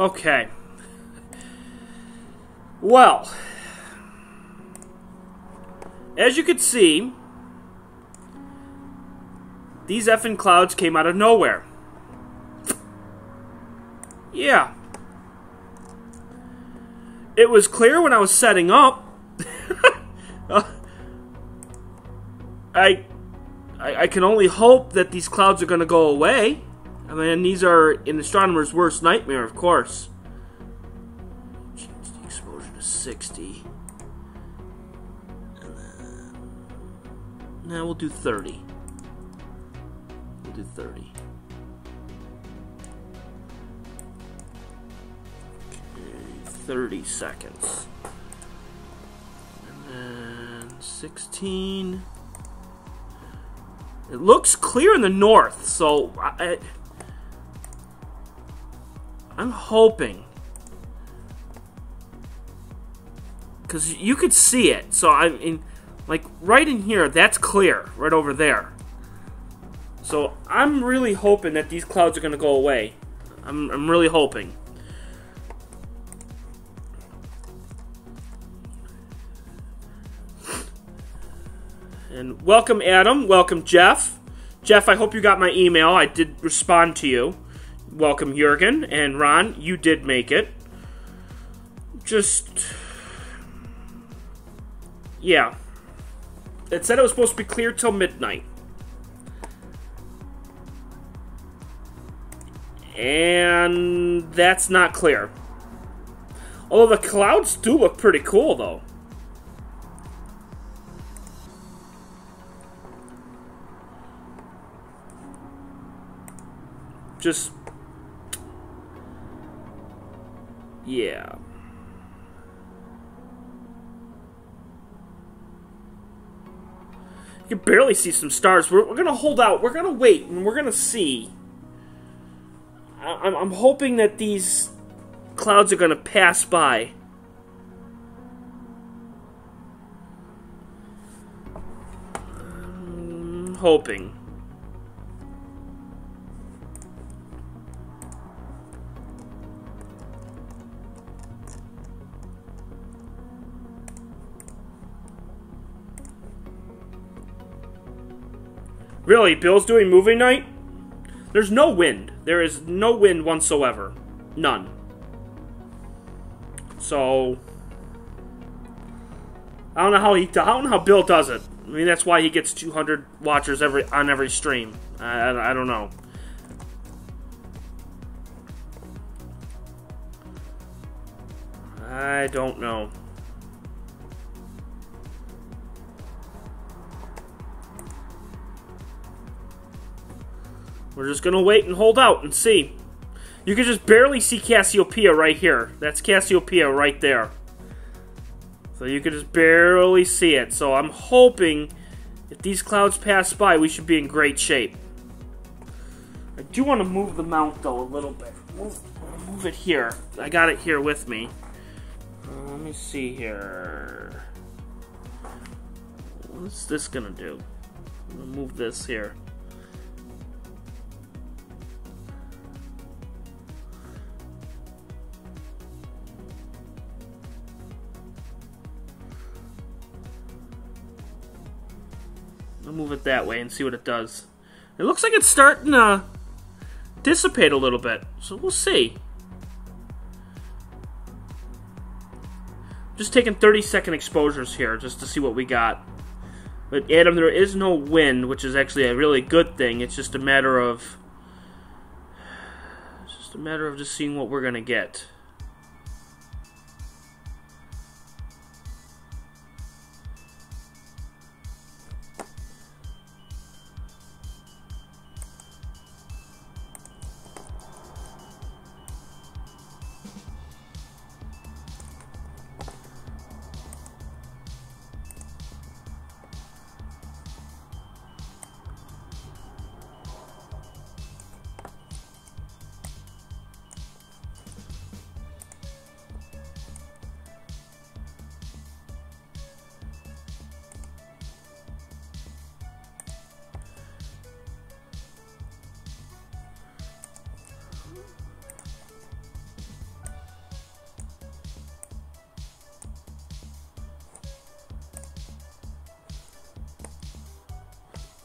Okay. Well, as you can see, these effing clouds came out of nowhere. Yeah. It was clear when I was setting up. I can only hope that these clouds are going to go away. I mean, these are an astronomer's worst nightmare, of course. Change the exposure to 60. And then... Now we'll do 30. We'll do 30. Okay, 30 seconds. And then 16... It looks clear in the north, so I'm hoping, because you could see it. So I mean, like right in here, that's clear, right over there. So I'm really hoping that these clouds are going to go away. I'm really hoping. And welcome, Adam. Welcome, Jeff. Jeff, I hope you got my email. I did respond to you. Welcome, Jurgen. And Ron, you did make it. Just... yeah. It said it was supposed to be clear till midnight. And that's not clear. Although the clouds do look pretty cool, though. Just, yeah. You can barely see some stars. We're going to hold out. We're going to wait, and we're going to see. I'm hoping that these clouds are going to pass by. I'm hoping. Really, Bill's doing movie night? There's no wind. There is no wind whatsoever. None. So I don't know how Bill does it. I mean, that's why he gets 200 watchers on every stream. I don't know. I don't know. We're just going to wait and hold out and see. You can just barely see Cassiopeia right here. That's Cassiopeia right there. So you can just barely see it. So I'm hoping if these clouds pass by, we should be in great shape. I do want to move the mount, though, a little bit. Move it here. I got it here with me. Let me see here. What's this going to do? I'm going to move this here. I'll move it that way and see what it does. It looks like it's starting to dissipate a little bit, so we'll see. Just taking 30-second exposures here just to see what we got. But Adam, there is no wind, which is actually a really good thing. It's just a matter of just seeing what we're gonna get.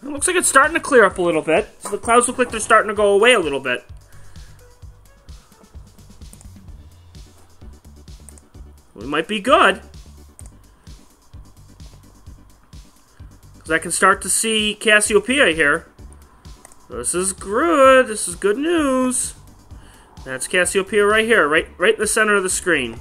It looks like it's starting to clear up a little bit. So the clouds look like they're starting to go away a little bit. We might be good. Because I can start to see Cassiopeia here. This is good. This is good news. That's Cassiopeia right here, right in the center of the screen.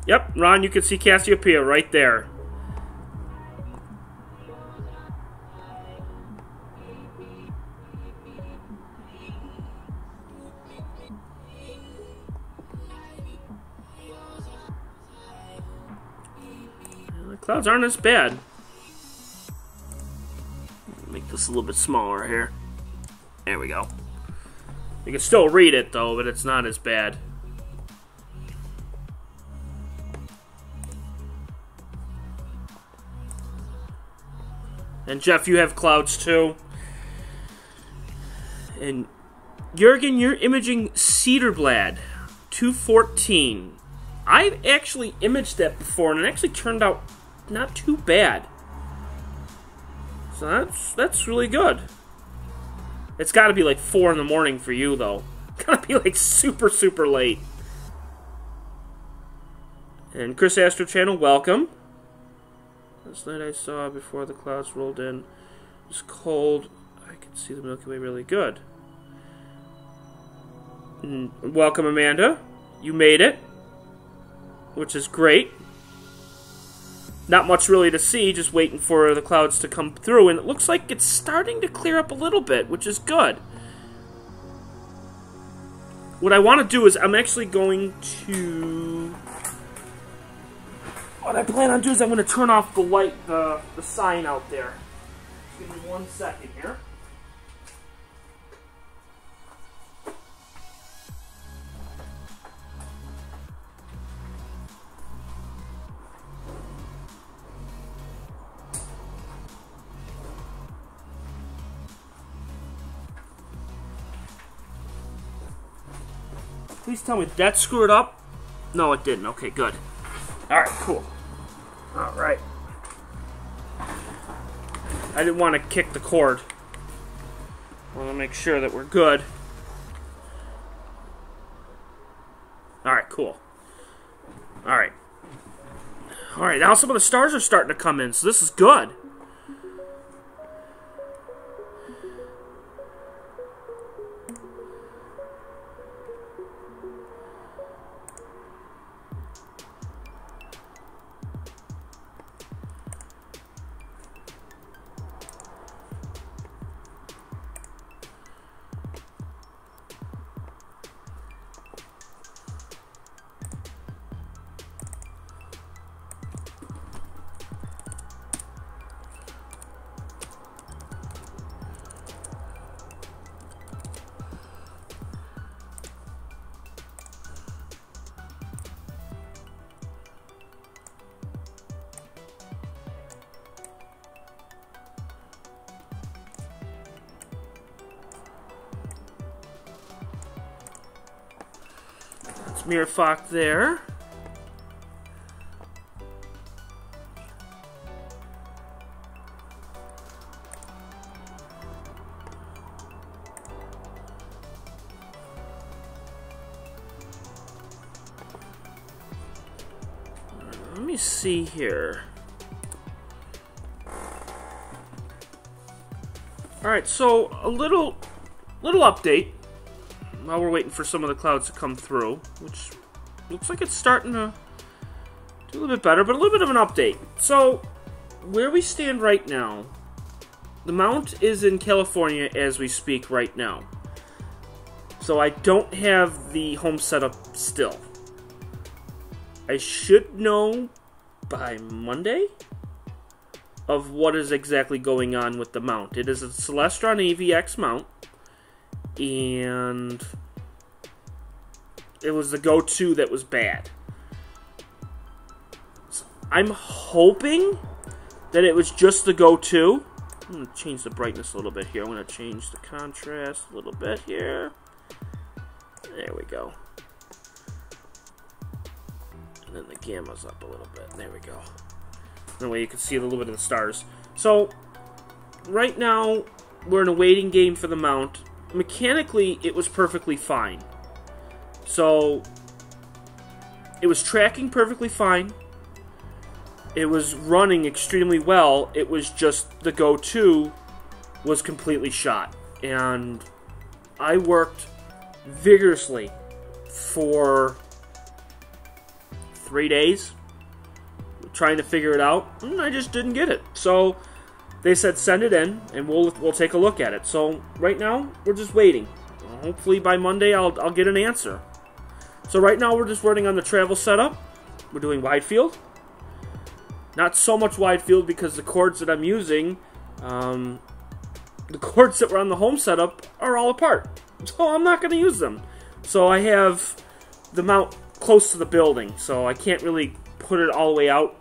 Yep, Ron, you can see Cassiopeia right there. The clouds aren't as bad. Make this a little bit smaller here. There we go. You can still read it, though, but it's not as bad. And Jeff, you have clouds too. And Jurgen, you're imaging Cedarblad 214. I've actually imaged that before, and it actually turned out not too bad. So that's really good. It's got to be like 4 in the morning for you, though. It's got to be like super, super late. And Chris Astro Channel, welcome. Last night I saw before the clouds rolled in. It was cold. I could see the Milky Way really good. And welcome, Amanda. You made it, which is great. Not much really to see, just waiting for the clouds to come through. And it looks like it's starting to clear up a little bit, which is good. What I want to do is I'm actually going to... What I plan on doing is I'm going to turn off the light, the sign out there. Just give me 1 second here. Please tell me, did that screw it up? No, it didn't. Okay, good. Alright, cool. Alright. I didn't want to kick the cord. I want to make sure that we're good. Alright, cool. Alright. Alright, now some of the stars are starting to come in, so this is good. Mirfok there. Let me see here. Alright, so a little update. While we're waiting for some of the clouds to come through, which looks like it's starting to do a little bit better, but a little bit of an update. So, where we stand right now, the mount is in California as we speak right now. So I don't have the home setup still. I should know by Monday? of what is exactly going on with the mount. It is a Celestron AVX mount, and it was the Go 2 that was bad. So I'm hoping that it was just the Go 2. I'm going to change the brightness a little bit here. I'm going to change the contrast a little bit here. There we go. And then the gamma's up a little bit. There we go. That way you can see a little bit of the stars. So, right now, we're in a waiting game for the mount. Mechanically, it was perfectly fine. So, it was tracking perfectly fine. It was running extremely well. It was just the Go 2 was completely shot. And I worked vigorously for 3 days trying to figure it out, and I just didn't get it. So they said send it in, and we'll take a look at it. So right now we're just waiting. Hopefully by Monday I'll get an answer. So right now we're just working on the travel setup. We're doing wide field. Not so much wide field because the cords that I'm using, the cords that were on the home setup are all apart. So I'm not going to use them. So I have the mount close to the building, so I can't really put it all the way out.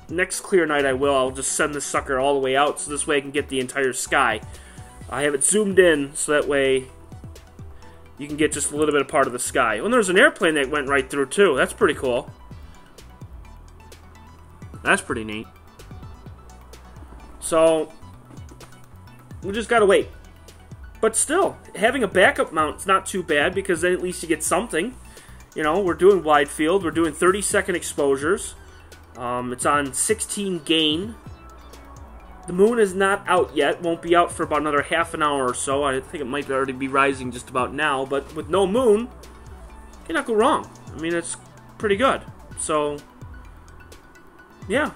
Next clear night I will. I'll just send this sucker all the way out, so this way I can get the entire sky. I have it zoomed in, so that way you can get just a little bit of part of the sky. Oh, and there's an airplane that went right through, too. That's pretty cool. That's pretty neat. So, we just gotta wait. But still, having a backup mount's not too bad, because then at least you get something. You know, we're doing wide field. We're doing 30-second exposures. It's on 16 gain. The moon is not out yet. Won't be out for about another half an hour or so. I think it might already be rising just about now. But with no moon, you cannot go wrong. I mean, it's pretty good. So, yeah.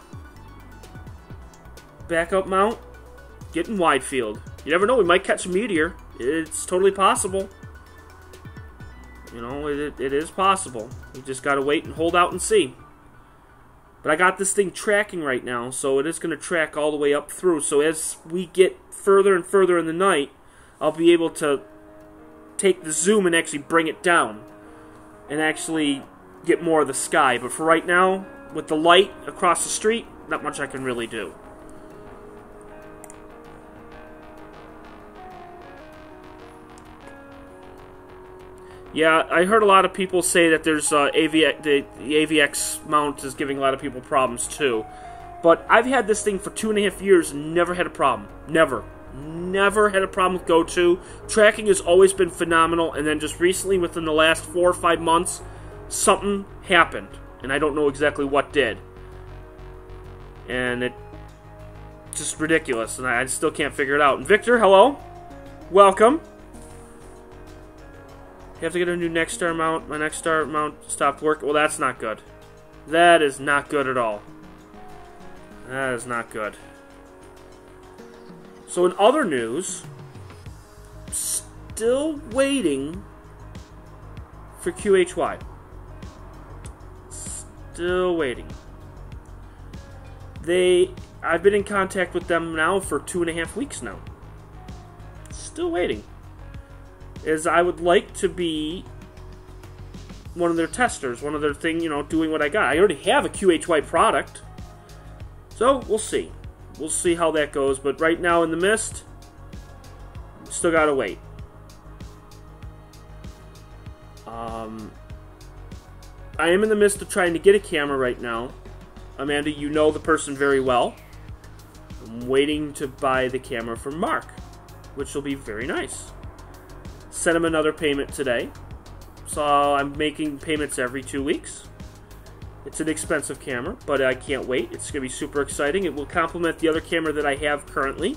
Backup mount. Getting wide field. You never know. We might catch a meteor. It's totally possible. You know, it is possible. We just got to wait and hold out and see. But I got this thing tracking right now, so it is going to track all the way up through. So as we get further and further in the night, I'll be able to take the zoom and actually bring it down. And actually get more of the sky. But for right now, with the light across the street, not much I can really do. Yeah, I heard a lot of people say that there's the AVX mount is giving a lot of people problems too. But I've had this thing for 2.5 years and never had a problem. Never. Never had a problem with Go 2. Tracking has always been phenomenal, and then just recently, within the last 4 or 5 months, something happened. And I don't know exactly what did. And it's just ridiculous, and I still can't figure it out. And Victor, hello. Welcome. You have to get a new Nexstar mount. My Nexstar mount stopped working. Well, that's not good. That is not good at all. That is not good. So in other news, still waiting for QHY. Still waiting. I've been in contact with them now for 2.5 weeks now. Still waiting. Is I would like to be one of their testers, one of their thing, you know, doing what I got. I already have a QHY product, so we'll see. We'll see how that goes. But right now in the mist, still gotta wait. I am in the midst of trying to get a camera right now. Amanda, you know the person very well. I'm waiting to buy the camera from Mark, which will be very nice. Sent him another payment today. So I'm making payments every 2 weeks. It's an expensive camera, but I can't wait. It's going to be super exciting. It will complement the other camera that I have currently.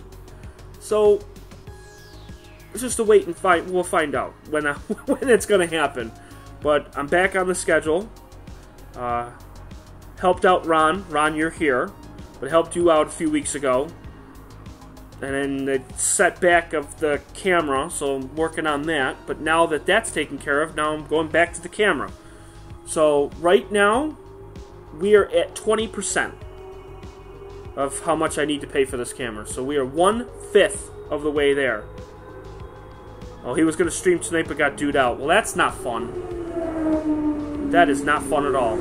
So it's just a wait and find. We'll find out when when it's going to happen. But I'm back on the schedule. Helped out Ron. Ron, you're here. But helped you out a few weeks ago. And then the setback of the camera, so I'm working on that. But now that that's taken care of, now I'm going back to the camera. So right now, we are at 20%. of how much I need to pay for this camera. So we are 1/5 of the way there. Oh, he was going to stream tonight but got dewed out. Well, that's not fun. That is not fun at all.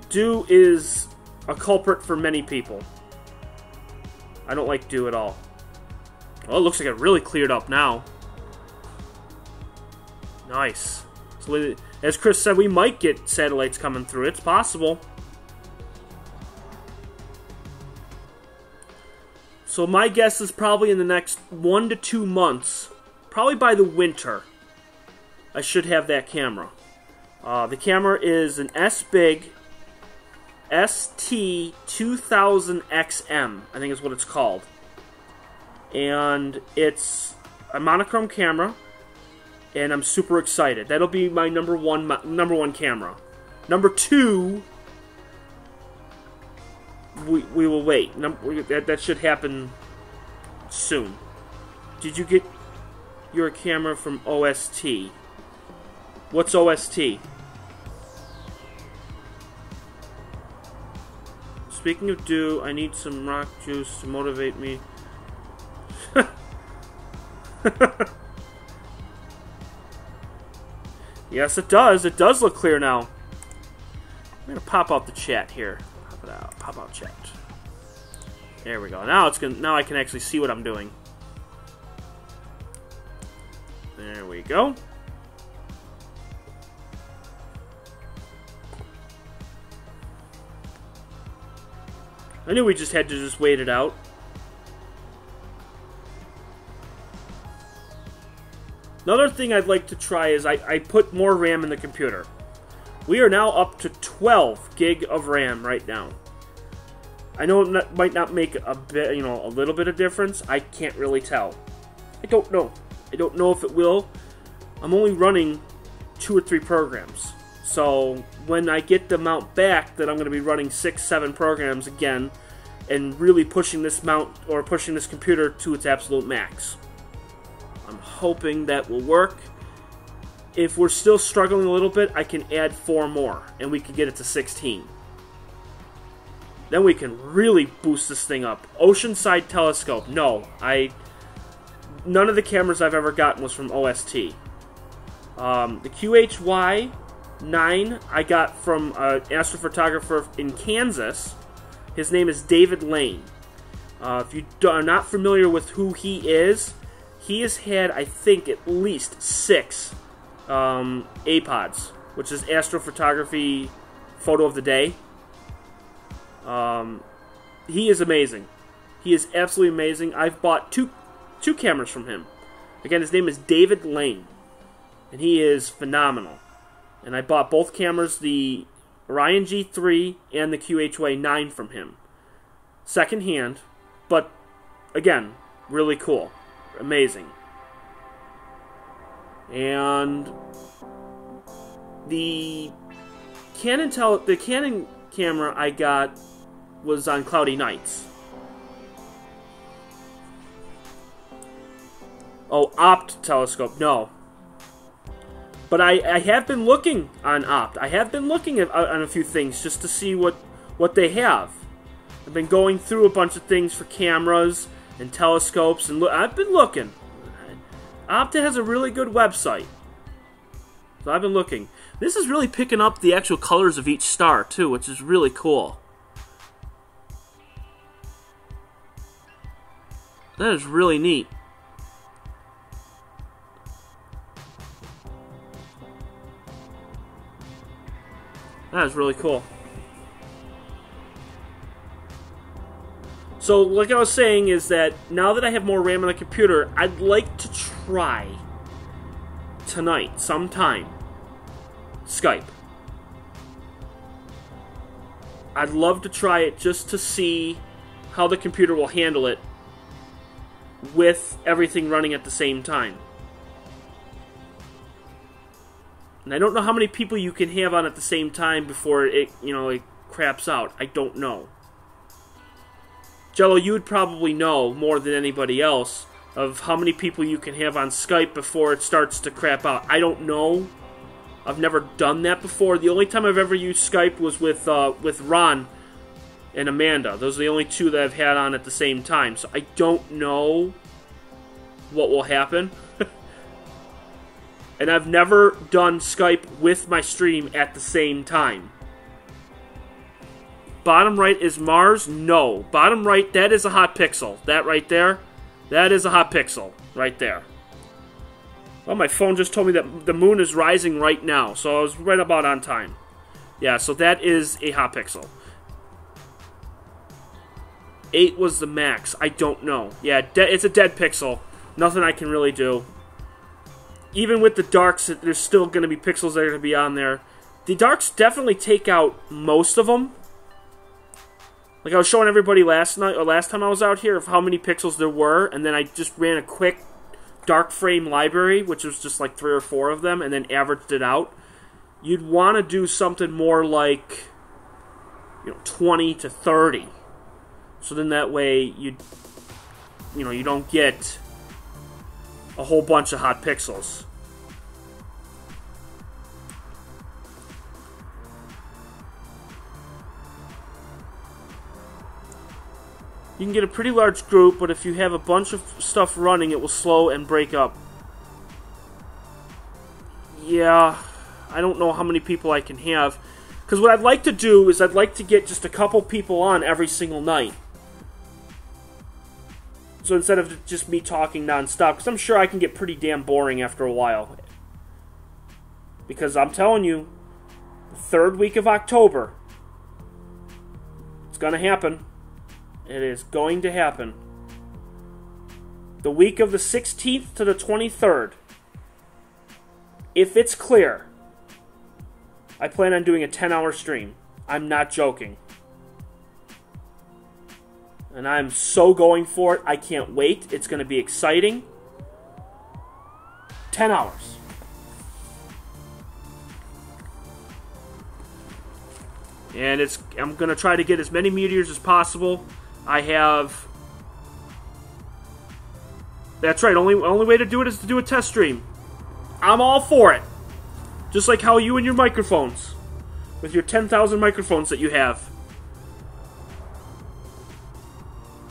Dew is a culprit for many people. I don't like dew at all. Oh, it looks like it really cleared up now. Nice. So, as Chris said, we might get satellites coming through. It's possible. So my guess is probably in the next 1 to 2 months, probably by the winter, I should have that camera. The camera is an S-Big ST2000XM, I think is what it's called. And it's a monochrome camera, and I'm super excited. That'll be my number one camera. Number 2, we will wait. That should happen soon. Did you get your camera from OST? What's OST? Speaking of dew, I need some rock juice to motivate me. Yes, it does. It does look clear now. I'm gonna pop out the chat here. Pop it out. Pop out chat. There we go. Now it's gonna. Now I can actually see what I'm doing. There we go. I knew we just had to just wait it out. Another thing I'd like to try is I put more RAM in the computer. We are now up to 12 gig of RAM right now. I know it might not make a bit, a little bit of difference. I can't really tell. I don't know. I don't know if it will. I'm only running 2 or 3 programs. So when I get the amount back, that I'm going to be running 6, 7 programs again, and really pushing this pushing this computer to its absolute max. I'm hoping that will work. If we're still struggling a little bit, I can add 4 more, and we can get it to 16. Then we can really boost this thing up. Oceanside telescope. No, none of the cameras I've ever gotten was from OST. The QHY-9 I got from an astrophotographer in Kansas. His name is David Lane. If you are not familiar with who he has had, I think, at least 6 APODs, which is Astrophotography Photo of the Day. He is amazing. He is absolutely amazing. I've bought two cameras from him. Again, his name is David Lane, and he is phenomenal. And I bought both cameras, the Orion G3 and the QHY-9 from him. Secondhand, but again, really cool. Amazing. And the Canon camera I got was on cloudy nights. Oh, Opt telescope. No. But I have been looking on Opt. I have been looking on a few things just to see what they have. I've been going through a bunch of things for cameras and telescopes, and I've been looking. Opta has a really good website. So I've been looking. This is really picking up the actual colors of each star, too, which is really cool. That is really neat. That is really cool. So, like I was saying, is that now that I have more RAM on the computer, I'd like to try tonight, sometime, Skype. I'd love to try it just to see how the computer will handle it with everything running at the same time. And I don't know how many people you can have on at the same time before it craps out. I don't know. Jello, you would probably know more than anybody else of how many people you can have on Skype before it starts to crap out. I don't know. I've never done that before. The only time I've ever used Skype was with Ron and Amanda. Those are the only two that I've had on at the same time. So I don't know what will happen. And I've never done Skype with my stream at the same time. Bottom right is Mars? No. Bottom right, that is a hot pixel. That right there, that is a hot pixel. Right there. Well, my phone just told me that the moon is rising right now. So I was right about on time. Yeah, so that is a hot pixel. 8 was the max. I don't know. Yeah, it's a dead pixel. Nothing I can really do. Even with the darks, there's still going to be pixels that are going to be on there. The darks definitely take out most of them. Like I was showing everybody last night, or last time I was out here, of how many pixels there were, and then I just ran a quick dark frame library, which was just like 3 or 4 of them, and then averaged it out. You'd want to do something more like, 20 to 30. So then that way you don't get a whole bunch of hot pixels. You can get a pretty large group, but if you have a bunch of stuff running, it will slow and break up. Yeah, I don't know how many people I can have. Because what I'd like to do is I'd like to get just a couple people on every single night. So instead of just me talking nonstop, because I'm sure I can get pretty damn boring after a while. Because I'm telling you, the 3rd week of October, it's going to happen. It is going to happen. The week of the 16th to the 23rd. If it's clear, I plan on doing a 10-hour stream. I'm not joking. And I'm so going for it. I can't wait. It's going to be exciting. 10 hours. And I'm going to try to get as many meteors as possible. I have... That's right. Only way to do it is to do a test stream. I'm all for it. Just like how you and your microphones. With your 10,000 microphones that you have.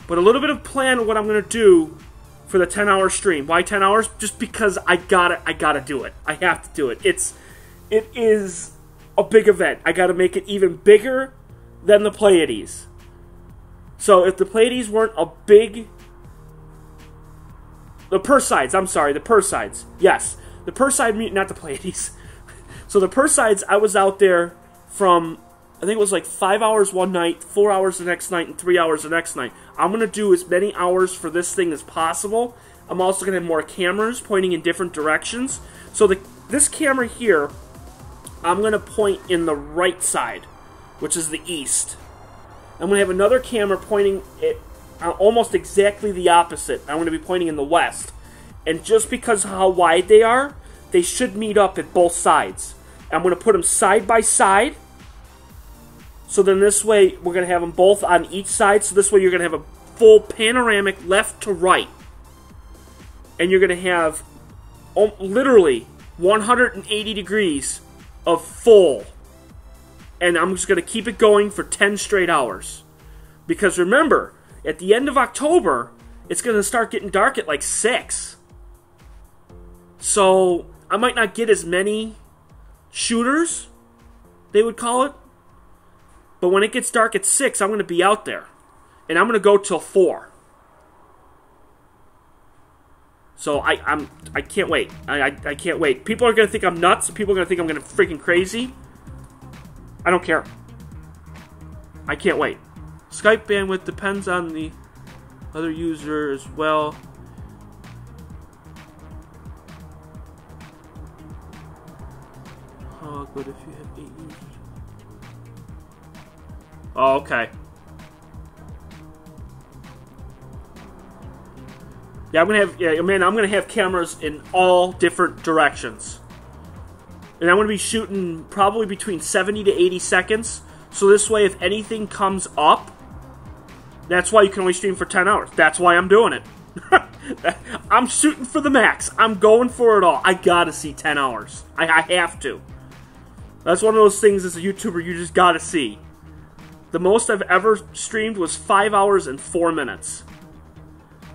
But a little bit of plan of what I'm going to do for the 10-hour stream. Why 10 hours? Just because I gotta do it. I have to do it. It is a big event. I gotta make it even bigger than the Pleiades. So if the Pleiades weren't a big... The Perseids, I'm sorry, the Perseids. Yes, the Perseid, not the Pleiades. So the Perseids, I was out there from... I think it was like 5 hours one night, 4 hours the next night, and 3 hours the next night. I'm going to do as many hours for this thing as possible. I'm also going to have more cameras pointing in different directions. So this camera here, I'm going to point in the right side, which is the east. I'm going to have another camera pointing at almost exactly the opposite. I'm going to be pointing in the west. And just because of how wide they are, they should meet up at both sides. I'm going to put them side by side. So then this way, we're going to have them both on each side. So this way, you're going to have a full panoramic left to right. And you're going to have literally 180 degrees of full. And I'm just going to keep it going for 10 straight hours. Because remember, at the end of October, it's going to start getting dark at like 6. So I might not get as many shooters, they would call it. But when it gets dark at 6, I'm going to be out there. And I'm going to go till 4. So I can't wait. I can't wait. People are going to think I'm nuts. People are going to think I'm going to freaking crazy. I don't care. I can't wait. Skype bandwidth depends on the other user as well. Oh, good if you have 8 users. Oh, okay. Yeah, I'm gonna have cameras in all different directions. And I'm gonna be shooting probably between 70 to 80 seconds. So this way, if anything comes up, that's why you can only stream for 10 hours. That's why I'm doing it. I'm shooting for the max. I'm going for it all. I gotta see 10 hours. I have to. That's one of those things as a YouTuber you just gotta see. The most I've ever streamed was 5 hours and 4 minutes.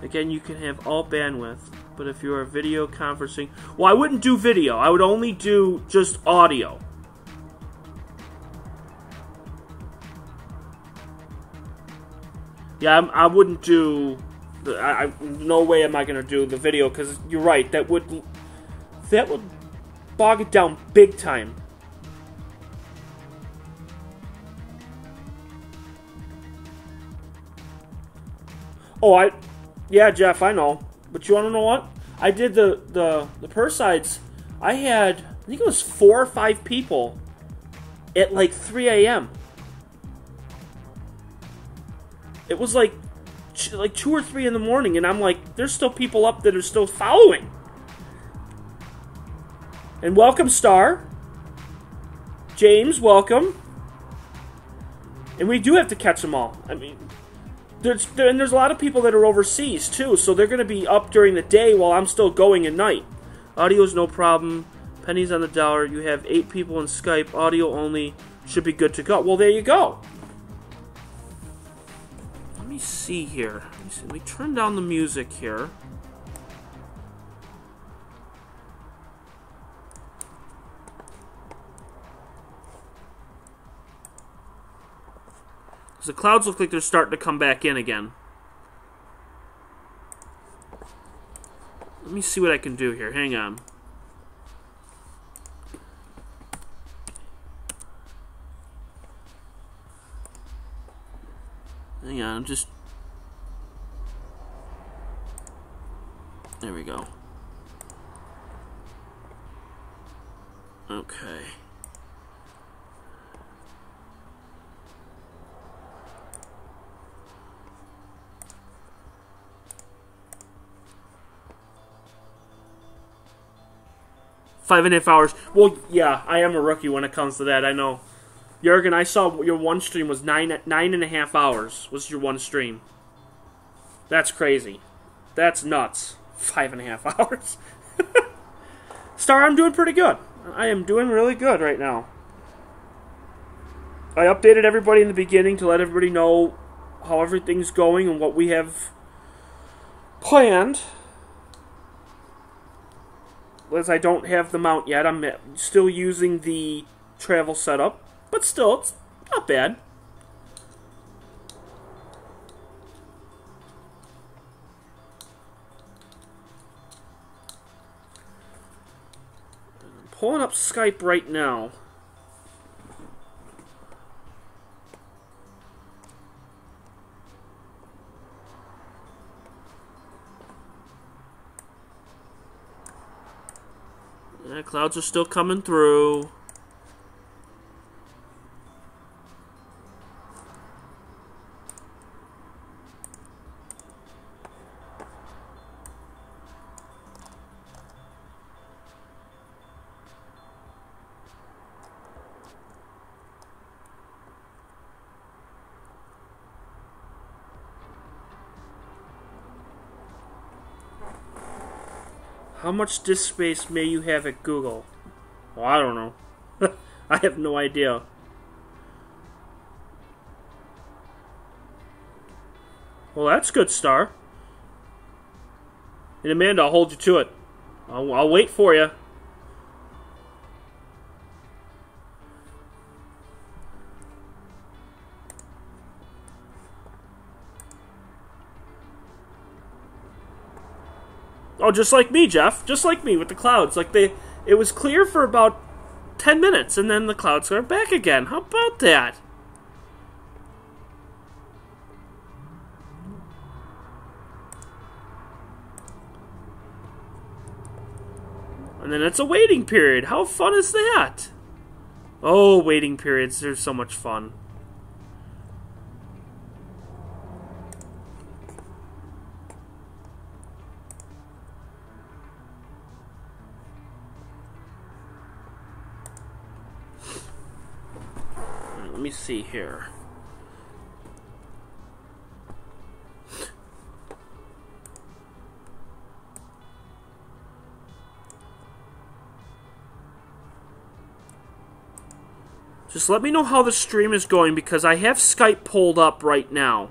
Again, you can have all bandwidth, but if you are video conferencing... Well, I wouldn't do video. I would only do just audio. Yeah, I wouldn't do... no way am I going to do the video, because you're right, that would bog it down big time. Oh, yeah, Jeff, I know. But you want to know what? I did the per sides. I had, I think it was 4 or 5 people at like 3 a.m. It was like 2 or 3 in the morning, and I'm like, there's still people up that are still following. And welcome, Star. James, welcome. And we do have to catch them all. I mean... And there's a lot of people that are overseas, too, so they're going to be up during the day while I'm still going at night. Audio's no problem. Pennies on the dollar. You have 8 people in Skype. Audio only. Should be good to go. Well, there you go. Let me see here. Let me turn down the music here. The clouds look like they're starting to come back in again. Let me see what I can do here. Hang on. Hang on, I'm just... There we go. Okay. 5.5 hours. Well, yeah, I am a rookie when it comes to that. I know. Jurgen, I saw your one stream was 9.5 hours. Was your one stream? That's crazy. That's nuts. 5.5 hours. Star, I'm doing pretty good. I am doing really good right now. I updated everybody in the beginning to let everybody know how everything's going and what we have planned. As I don't have the mount yet, I'm still using the travel setup, but still, it's not bad. I'm pulling up Skype right now. Yeah, clouds are still coming through. How much disk space may you have at Google? Well, I don't know. I have no idea. Well, that's good, Star. And Amanda, I'll hold you to it. I'll wait for you. Oh, just like me, Jeff. Just like me with the clouds. Like it was clear for about 10 minutes, and then the clouds are back again. How about that? And then it's a waiting period. How fun is that? Oh, waiting periods. They're so much fun. Let me see here. Just let me know how the stream is going, because I have Skype pulled up right now.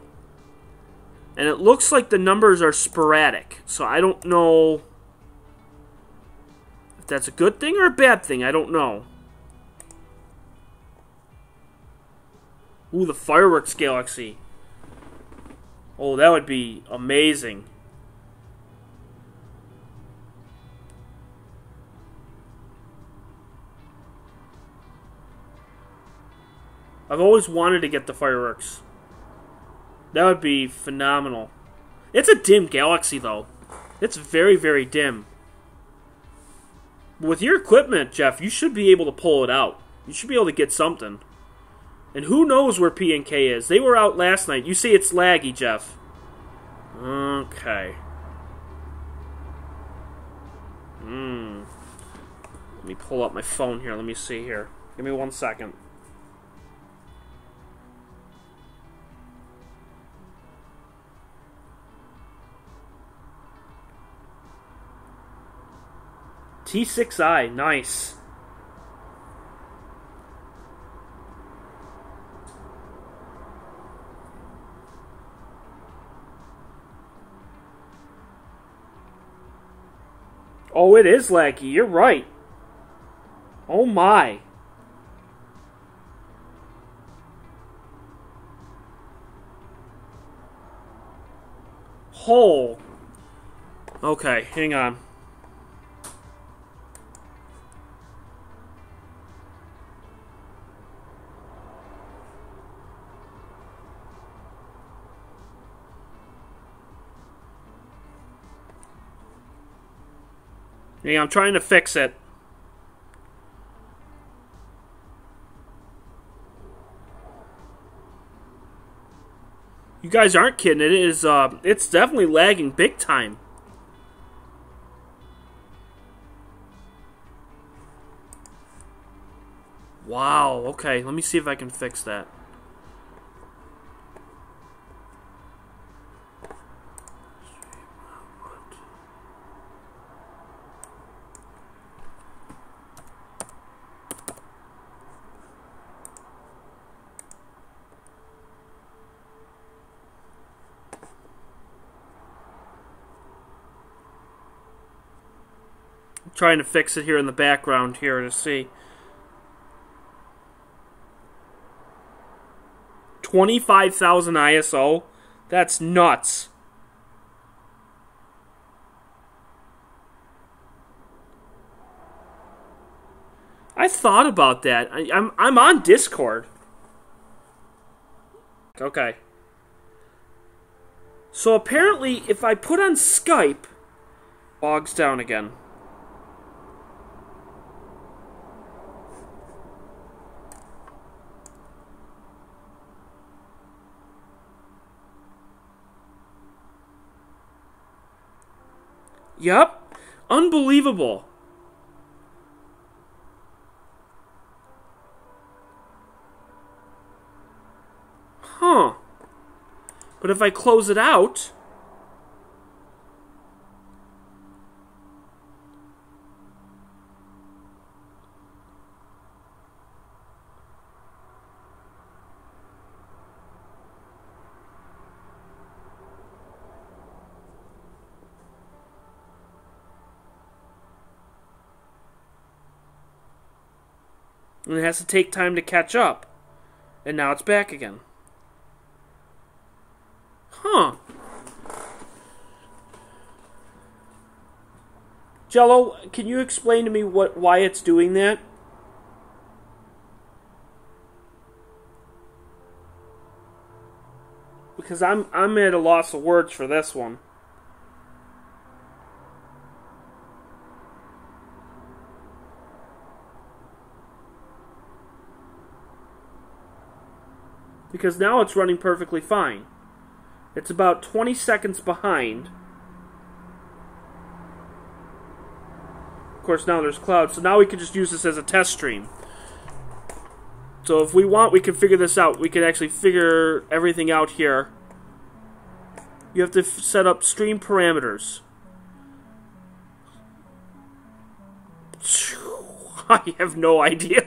And it looks like the numbers are sporadic. So I don't know if that's a good thing or a bad thing. I don't know. Ooh, the fireworks galaxy. Oh, that would be amazing. I've always wanted to get the fireworks. That would be phenomenal. It's a dim galaxy, though. It's very, very dim. With your equipment, Jeff, you should be able to pull it out. You should be able to get something. And who knows where P and K is? They were out last night. You say it's laggy, Jeff. Okay. Let me pull up my phone here. Let me see here. Give me 1 second. T6i, nice. Oh, it is laggy. You're right. Oh my. Hole. Okay, hang on. Yeah, I'm trying to fix it. You guys aren't kidding. It is, it's definitely lagging big time. Wow, okay. Let me see if I can fix that. Trying to fix it here in the background here to see. 25,000 ISO? That's nuts. I thought about that. I'm on Discord. Okay. So apparently if I put on Skype, bogs down again. Yep. Unbelievable. Huh. But if I close it out... and it has to take time to catch up. And now it's back again. Huh. Jello, can you explain to me why it's doing that? Because I'm at a loss of words for this one. Because now it's running perfectly fine. It's about 20 seconds behind. Of course, now there's clouds, so now we can just use this as a test stream. So if we want, we can figure this out. We can actually figure everything out here. You have to set up stream parameters. I have no idea.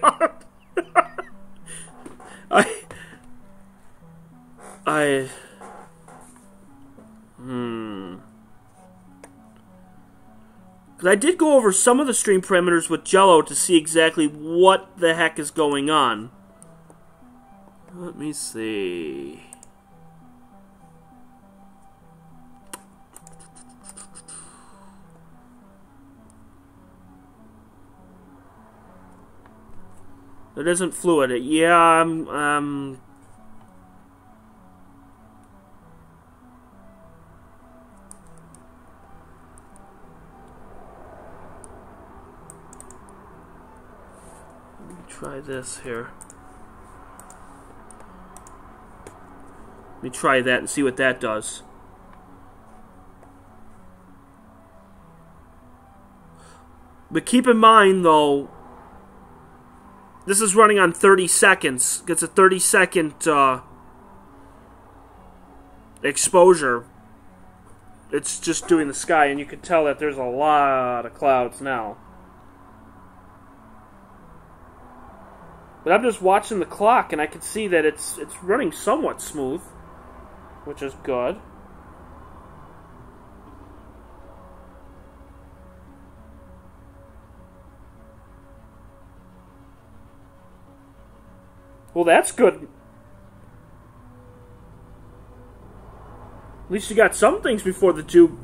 Because I did go over some of the stream parameters with Jello to see exactly what the heck is going on. Let me see. It isn't fluid. Yeah, let me try this here. Let me try that and see what that does. But keep in mind, though, this is running on 30 seconds. Gets a 30-second exposure. It's just doing the sky, and you can tell that there's a lot of clouds now. But I'm just watching the clock, and I can see that it's running somewhat smooth, which is good. Well, that's good. At least you got some things before the tube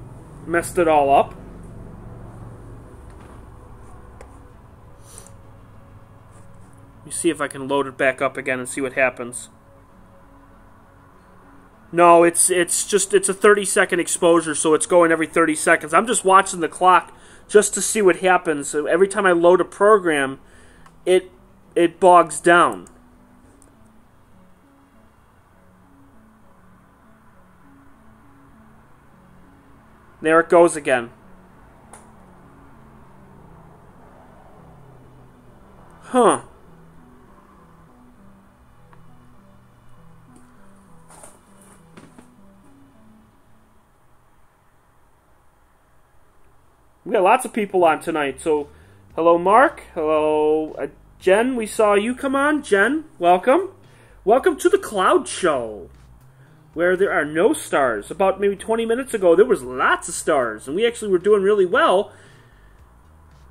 messed it all up. Let me see if I can load it back up again and see what happens. No, it's a 30-second exposure, so it's going every 30 seconds. I'm just watching the clock just to see what happens. So every time I load a program, it bogs down. There it goes again. Huh. We got lots of people on tonight, so hello Mark, hello Jen, we saw you come on. Jen, welcome. Welcome to the Cloud Show, where there are no stars. About maybe 20 minutes ago, there was lots of stars, and we actually were doing really well.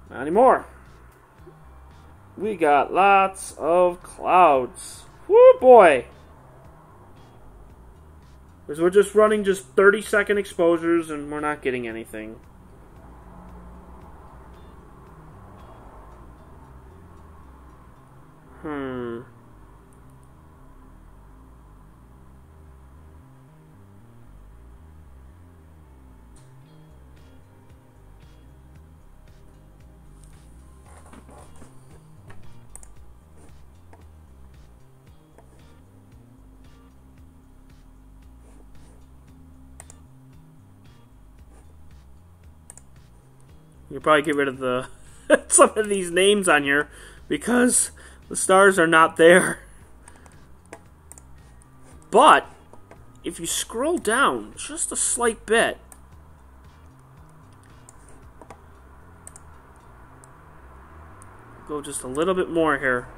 Not anymore. We got lots of clouds. Woo boy! Because we're just running just 30-second exposures, and we're not getting anything. You'll probably get rid of the some of these names on here because the stars are not there. But if you scroll down just a slight bit, go just a little bit more here.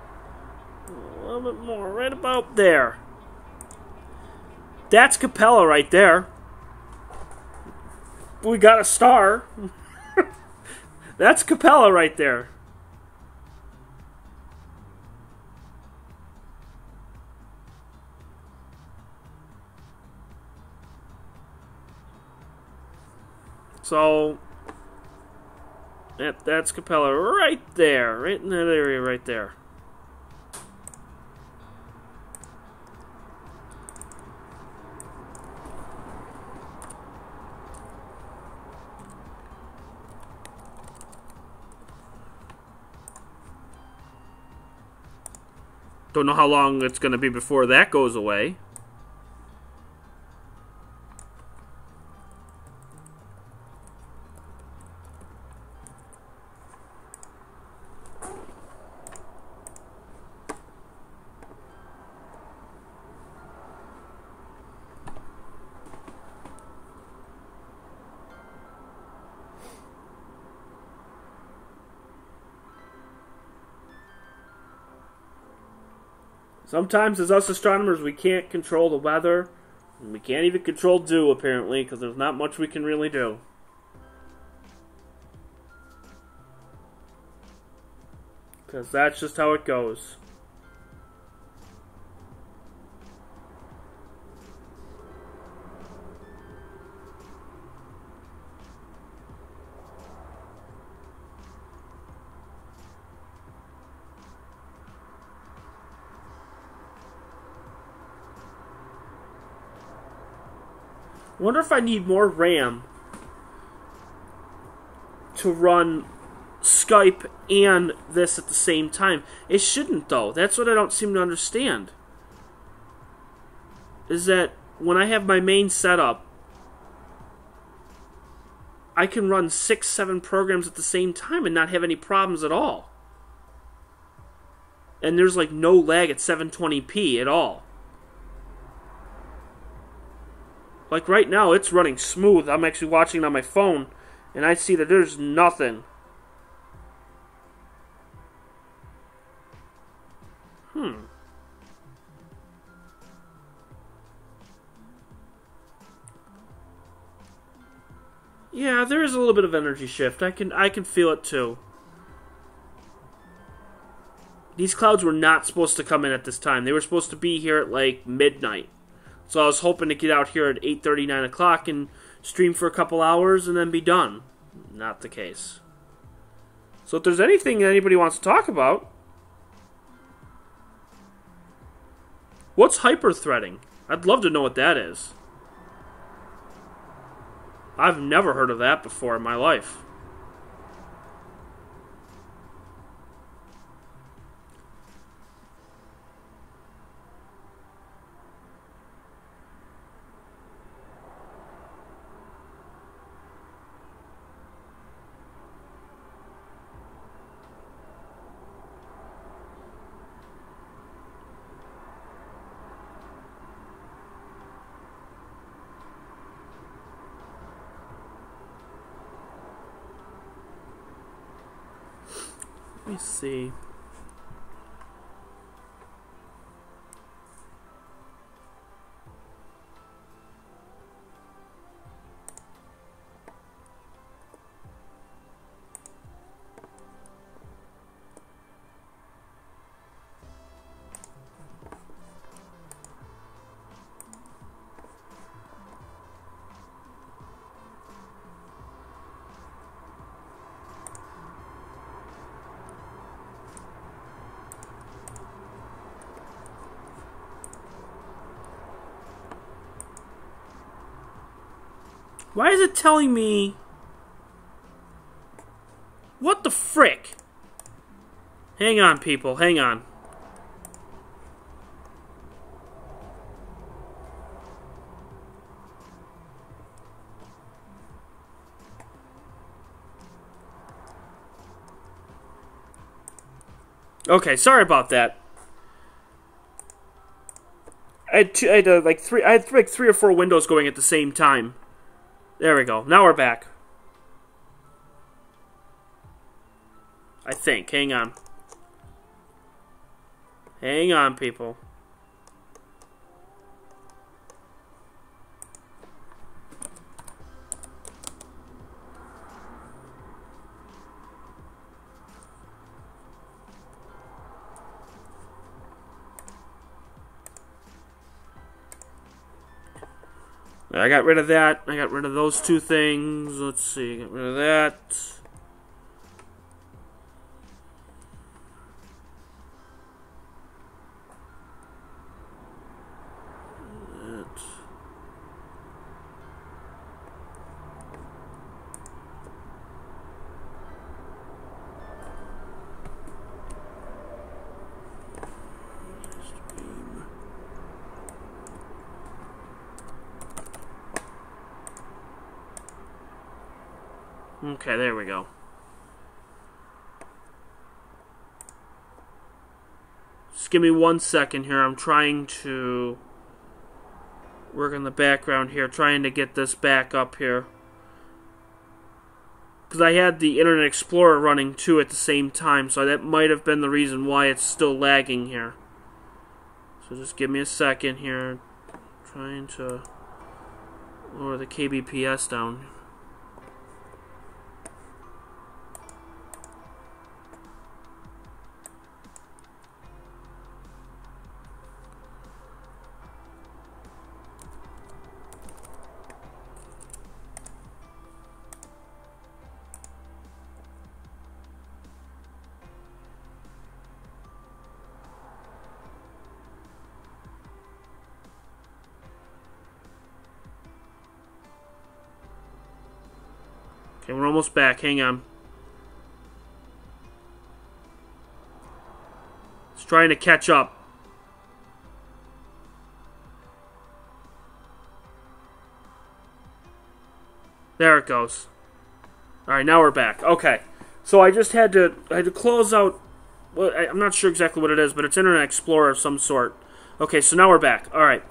A little bit more, right about there. That's Capella right there. We got a star. That's Capella right there. So that's Capella right there, right in that area right there. Don't know how long it's going to be before that goes away. Sometimes as us astronomers we can't control the weather And we can't even control do, apparently, because there's not much we can really do. Because that's just how it goes. I wonder if I need more RAM to run Skype and this at the same time. It shouldn't, though. That's what I don't seem to understand. Is that when I have my main setup, I can run 6, 7 programs at the same time and not have any problems at all. And there's like no lag at 720p at all. Like right now, it's running smooth. I'm actually watching it on my phone, and I see that there's nothing. Yeah, there is a little bit of energy shift. I can feel it too. These clouds were not supposed to come in at this time. They were supposed to be here at like midnight. So I was hoping to get out here at 8:30, 9 o'clock and stream for a couple hours and then be done. Not the case. So if there's anything that anybody wants to talk about... What's hyper-threading? I'd love to know what that is. I've never heard of that before in my life. Let me see. Why is it telling me... What the frick? Hang on, people. Hang on. Okay, sorry about that. I had like three or four windows going at the same time. There we go. Now we're back. I think. Hang on. Hang on, people. I got rid of that. I got rid of those two things. Let's see. Get rid of that. Okay, there we go. Just give me 1 second here. I'm trying to work in the background here, trying to get this back up here. Because I had the Internet Explorer running too at the same time, so that might have been the reason why it's still lagging here. So just give me a second here. Trying to lower the kbps down. Okay, we're almost back. Hang on. It's trying to catch up. There it goes. Alright, now we're back. Okay. So I just had to close out. Well, I'm not sure exactly what it is, but it's Internet Explorer of some sort. Okay, so now we're back. Alright.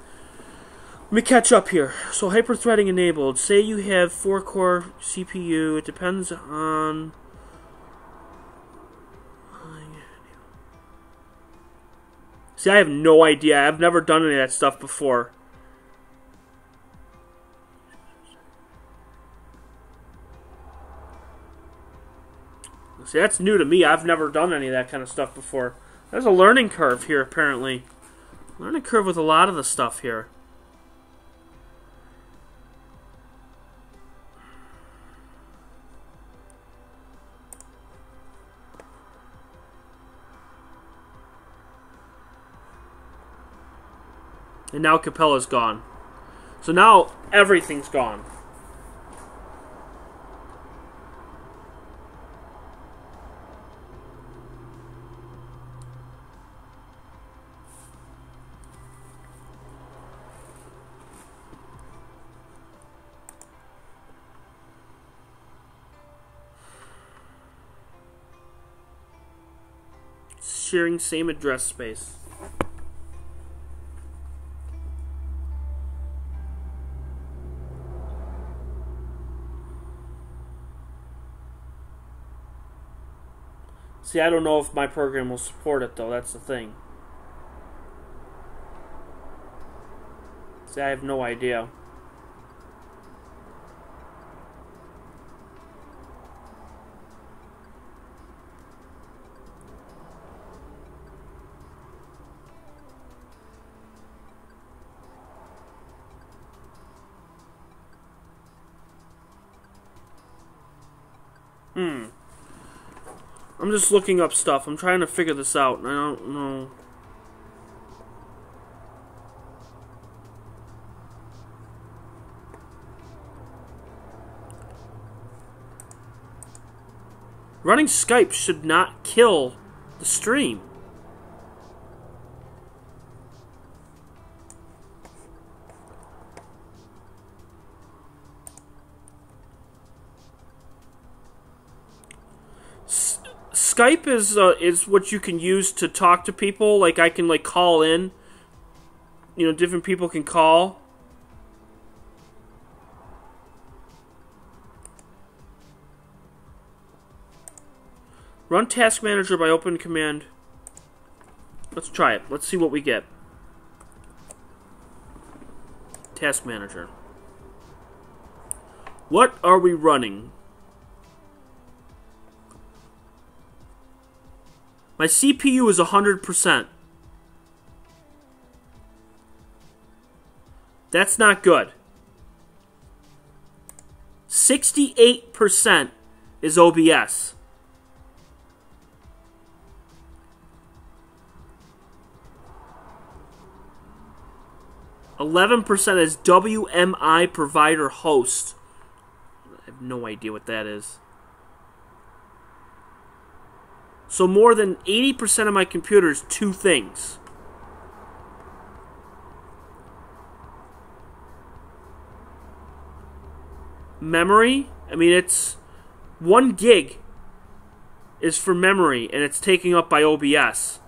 Let me catch up here. So hyper-threading enabled. Say you have 4-core CPU. It depends on... See, I have no idea. I've never done any of that stuff before. See, that's new to me. I've never done any of that kind of stuff before. There's a learning curve here, apparently. Learning curve with a lot of the stuff here. And now Capella's gone. So now everything's gone. Sharing same address space. See, I don't know if my program will support it, though. That's the thing. See, I have no idea. I'm just looking up stuff. I'm trying to figure this out, and I don't know. Running Skype should not kill the stream. Skype is what you can use to talk to people. Like, I can, like, call in. You know, different people can call. Run Task Manager by open command. Let's try it. Let's see what we get. Task Manager. What are we running? My CPU is 100%. That's not good. 68% is OBS. %11% is WMI provider host. I have no idea what that is. So more than 80% of my computer is two things. Memory, I mean, it's 1 gig is for memory, and it's taken up by OBS.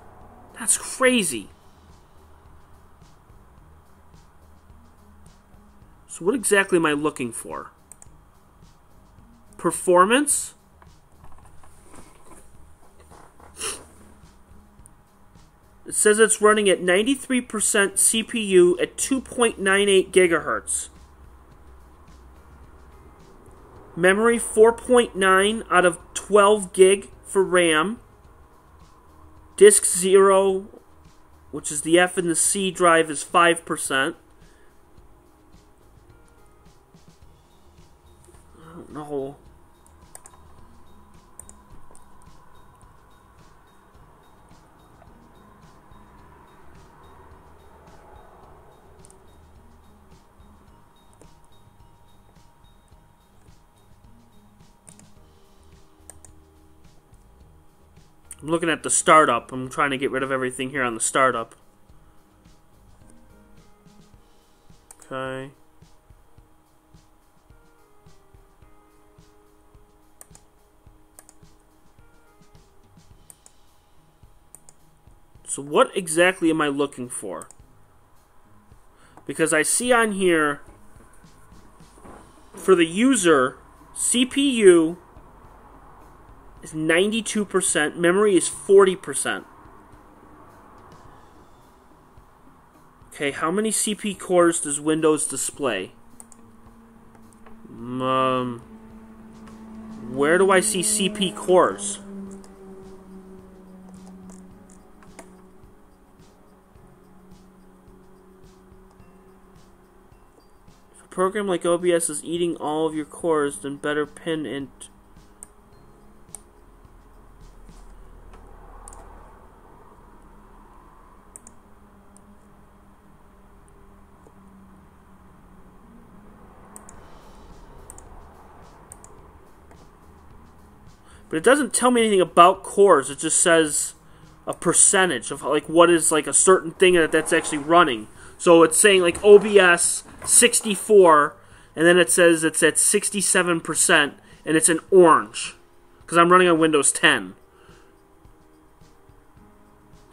That's crazy. So what exactly am I looking for? Performance? It says it's running at 93% CPU at 2.98 gigahertz. Memory 4.9 out of 12 gig for RAM. Disk 0, which is the F and the C drive, is 5%. I don't know. I'm looking at the startup. I'm trying to get rid of everything here on the startup. Okay. So what exactly am I looking for? Because I see on here, for the user, CPU is 92%, memory is 40%. Okay, how many CPU cores does Windows display? Where do I see CPU cores? If a program like OBS is eating all of your cores, then better pin and... But it doesn't tell me anything about cores. It just says a percentage of like what is like a certain thing that's actually running. So it's saying like OBS 64, and then it says it's at 67%, and it's in orange because I'm running on Windows 10.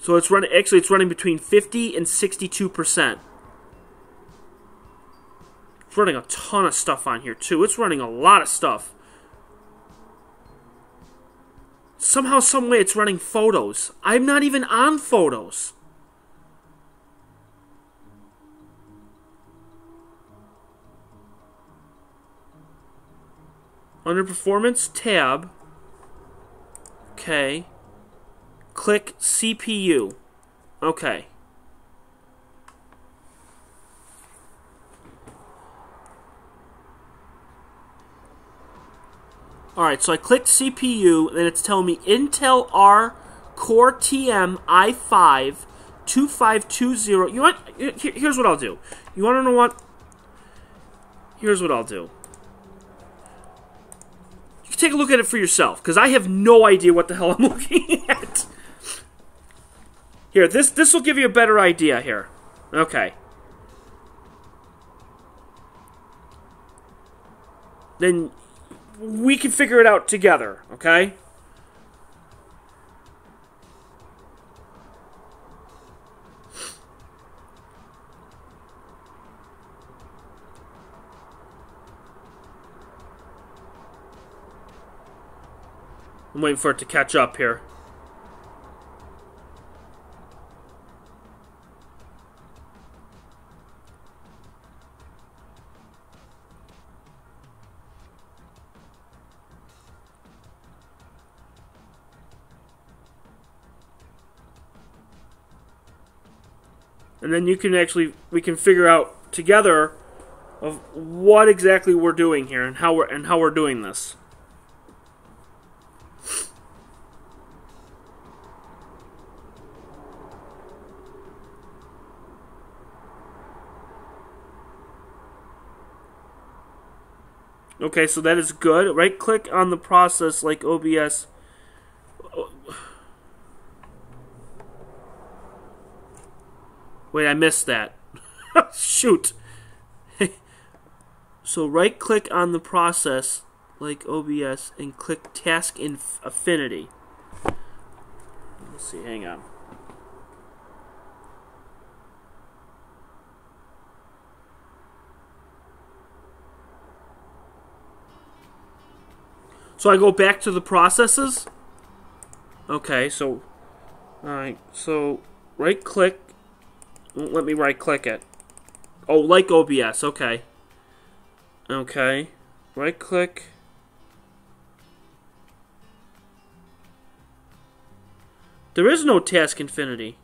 So it's running. Actually, it's running between 50 and 62%. It's running a ton of stuff on here too. It's running a lot of stuff. Somehow, some way, it's running photos. I'm not even on photos. Under Performance, tab. Okay. Click CPU. Okay. Alright, so I clicked CPU, and then it's telling me Intel R Core TM i5 2520. You want? Here's what I'll do. You want to know what? Here's what I'll do. You can take a look at it for yourself, because I have no idea what the hell I'm looking at. Here, this will give you a better idea here. Okay. Then we can figure it out together, okay? I'm waiting for it to catch up here. And then we can figure out together of what exactly we're doing here and how we're doing this. Okay, so that is good. Right click on the process like OBS. Wait, I missed that. Shoot. So right click on the process like OBS and click Task in Affinity. Let's see, hang on. So I go back to the processes. Okay, so alright, so right click. Won't let me right click it. Oh, like OBS. Okay. Okay. Right click. There is no Task Infinity.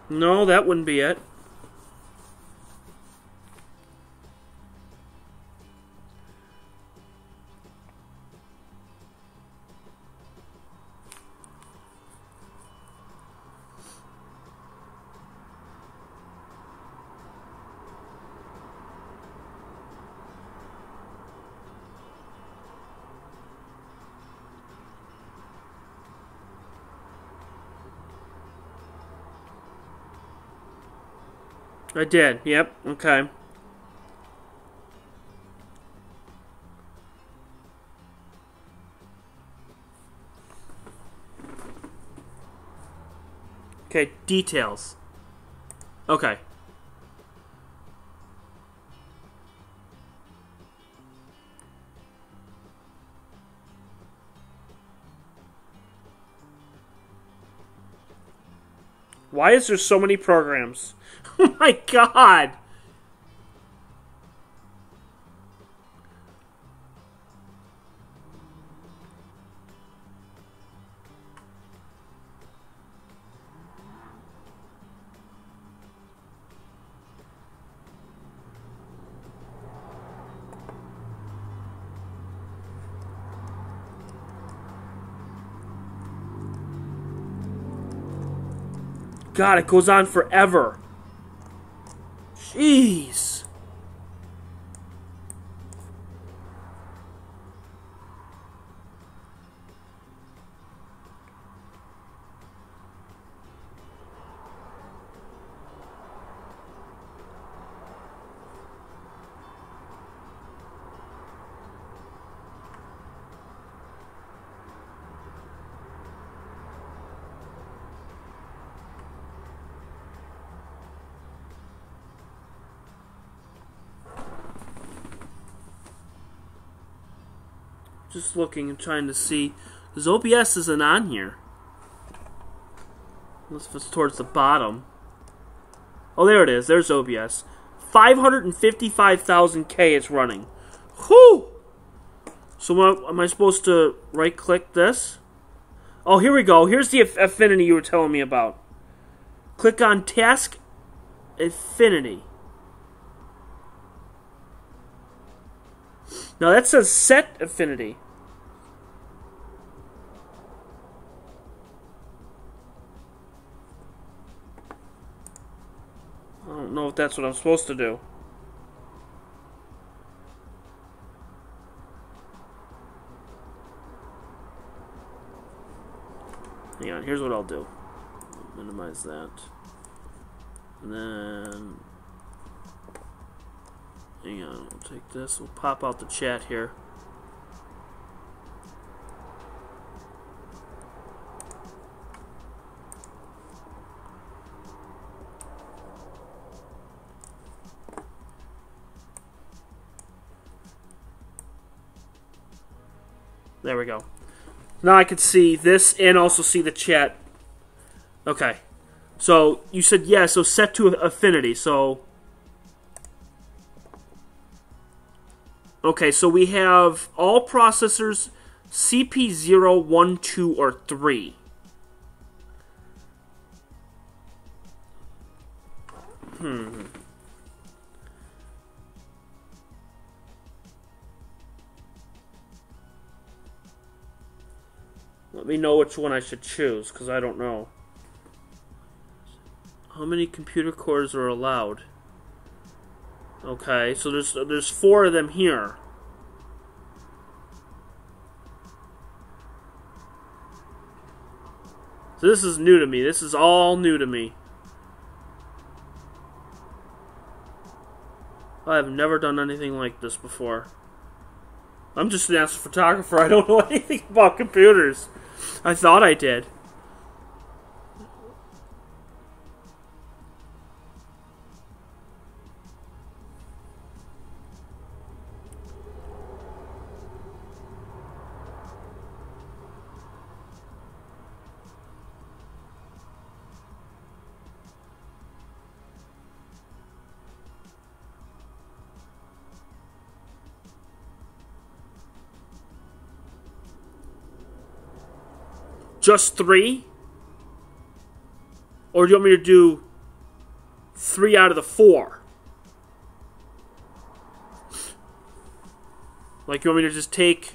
No, that wouldn't be it. I did. Yep. Okay. Okay, details. Okay. Why is there so many programs? Oh my god! God, it goes on forever. Jeez. Just looking and trying to see, because OBS isn't on here. Unless if it's towards the bottom. Oh, there it is. There's OBS. 555,000K it's running. Whew! So what, am I supposed to right-click this? Oh, here we go. Here's the affinity you were telling me about. Click on Task Affinity. Now that says Set Affinity. I don't know if that's what I'm supposed to do. Hang on, here's what I'll do. Minimize that. And then... hang on, we'll take this. We'll pop out the chat here. There we go. Now I can see this and also see the chat. Okay. So you said yeah, so set to affinity. So okay, so we have all processors CP0, 1, 2, or 3. Let me know which one I should choose, because I don't know. How many computer cores are allowed? Okay, so there's 4 of them here. So this is new to me. This is all new to me. I have never done anything like this before. I'm just an astrophotographer. I don't know anything about computers. I thought I did. Just 3? Or do you want me to do 3 out of the 4? Like, you want me to just take...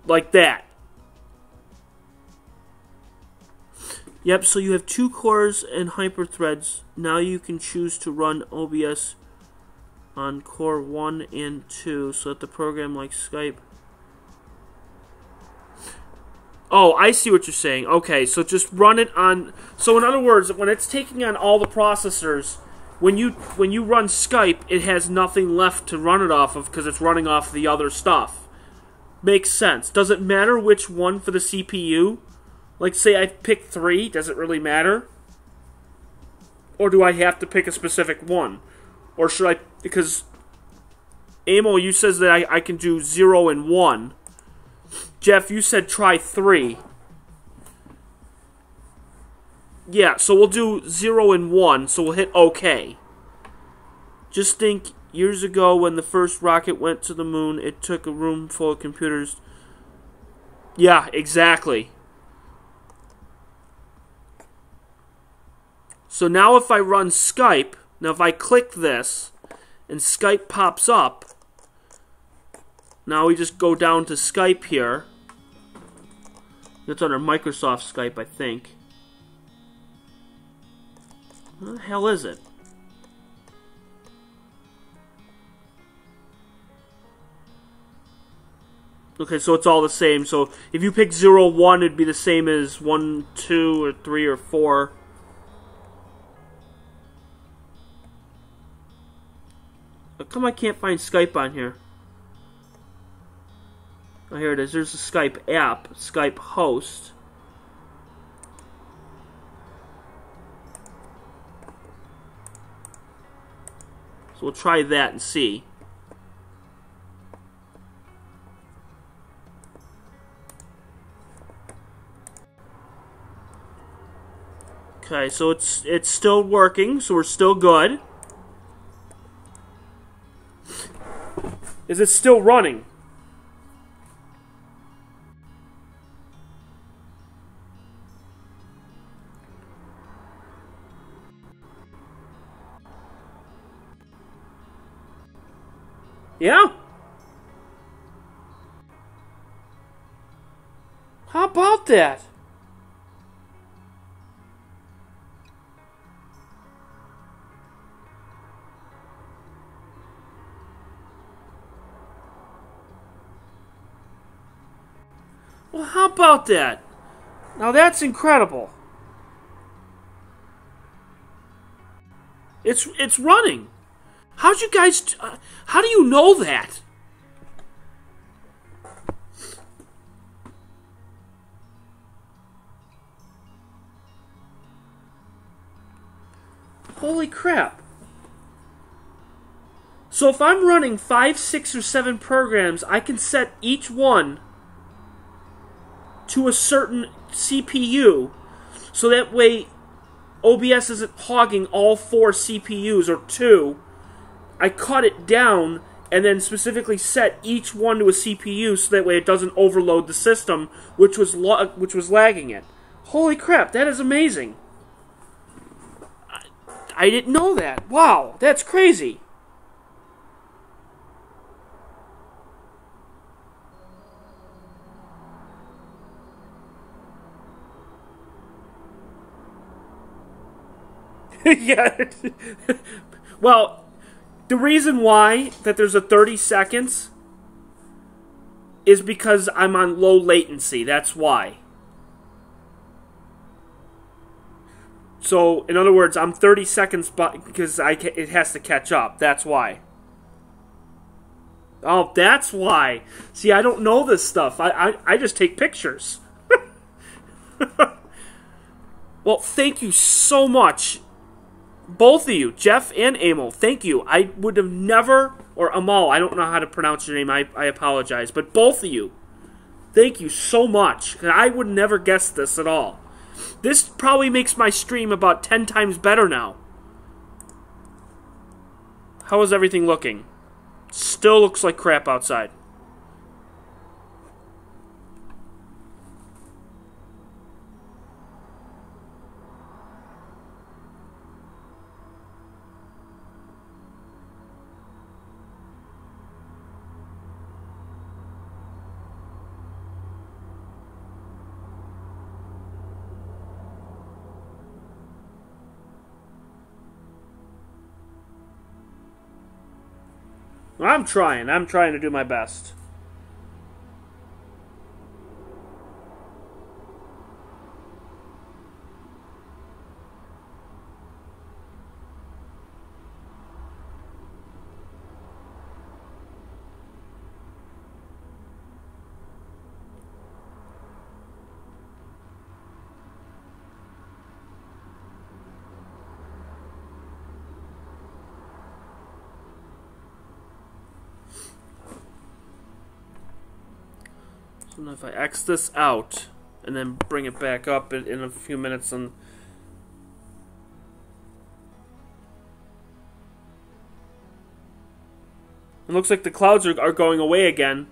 like that? Yep, so you have 2 cores and hyperthreads. Now you can choose to run OBS on core 1 and 2 so that the program like Skype... Oh, I see what you're saying. Okay, so just run it on... So in other words, when it's taking on all the processors, when you run Skype, it has nothing left to run it off of because it's running off the other stuff. Makes sense. Does it matter which one for the CPU? Like, say I pick 3, does it really matter? Or do I have to pick a specific one? Or should I... Because... Amo, you says that I can do 0 and 1. Jeff, you said try 3. Yeah, so we'll do 0 and 1, so we'll hit OK. Just think, years ago when the first rocket went to the moon, it took a room full of computers. Yeah, exactly. So now if I run Skype, now if I click this, and Skype pops up, now we just go down to Skype here. It's under Microsoft Skype, I think. What the hell is it? Okay, so it's all the same. So if you pick 0, 1, it'd be the same as 1, 2, or 3, or 4. How come I can't find Skype on here? Oh, here it is. There's the Skype app, Skype host. So we'll try that and see. Okay, so it's still working, so we're still good. Is it still running? Yeah? How about that? Well, how about that? Now that's incredible. It's running. How'd you guys... how do you know that? Holy crap. So if I'm running 5, 6, or 7 programs, I can set each one to a certain CPU, so that way OBS isn't hogging all 4 CPUs or 2. I cut it down and then specifically set each one to a CPU so that way it doesn't overload the system, which was lagging it. Holy crap, that is amazing. I didn't know that. Wow, that's crazy. Yeah. Well, the reason why that there's a 30 seconds is because I'm on low latency. That's why. So, in other words, I'm 30 seconds because it has to catch up. That's why. Oh, that's why. See, I don't know this stuff. I just take pictures. Well, thank you so much. Both of you, Jeff and Emil, thank you. I would have never, or Amal, I don't know how to pronounce your name. I apologize. But both of you, thank you so much. I would never guess this at all. This probably makes my stream about 10 times better now. How is everything looking? Still looks like crap outside. I'm trying to do my best. So if I X this out and then bring it back up in a few minutes, and it looks like the clouds are going away again.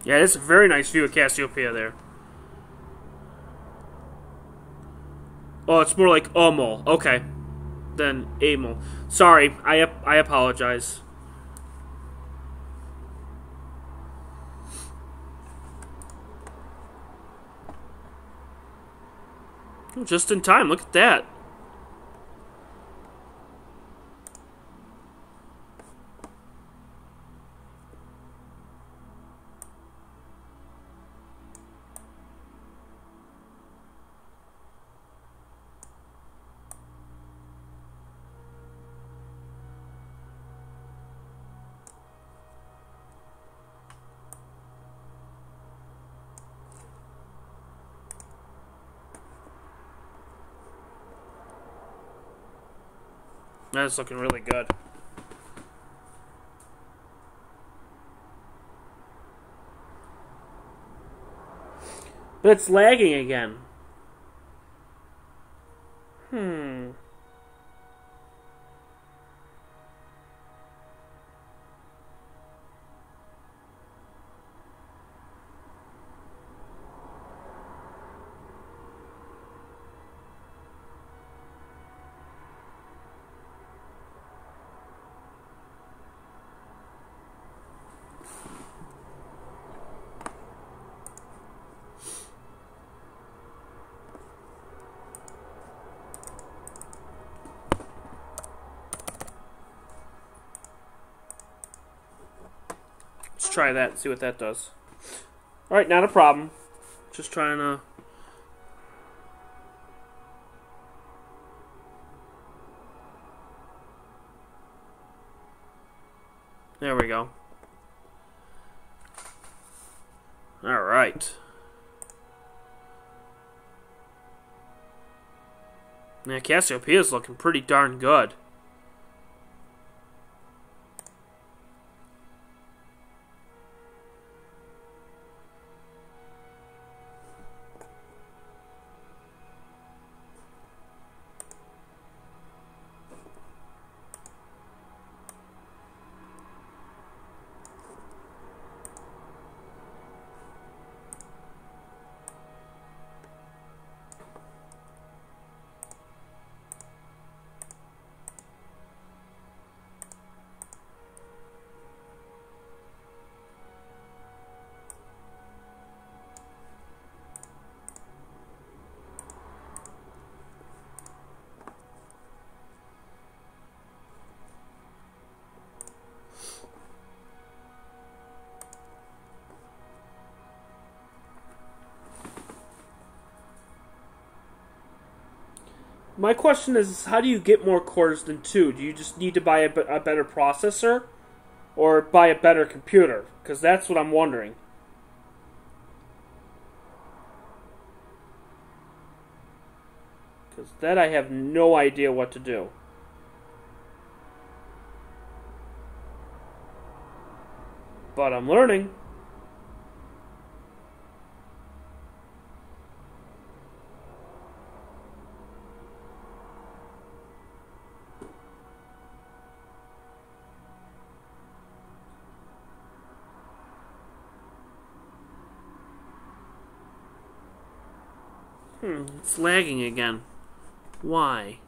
Yeah, it's a very nice view of Cassiopeia there. Oh, it's more like Omol. Okay. Than Amol. Sorry, I apologize. Oh, just in time, look at that. That's looking really good. But it's lagging again. Let's try that and see what that does. Alright, not a problem. Just trying to... There we go. Alright. Yeah, Cassiopeia's looking pretty darn good. My question is, how do you get more cores than 2? Do you just need to buy a better processor? Or buy a better computer? Because that's what I'm wondering. Because that I have no idea what to do. But I'm learning. It's lagging again. Why?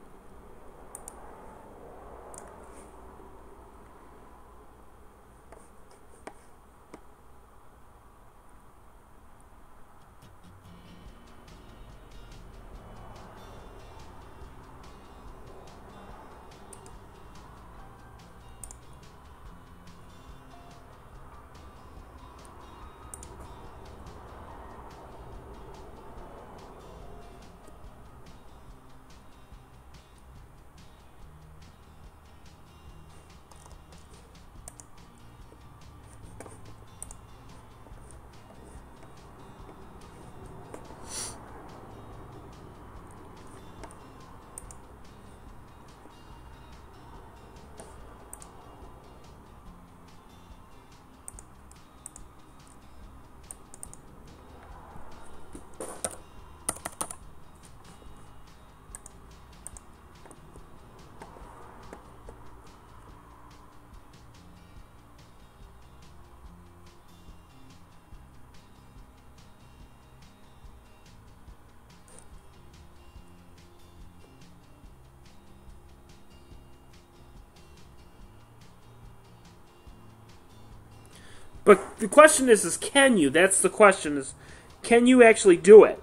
But the question is can you? That's the question, is can you actually do it?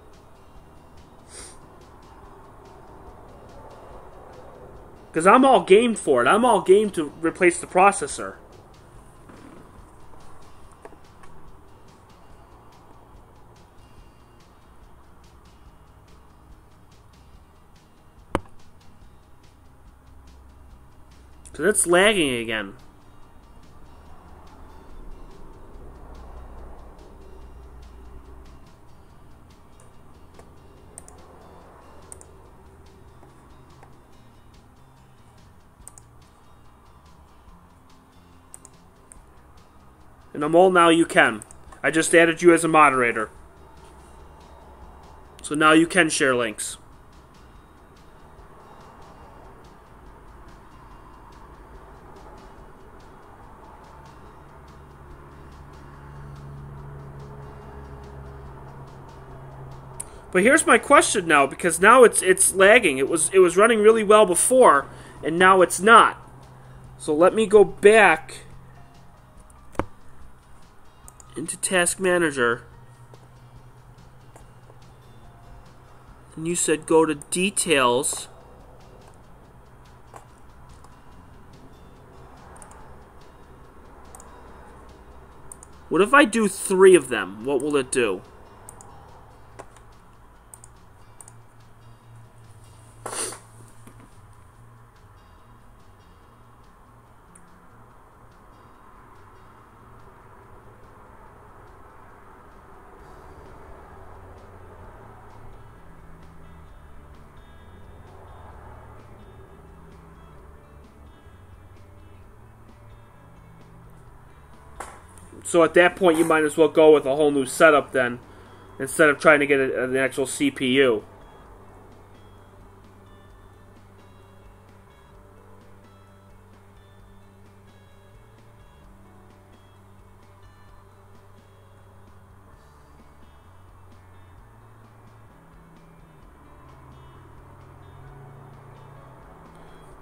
Because I'm all game for it. I'm all game to replace the processor. Because it's lagging again. And Amol, now you can. I just added you as a moderator. So now you can share links. But here's my question now, because now it's lagging. It was running really well before, and now it's not. So let me go back into Task Manager, and you said go to Details. What if I do 3 of them? What will it do? So at that point, you might as well go with a whole new setup then, instead of trying to get an actual CPU.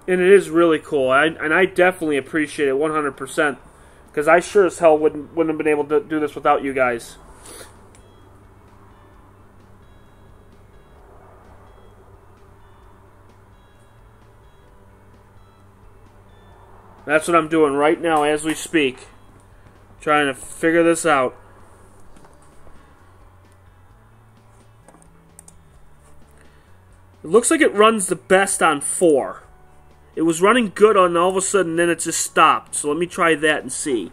And it is really cool, and I definitely appreciate it 100%. Because I sure as hell wouldn't have been able to do this without you guys. That's what I'm doing right now as we speak. Trying to figure this out. It looks like it runs the best on 4. It was running good on all of a sudden, then it just stopped. So let me try that and see.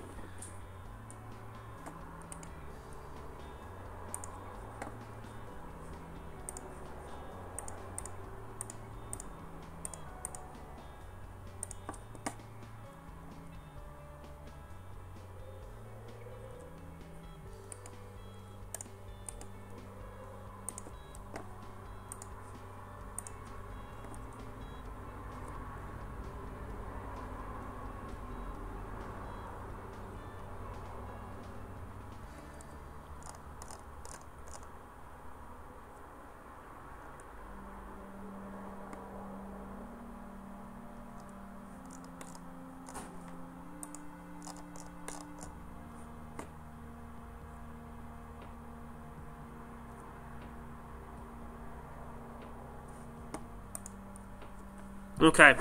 Okay.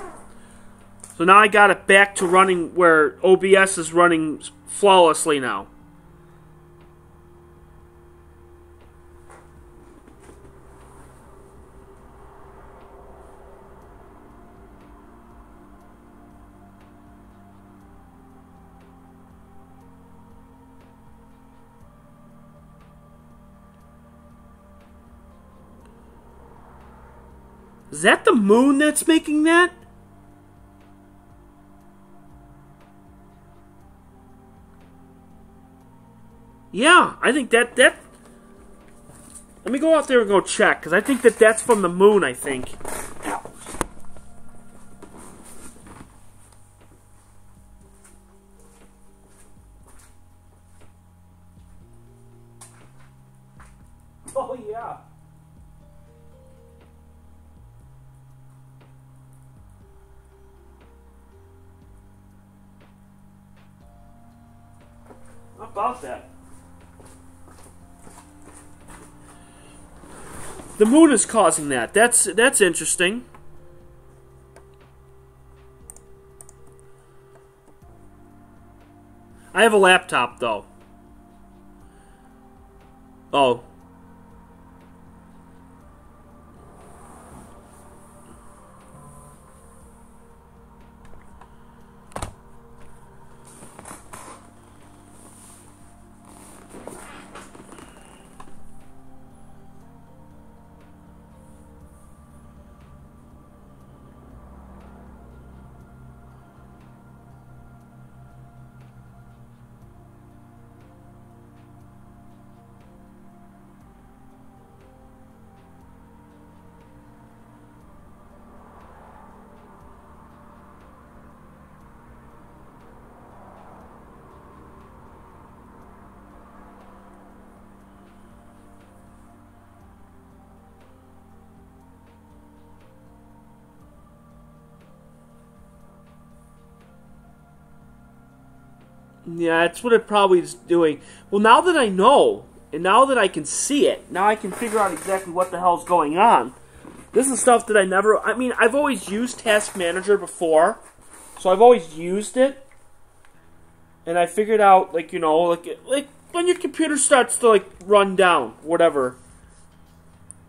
So now I got it back to running where OBS is running flawlessly now. Is that the moon that's making that? Yeah, I think that... Let me go out there and go check, because I think that's from the moon, I think. Oh, yeah. How about that? The moon is causing that. That's interesting. I have a laptop though. Oh. Yeah, that's what it probably is doing. Well, now that I know, and now that I can see it, now I can figure out exactly what the hell's going on. This is stuff that I never... I mean, I've always used Task Manager before, so I've always used it. And I figured out, like, you know, like when your computer starts to, like, run down, whatever,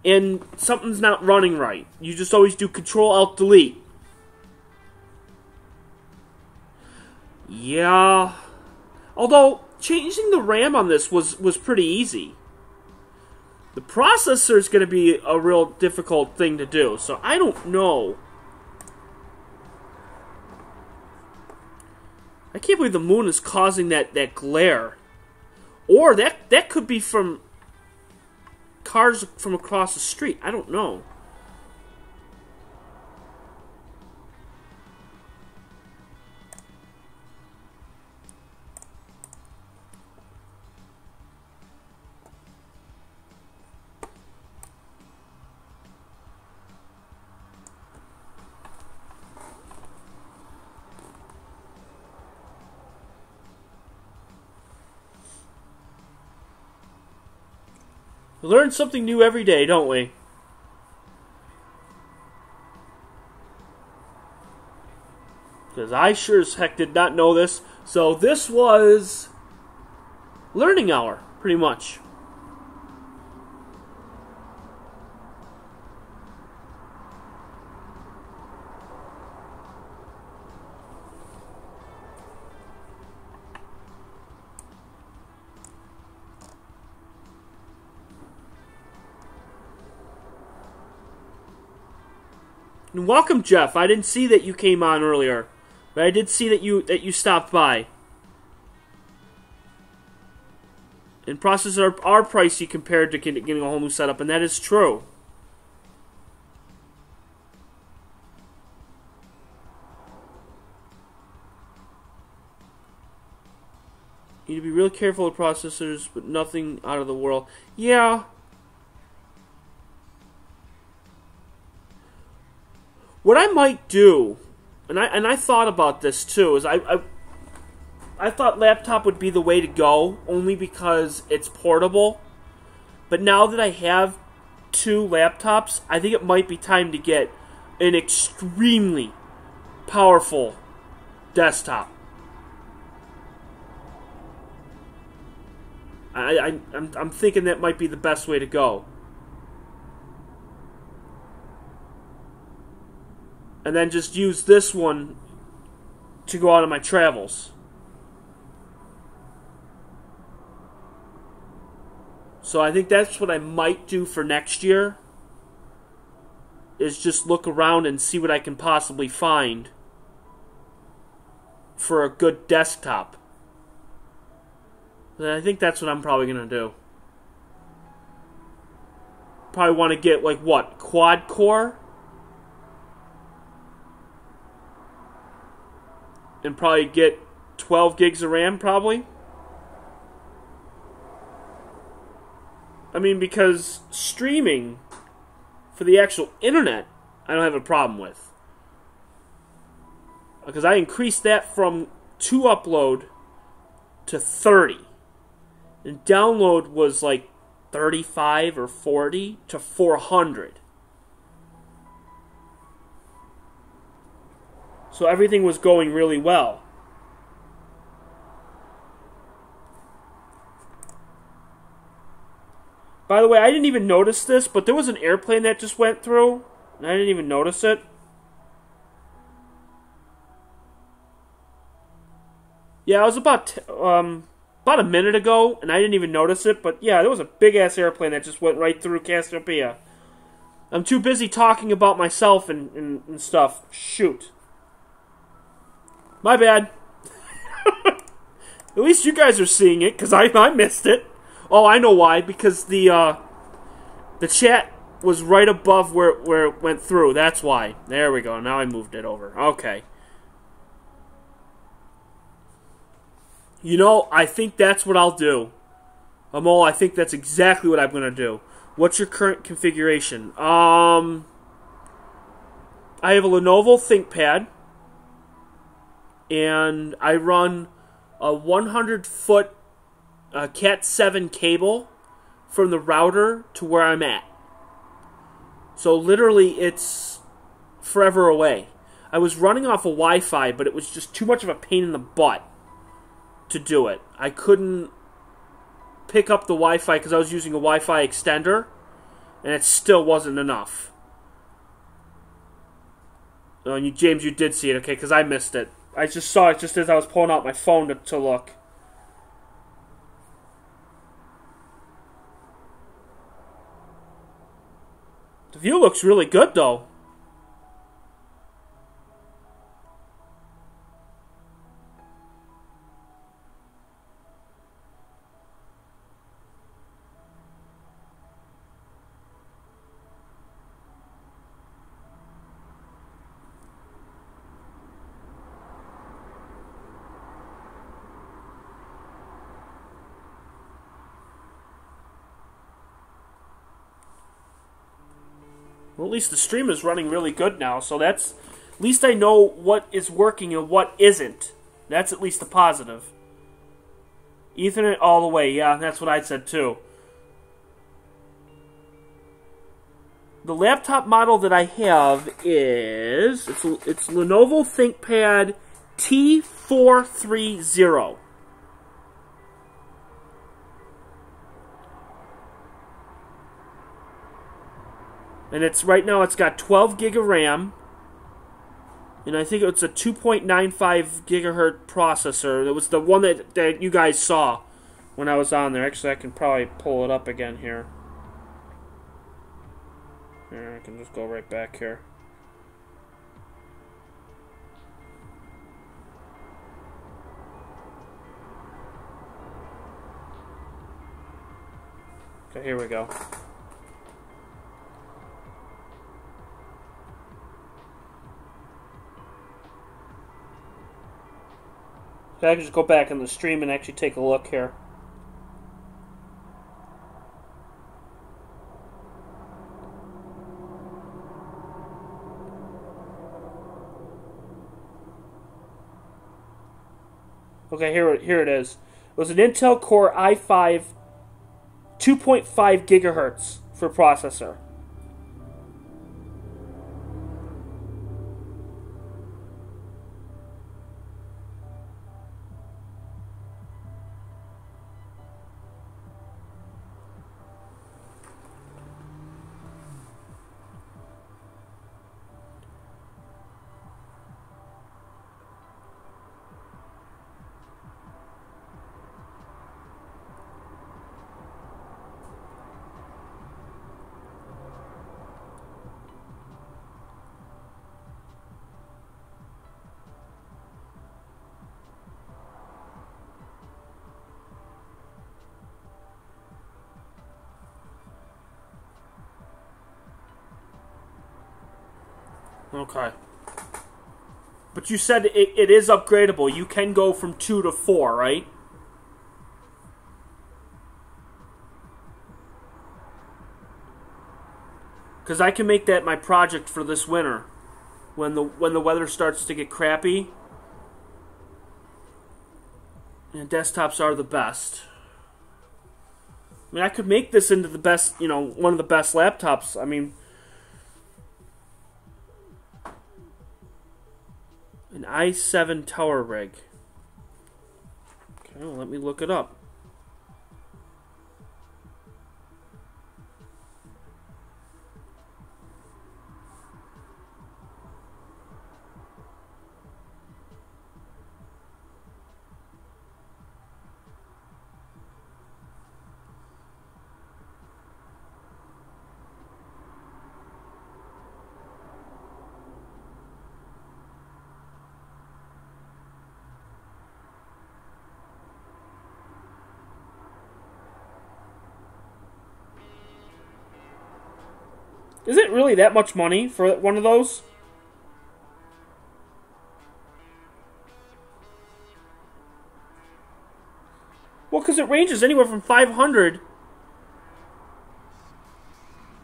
and something's not running right, you just always do Control-Alt-Delete. Yeah... Although, changing the RAM on this was pretty easy. The processor is going to be a real difficult thing to do, so I don't know. I can't believe the moon is causing that glare. Or that could be from cars from across the street. I don't know. We learn something new every day, don't we? Because I sure as heck did not know this. So this was learning hour, pretty much. And welcome, Jeff. I didn't see that you came on earlier, but I did see that you stopped by. And processors are pricey compared to getting a whole new setup, and that is true. You need to be real careful with processors, but nothing out of the world. Yeah. What I might do, and I thought about this too, is I thought laptop would be the way to go, only because it's portable. But now that I have 2 laptops, I think it might be time to get an extremely powerful desktop. I'm thinking that might be the best way to go. And then just use this one to go out on my travels. So I think that's what I might do for next year, is just look around and see what I can possibly find for a good desktop. And I think that's what I'm probably going to do. Probably want to get, like, what? Quad core? And probably get 12 gigs of RAM, probably. I mean, because streaming for the actual internet, I don't have a problem with. Because I increased that from 2 upload to 30. And download was like 35 or 40 to 400. So everything was going really well. By the way, I didn't even notice this, but there was an airplane that just went through, and I didn't even notice it. Yeah, it was about a minute ago, and I didn't even notice it, but yeah, there was a big-ass airplane that just went right through Cassiopeia. I'm too busy talking about myself and stuff. Shoot. My bad. At least you guys are seeing it, because I missed it. Oh, I know why. Because the chat was right above where it went through. That's why. There we go. Now I moved it over. Okay. You know, I think that's what I'll do. Amol, I think that's exactly what I'm going to do. What's your current configuration? I have a Lenovo ThinkPad. And I run a 100-foot Cat 7 cable from the router to where I'm at. So literally it's forever away. I was running off of Wi-Fi, but it was just too much of a pain in the butt to do it. I couldn't pick up the Wi-Fi because I was using a Wi-Fi extender, and it still wasn't enough. Oh, and James, you did see it, okay, because I missed it. I just saw it just as I was pulling out my phone to look. The view looks really good, though. Well, at least the stream is running really good now, so that's... At least I know what is working and what isn't. That's at least a positive. Ethernet all the way, yeah, that's what I said too. The laptop model that I have is... It's Lenovo ThinkPad T430. And it's right now it's got 12 gig of RAM. And I think it's a 2.95 gigahertz processor. That was the one that you guys saw when I was on there. Actually, I can probably pull it up again here. Here, I can just go right back here. Okay, here we go. So I can just go back in the stream and actually take a look here. Okay, here it is. It was an Intel Core i5 2.5 gigahertz for processor. Okay. But you said it is upgradable. You can go from 2 to 4, right? Because I can make that my project for this winter. When the weather starts to get crappy. And desktops are the best. I mean, I could make this into the best, one of the best laptops. I mean, an i7 tower rig. Okay, well, let me look it up. Is it really that much money for one of those? Well, because it ranges anywhere from 500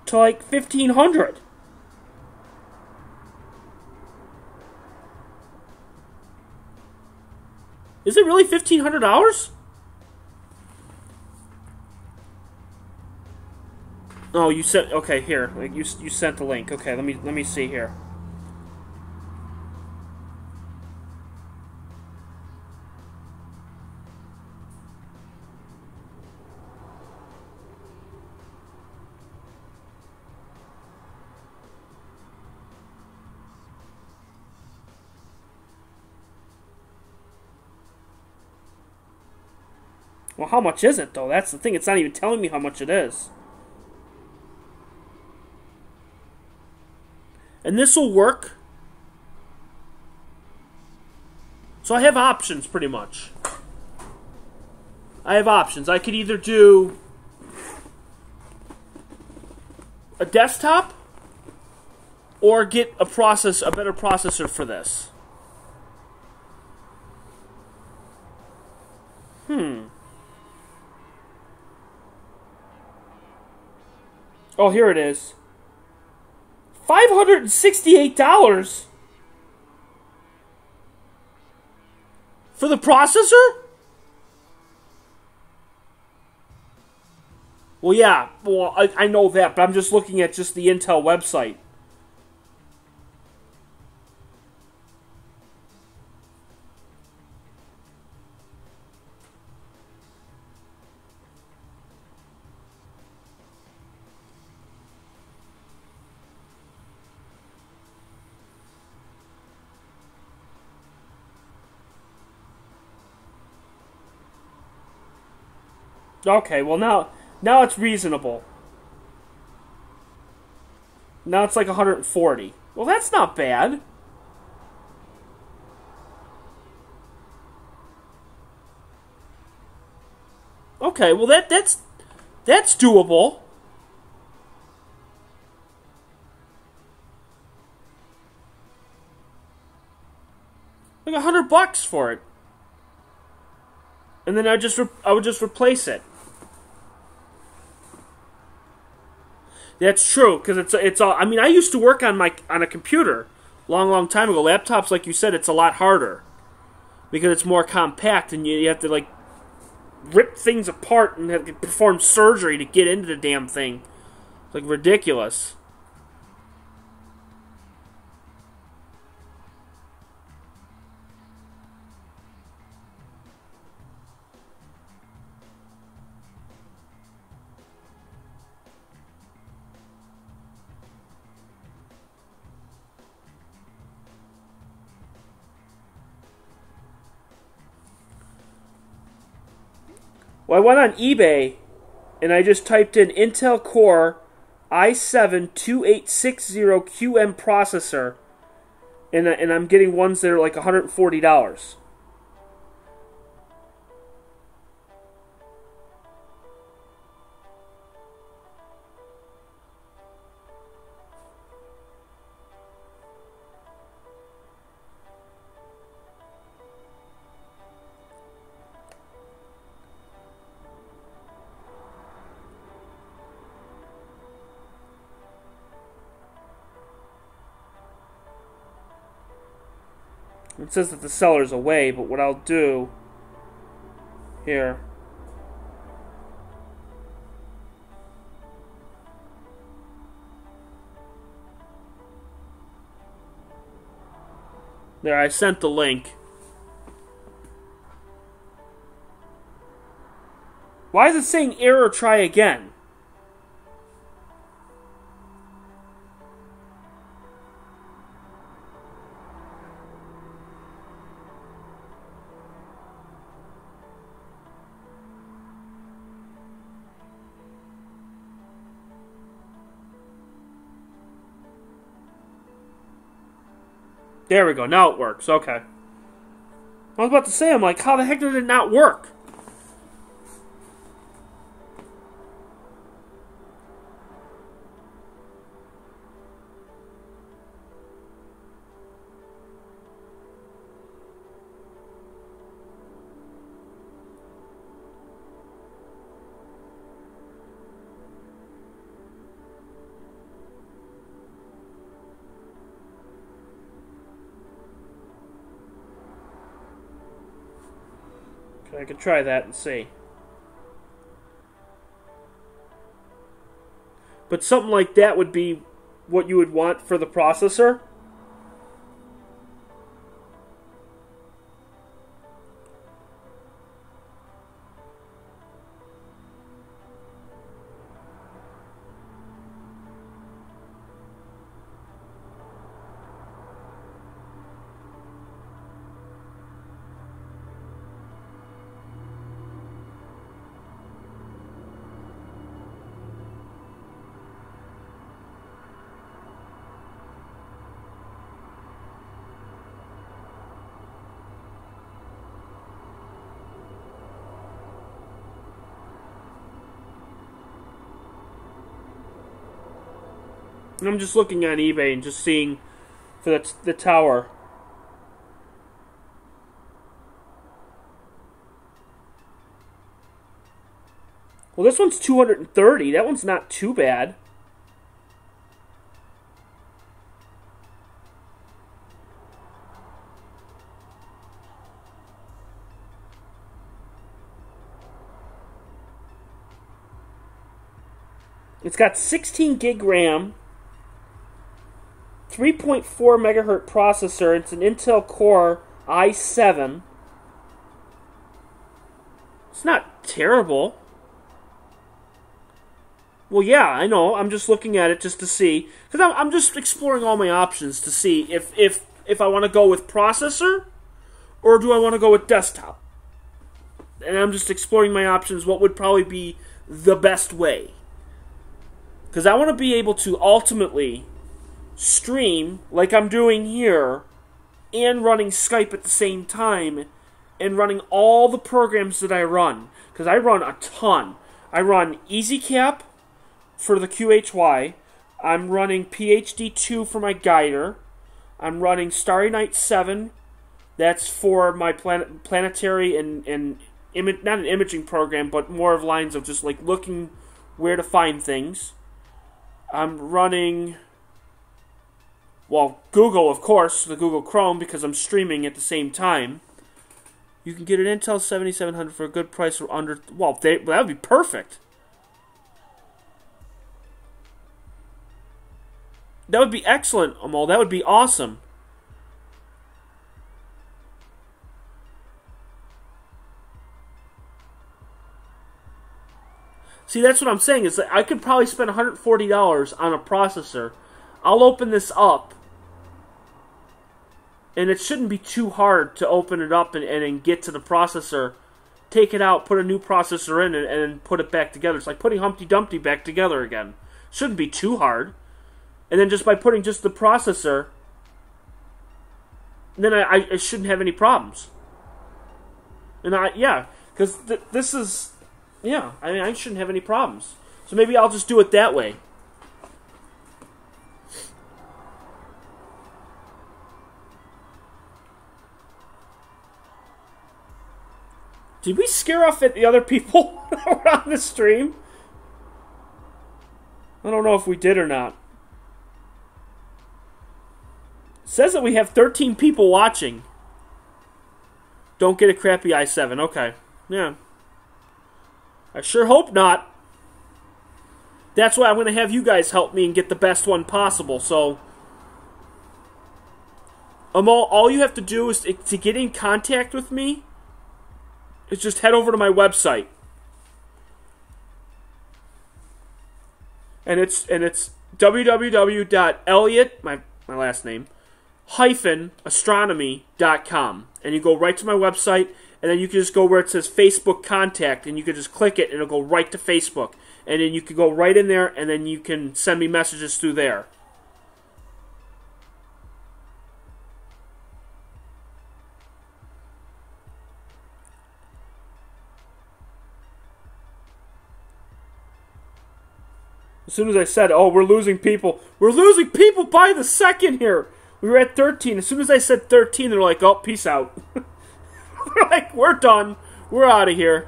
to like 1,500. Is it really $1,500? Oh, you sent. Okay, here. You sent the link. Okay, let me see here. Well, how much is it though? That's the thing. It's not even telling me how much it is. And this will work. So I have options, pretty much. I have options. I could either do a desktop or get a better processor for this. Oh, here it is. $568 for the processor? Well, yeah. Well, I know that, but I'm just looking at just the Intel website. Okay, well now it's reasonable. Now it's like 140. Well, that's not bad. Okay, well that's That's doable. Like $100 for it, and then I would just replace it. That's true, because it's all. I mean, I used to work on a computer long time ago. Laptops, like you said, it's a lot harder because it's more compact, and you have to like rip things apart and have to perform surgery to get into the damn thing. It's like ridiculous. Well, I went on eBay, and I just typed in Intel Core i7-2860QM processor, and I'm getting ones that are like $140. It says that the seller's away, but what I'll do here. There, I sent the link. Why is it saying error, try again? There we go. Now it works. Okay. I was about to say, I'm like, how the heck did it not work? I could try that and see. But something like that would be what you would want for the processor. And I'm just looking on eBay and just seeing for the tower. Well, this one's $230. That one's not too bad. It's got 16 gig RAM, 3.4 megahertz processor. It's an Intel Core i7. It's not terrible. Well, yeah, I know. I'm just looking at it just to see, because I'm just exploring all my options to see if I want to go with processor or do I want to go with desktop. And I'm just exploring my options. What would probably be the best way? Because I want to be able to ultimately stream like I'm doing here and running Skype at the same time and running all the programs that I run. Because I run a ton. I run EasyCap for the QHY. I'm running PhD2 for my guider. I'm running Starry Night 7. That's for my planetary and not an imaging program, but more of lines of just like looking where to find things. I'm running, well, Google, of course, the Google Chrome, because I'm streaming at the same time. You can get an Intel 7700 for a good price for under, well, that would be perfect. That would be excellent, Amol. That would be awesome. See, that's what I'm saying, is that I could probably spend $140 on a processor. I'll open this up, and it shouldn't be too hard to open it up and get to the processor, take it out, put a new processor in, and put it back together. It's like putting Humpty Dumpty back together again. Shouldn't be too hard. And then just by putting just the processor, then I shouldn't have any problems. And yeah, because this is, yeah, I mean, I shouldn't have any problems. So maybe I'll just do it that way. Did we scare off the other people around the stream? I don't know if we did or not. It says that we have 13 people watching. Don't get a crappy i7. Okay. Yeah. I sure hope not. That's why I'm going to have you guys help me and get the best one possible. So, all you have to do is to get in contact with me is just head over to my website. And it's www.elliot, my last name, -astronomy.com. And you go right to my website, and then you can just go where it says Facebook Contact, and you can just click it, and it'll go right to Facebook. And then you can go right in there, and then you can send me messages through there. As soon as I said, oh, we're losing people by the second here. We were at 13. As soon as I said 13, they're like, oh, peace out. They're like, we're done. We're out of here.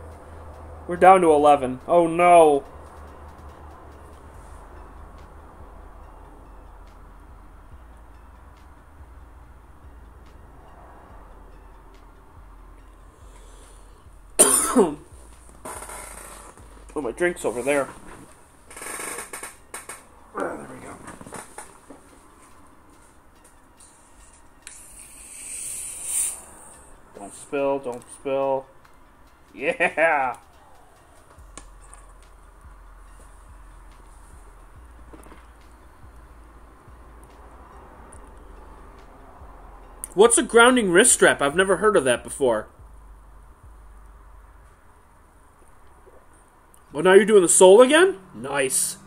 We're down to 11. Oh, no. Oh, my drink's over there. There we go. Don't spill, don't spill. Yeah! What's a grounding wrist strap? I've never heard of that before. Well, now you're doing the sole again? Nice.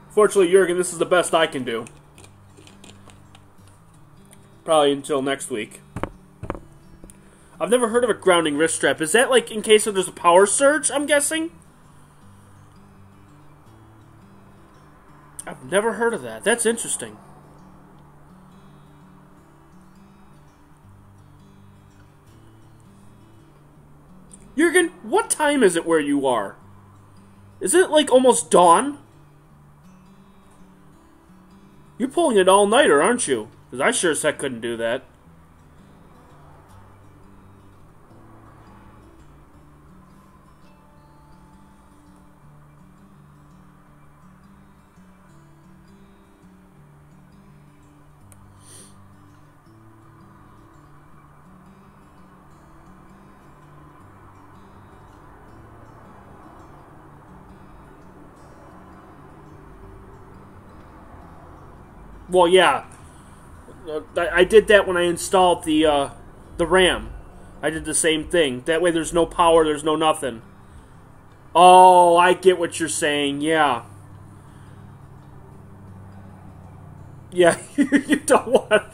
Fortunately, Jurgen, this is the best I can do. Probably until next week. I've never heard of a grounding wrist strap. Is that like in case there's a power surge, I'm guessing? I've never heard of that. That's interesting. Jurgen, what time is it where you are? Is it like almost dawn? You're pulling an all-nighter, aren't you? Because I sure as heck couldn't do that. Well, yeah. I did that when I installed the RAM. I did the same thing. That way there's no power, there's no nothing. Oh, I get what you're saying, yeah. Yeah, you don't want...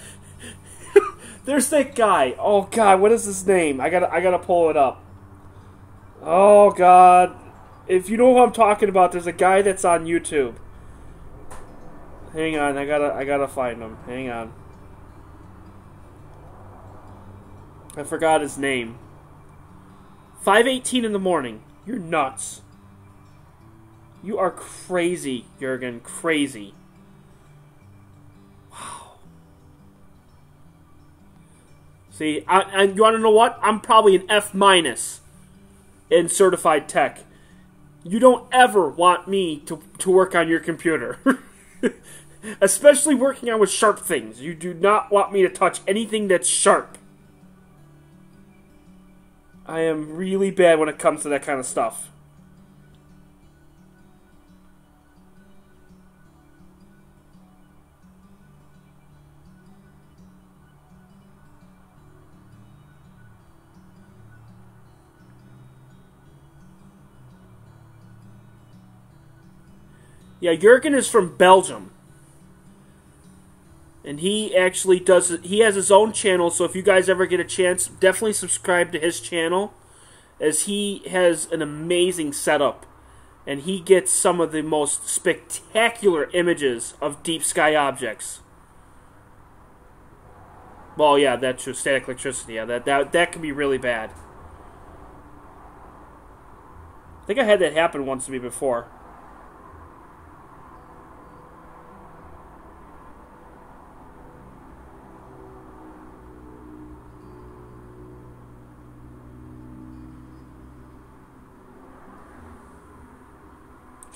There's that guy. Oh God, what is his name? I gotta pull it up. Oh God, if you know who I'm talking about, there's a guy that's on YouTube. Hang on, I gotta find him. Hang on. I forgot his name. 5:18 in the morning. You're nuts. You are crazy, Jurgen. Crazy. Wow. See, you want to know what? I'm probably an F- in certified tech. You don't ever want me to work on your computer. Especially working on with sharp things. You do not want me to touch anything that's sharp. I am really bad when it comes to that kind of stuff. Yeah, Jurgen is from Belgium. And he actually he has his own channel, so if you guys ever get a chance, definitely subscribe to his channel, as he has an amazing setup. And he gets some of the most spectacular images of deep sky objects. Well, yeah, that's true. Static electricity, yeah, that can be really bad. I think I had that happen once to me before.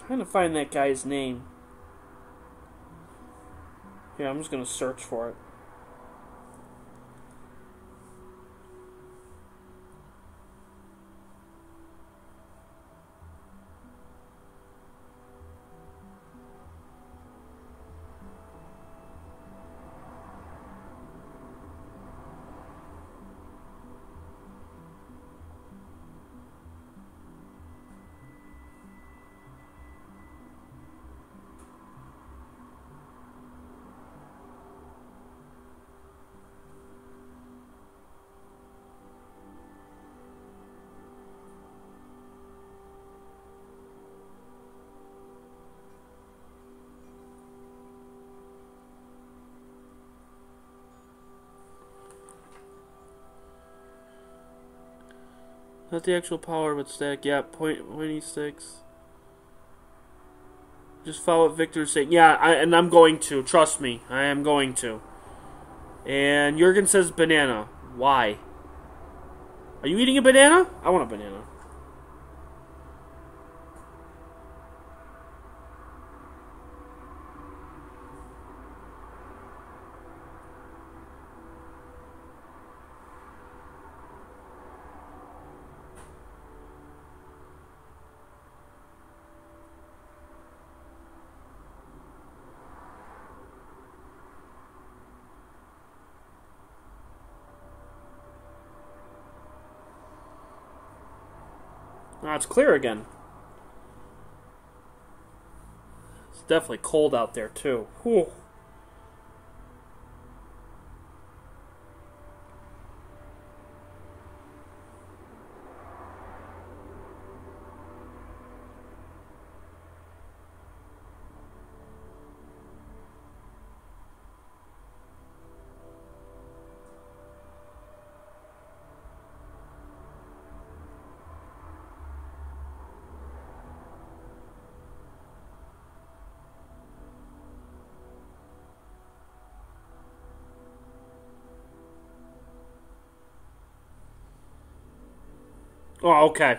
Trying to find that guy's name. Yeah, I'm just gonna search for it. Not the actual power, but static. Yeah, 0.26. Just follow what Victor's saying. Yeah, and I'm going to. Trust me, I am going to. And Jurgen says banana. Why? Are you eating a banana? I want a banana. Now it's clear again. It's definitely cold out there too. Whew. Oh, okay.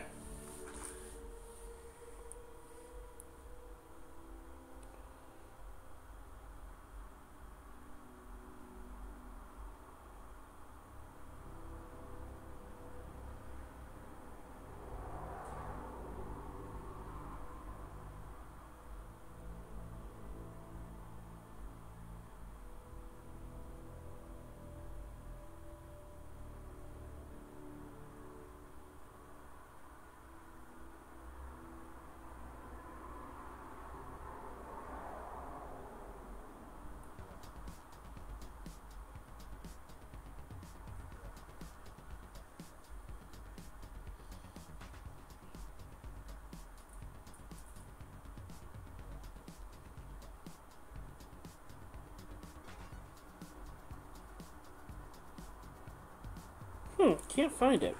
Can't find it.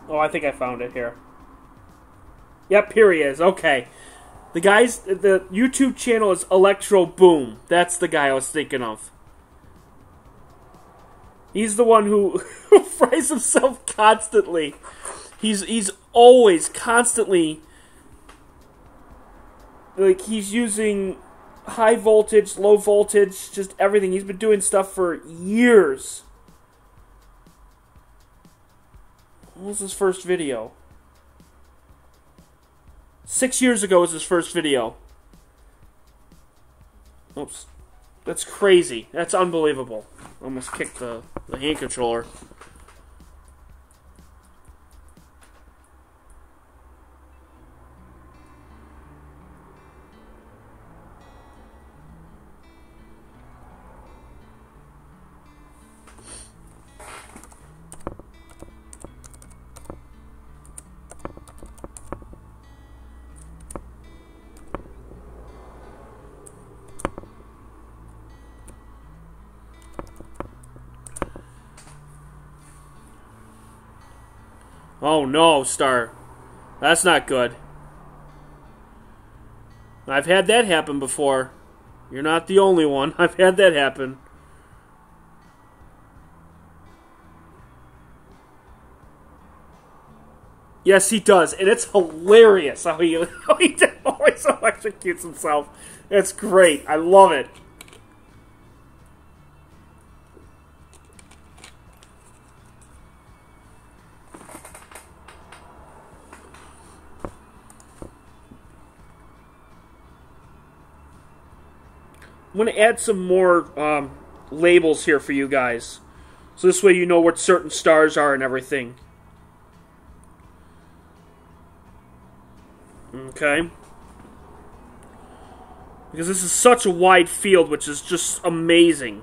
Oh, I think I found it here. Yep, here he is. Okay. The YouTube channel is Electro Boom. That's the guy I was thinking of. He's the one who fries himself constantly. He's always, constantly, like, he's using high voltage, low voltage, just everything. He's been doing stuff for years. What was his first video? 6 years ago was his first video. Oops. That's crazy. That's unbelievable. Almost kicked the hand controller. Oh no, Star. That's not good. I've had that happen before. You're not the only one. I've had that happen. Yes, he does. And it's hilarious how he always electrocutes himself. It's great. I love it. I'm going to add some more labels here for you guys. So this way you know what certain stars are and everything. Okay? Because this is such a wide field, which is just amazing.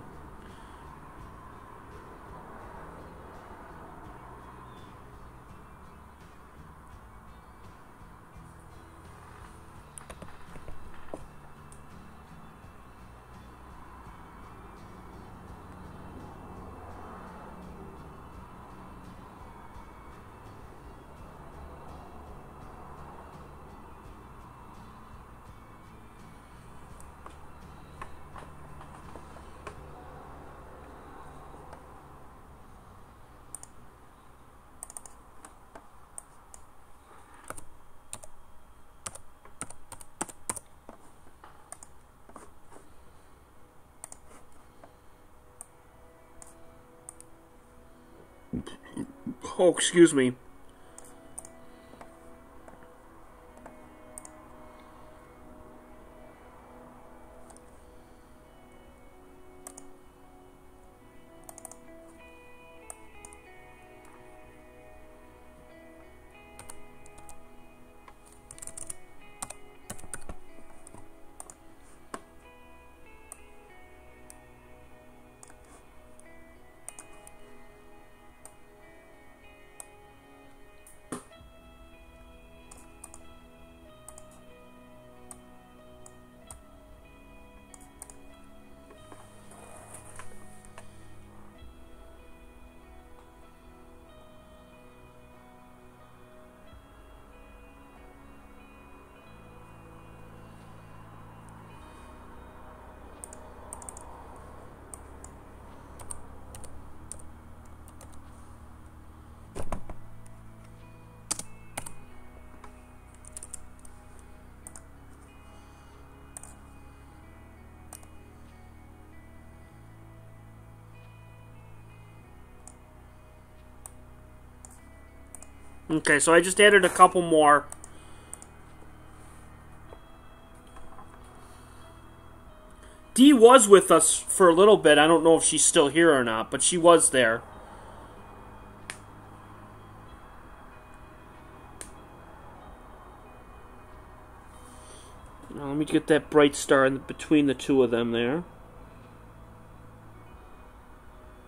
Oh, excuse me. Okay, so I just added a couple more. Dee was with us for a little bit. I don't know if she's still here or not, but she was there. get that bright star in between the two of them there.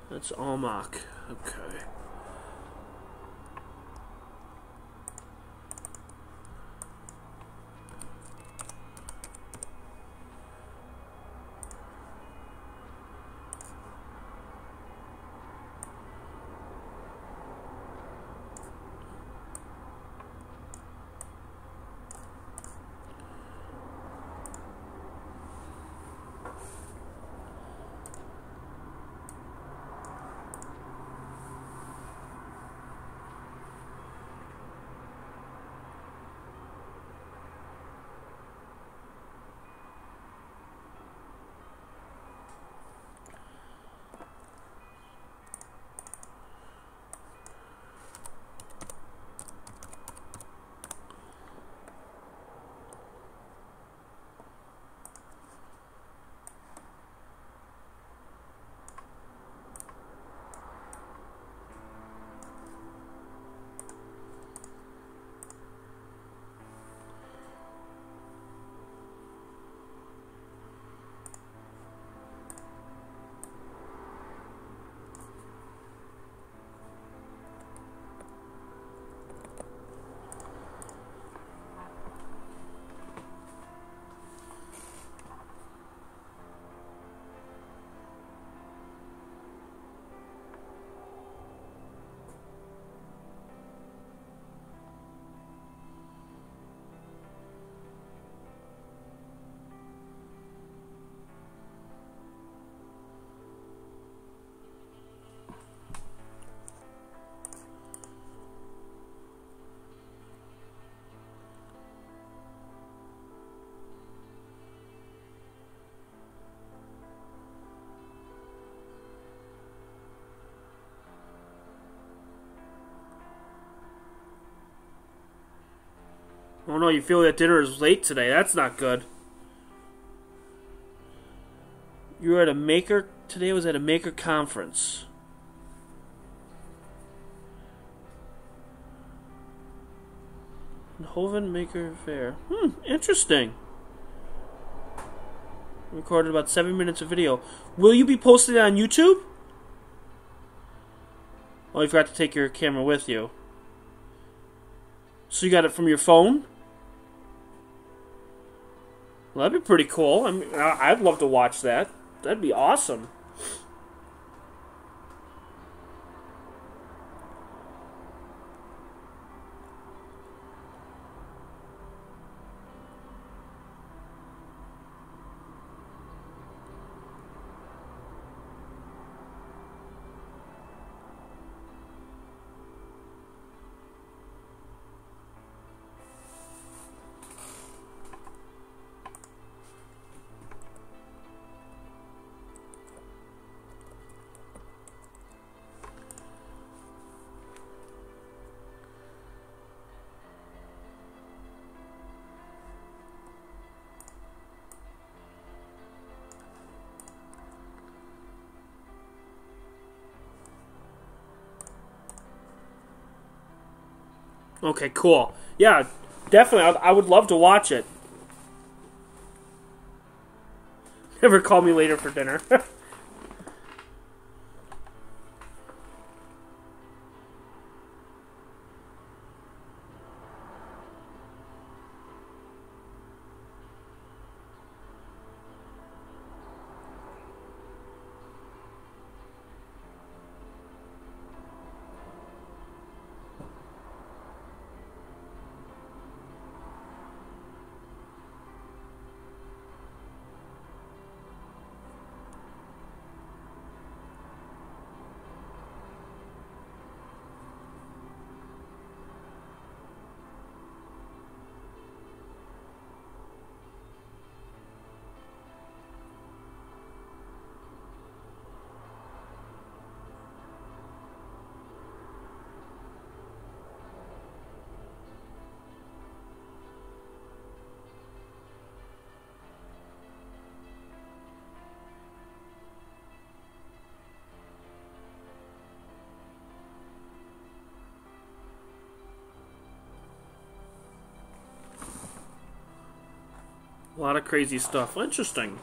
That's Almach. Okay. Oh no, you feel that dinner is late today. That's not good. You were at a maker... Today was at a maker conference. Hoven Maker Fair. Interesting. Recorded about 7 minutes of video. Will you be posting it on YouTube? Oh, you forgot to take your camera with you. So you got it from your phone? Well, that'd be pretty cool. I mean, I'd love to watch that. That'd be awesome. Okay, cool. Yeah, definitely. I would love to watch it. Never call me later for dinner. lot of crazy stuff. Interesting.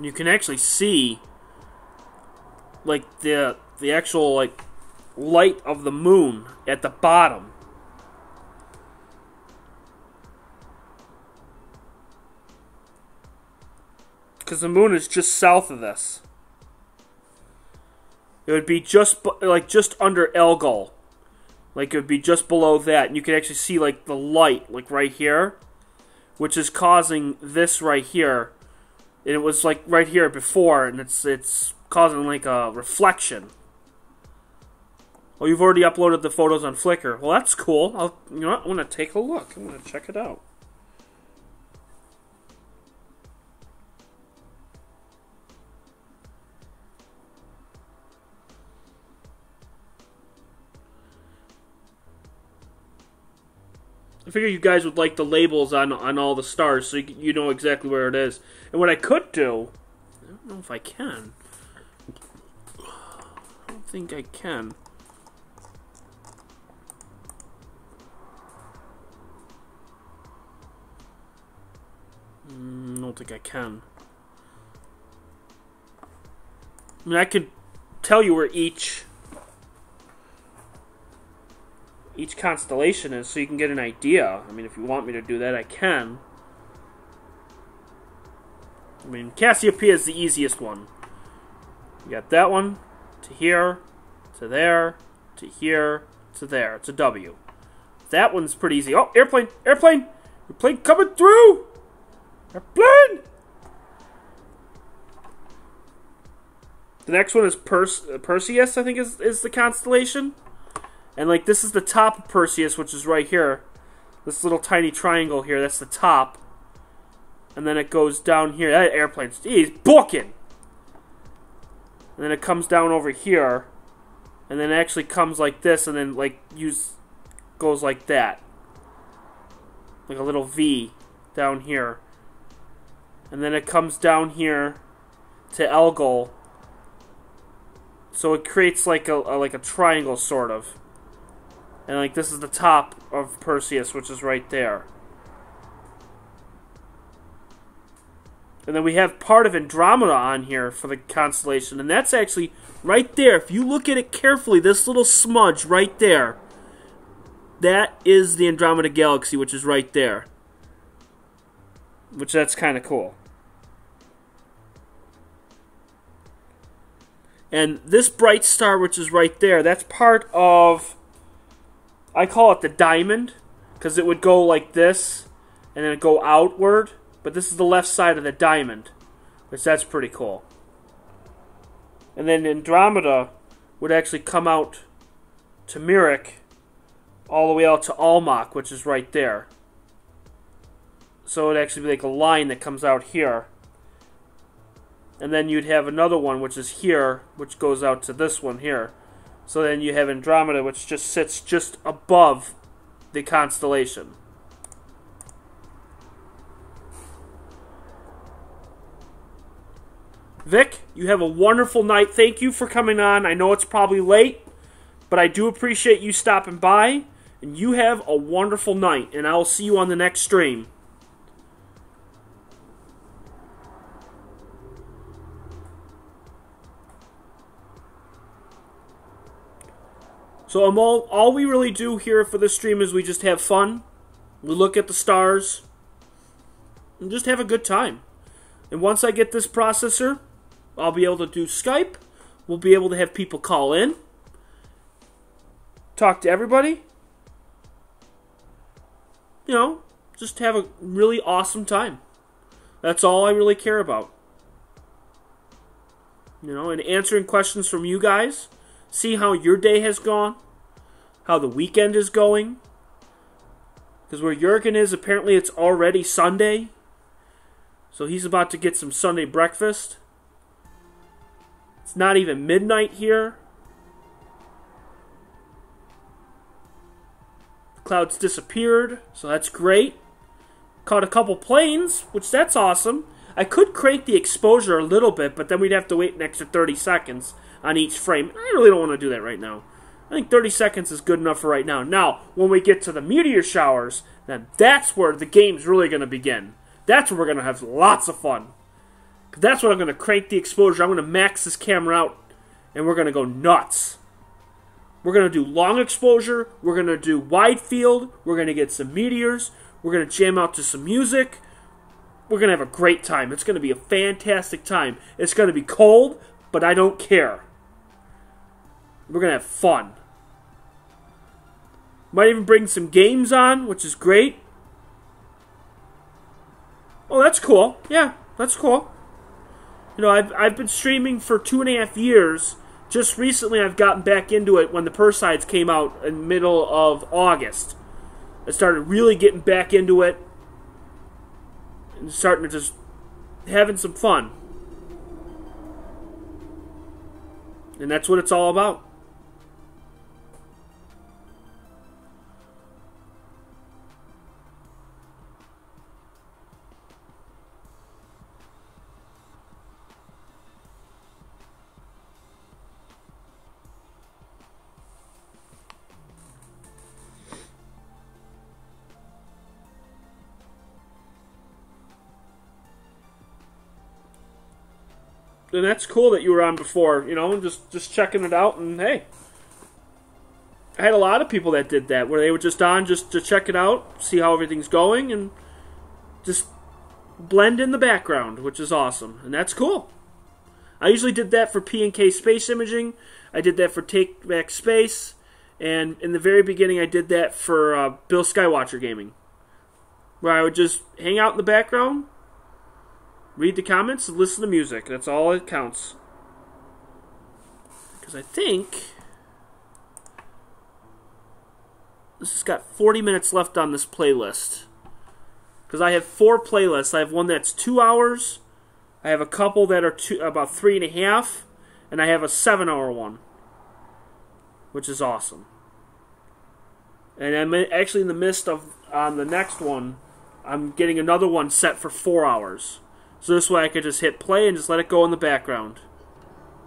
You can actually see like the actual like light of the moon at the bottom. Because the moon is just south of this. It would be just under Algol. Like it would be just below that, and you can actually see like the light like right here, which is causing this right here. And it was like right here before, and it's causing like a reflection. Oh, you've already uploaded the photos on Flickr. Well, that's cool. You know what? I'm gonna take a look. I'm gonna check it out. I figure you guys would like the labels on all the stars, so you know exactly where it is. And what I could do, I don't know if I can. I don't think I can. I don't think I can. I mean, I could tell you where each constellation is, so you can get an idea. I mean, if you want me to do that, I can. I mean, Cassiopeia is the easiest one. You got that one, to here, to there, to here, to there. It's a W. That one's pretty easy. Oh, airplane! Airplane! Airplane coming through! Airplane! The next one is Perseus, I think is the constellation. And like this is the top of Perseus, which is right here. This little tiny triangle here, that's the top. And then it goes down here. That airplane's, he's booking. And then it comes down over here. And then it actually comes like this, and then like goes like that. Like a little V down here. And then it comes down here to Algol. So it creates like a triangle sort of. And like this is the top of Perseus, which is right there. And then we have part of Andromeda on here for the constellation, and that's actually right there. If you look at it carefully, this little smudge right there, that is the Andromeda Galaxy, which is right there. Which that's kind of cool. And this bright star, which is right there, that's part of, I call it the diamond, because it would go like this, and then go outward. But this is the left side of the diamond, which that's pretty cool. And then Andromeda would actually come out to Mirek, all the way out to Almach, which is right there. So it would actually be like a line that comes out here. And then you'd have another one, which is here, which goes out to this one here. So then you have Andromeda, which just sits just above the constellation. Vic, you have a wonderful night. Thank you for coming on. I know it's probably late, but I do appreciate you stopping by. And you have a wonderful night, and I will see you on the next stream. So all we really do here for this stream is we just have fun. We look at the stars and just have a good time. And once I get this processor, I'll be able to do Skype. We'll be able to have people call in, talk to everybody. You know, just have a really awesome time. That's all I really care about. You know, and answering questions from you guys. See how your day has gone. How the weekend is going. Because where Jurgen is, apparently it's already Sunday. So he's about to get some Sunday breakfast. It's not even midnight here. The clouds disappeared, so that's great. Caught a couple planes, which that's awesome. I could crank the exposure a little bit, but then we'd have to wait an extra 30 seconds on each frame. I really don't want to do that right now. I think 30 seconds is good enough for right now. Now, when we get to the meteor showers, then that's where the game's really going to begin. That's where we're going to have lots of fun. That's when I'm going to crank the exposure. I'm going to max this camera out, and we're going to go nuts. We're going to do long exposure. We're going to do wide field. We're going to get some meteors. We're going to jam out to some music. We're going to have a great time. It's going to be a fantastic time. It's going to be cold, but I don't care. We're going to have fun. Might even bring some games on, which is great. Oh, that's cool. Yeah, that's cool. You know, I've been streaming for 2.5 years. Just recently I've gotten back into it when the Persides came out in the middle of August. I started really getting back into it. And starting to just having some fun. And that's what it's all about. And that's cool that you were on before, you know, and just checking it out. And hey, I had a lot of people that did that, where they were just on just to check it out, see how everything's going, and just blend in the background, which is awesome. And that's cool. I usually did that for P&K Space Imaging. I did that for Take Back Space. And in the very beginning, I did that for Bill Skywatcher Gaming, where I would just hang out in the background, read the comments, and listen to music. That's all that counts. Because I think this has got 40 minutes left on this playlist. Because I have 4 playlists. I have one that's 2 hours. I have a couple that are about 3.5. And I have a 7-hour one, which is awesome. And I'm actually in the midst of, on the next one, I'm getting another one set for 4 hours. So this way I could just hit play and just let it go in the background,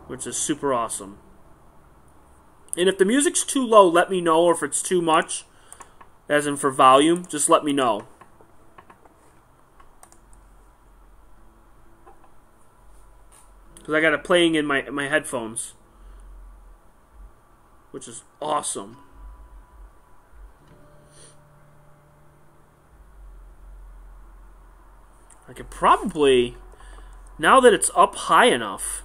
which is super awesome. And if the music's too low, let me know, or if it's too much, as in for volume, just let me know. Because I got it playing in my headphones, which is awesome. I could probably, now that it's up high enough,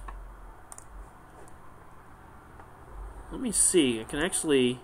let me see, I can actually,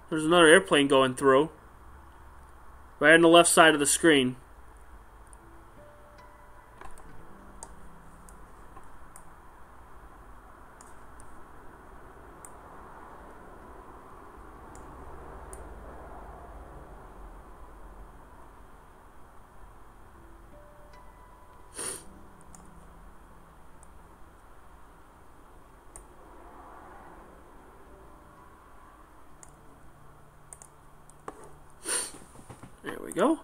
there's another airplane going through, right on the left side of the screen. There we go.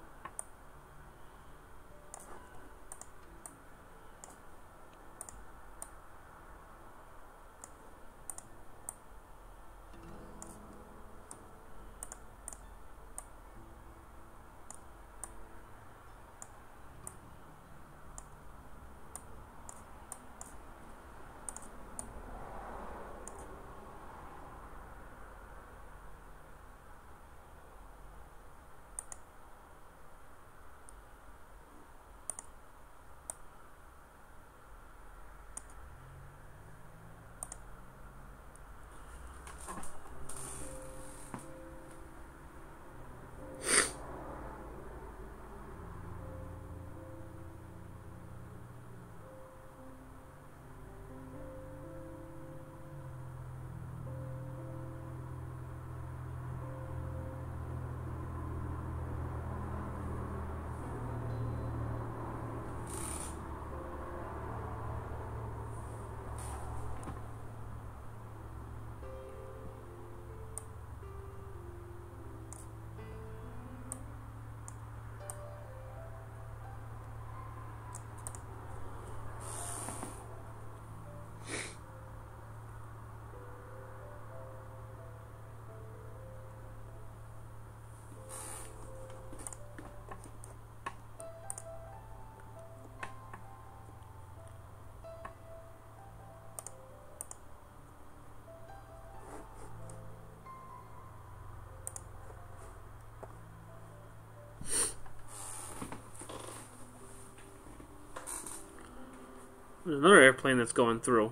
There's another airplane that's going through.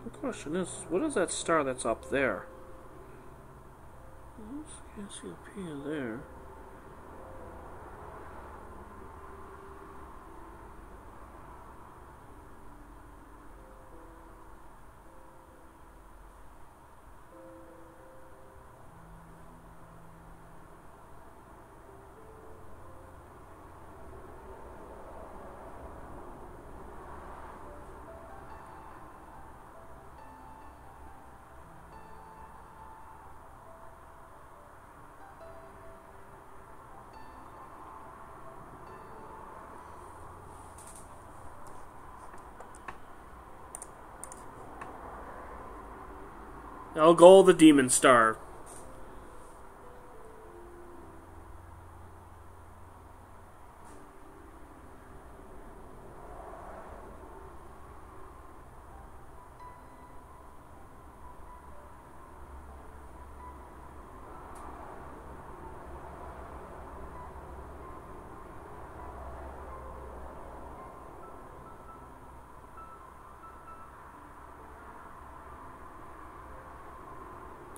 The question is, what is that star that's up there? There's Cassiopeia there. Algol, the demon star.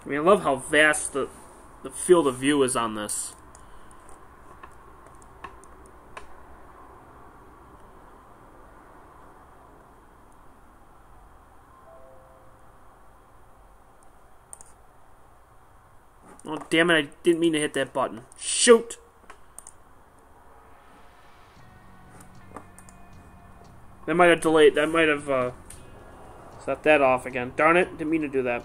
I mean, I love how vast the field of view is on this. Oh, damn it, I didn't mean to hit that button. Shoot! That might have delayed, that might have set that off again. Darn it, didn't mean to do that.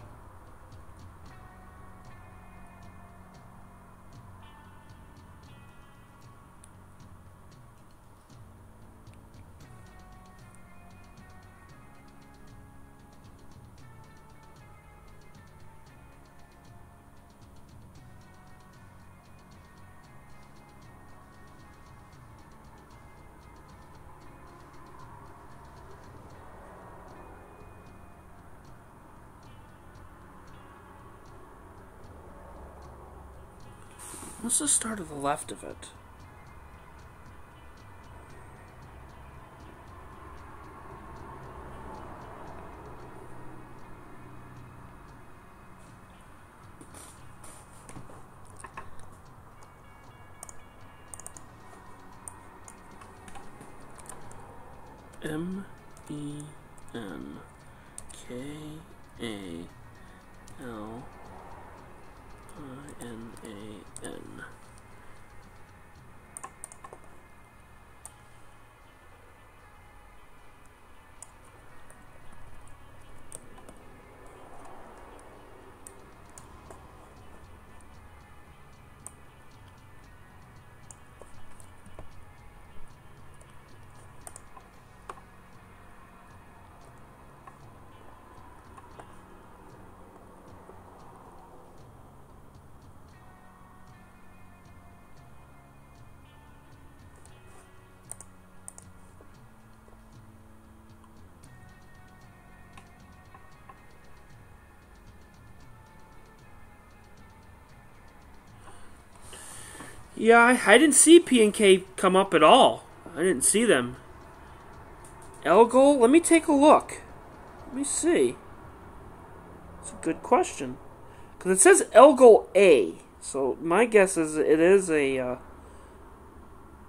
What's the star to the left of it? M-E-N-K-A-L-I-N-A-N. Yeah, I didn't see P and K come up at all. I didn't see them. Algol? Let me take a look. Let me see. It's a good question. Because it says Algol A. So my guess is it is a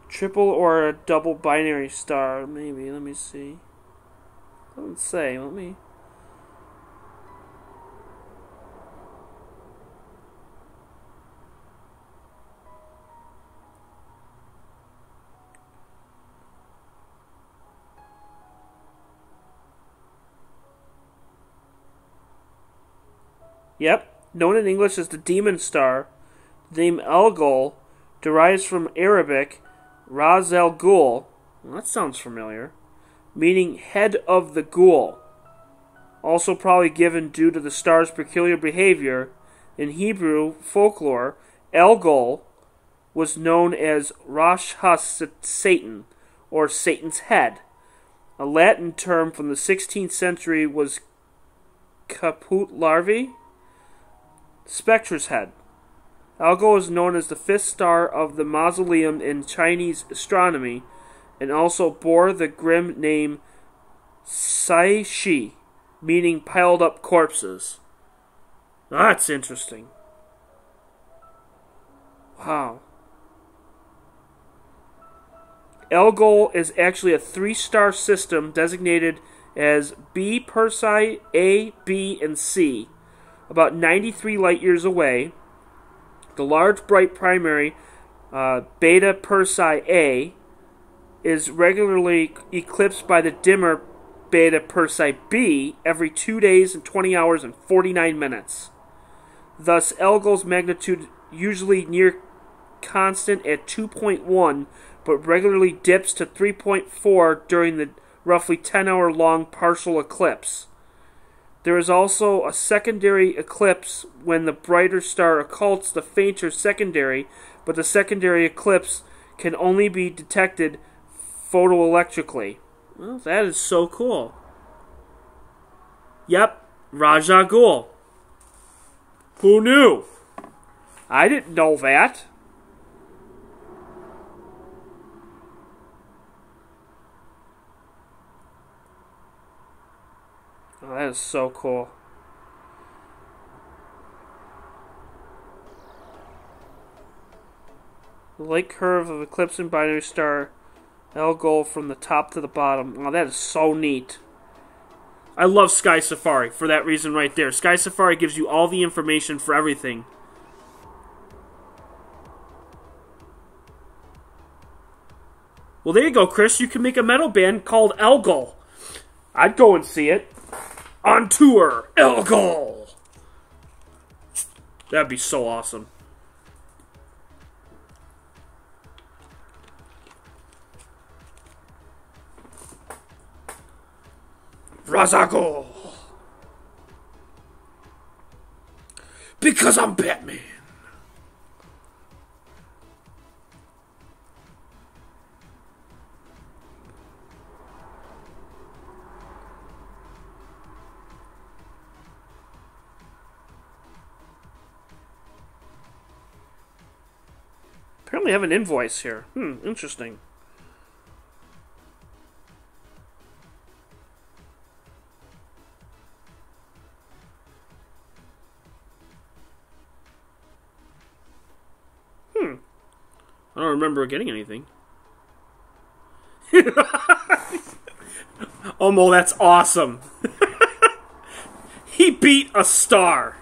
triple or a double binary star. Maybe. Let me see. Doesn't say. Let me... Yep, known in English as the demon star, the name Algol derives from Arabic Ras al Ghul. Well, that sounds familiar. Meaning head of the ghoul. Also probably given due to the star's peculiar behavior. In Hebrew folklore, Algol was known as Rosh Satan, or Satan's head. A Latin term from the 16th century was caput larvae, spectre's head. Algol is known as the fifth star of the mausoleum in Chinese astronomy, and also bore the grim name Sai Shi, meaning piled up corpses. That's interesting. Wow. Algol is actually a 3-star system designated as B Persei A, B, and C, about 93 light years away. The large bright primary Beta Persei A is regularly eclipsed by the dimmer Beta Persei B every 2 days and 20 hours and 49 minutes. Thus, Algol's magnitude usually near constant at 2.1, but regularly dips to 3.4 during the roughly 10-hour-long partial eclipse. There is also a secondary eclipse when the brighter star occults the fainter secondary, but the secondary eclipse can only be detected photoelectrically. Well, that is so cool. Yep, Raja Ghul. Who knew? I didn't know that. Oh, that is so cool. The light curve of eclipsing binary star Algol from the top to the bottom. Oh, that is so neat. I love Sky Safari for that reason right there. Sky Safari gives you all the information for everything. Well, there you go, Chris. You can make a metal band called Algol. I'd go and see it. On tour, Algol. That'd be so awesome. Razagol. Because I'm Batman. Apparently I have an invoice here. Interesting. I don't remember getting anything. Oh, Mo, that's awesome. He beat a star.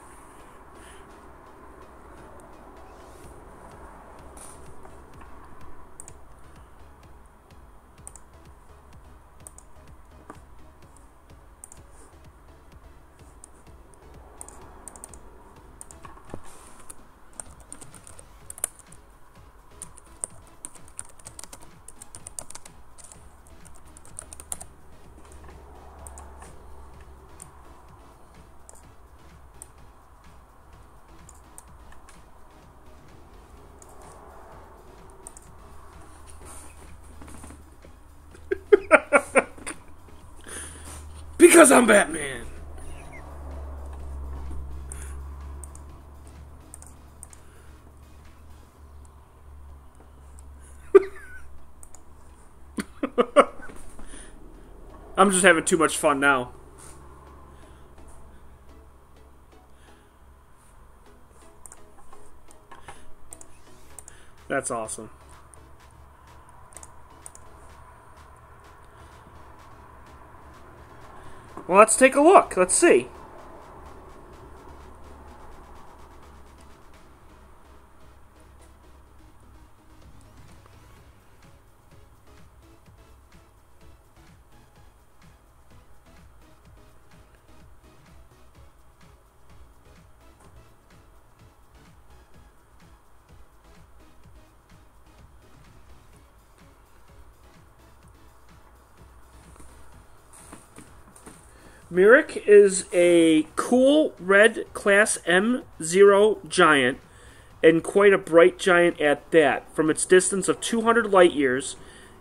Because I'm Batman. I'm just having too much fun now. That's awesome. Well, let's take a look. Let's see. Mirik is a cool red Class M0 giant, and quite a bright giant at that, from its distance of 200 light years,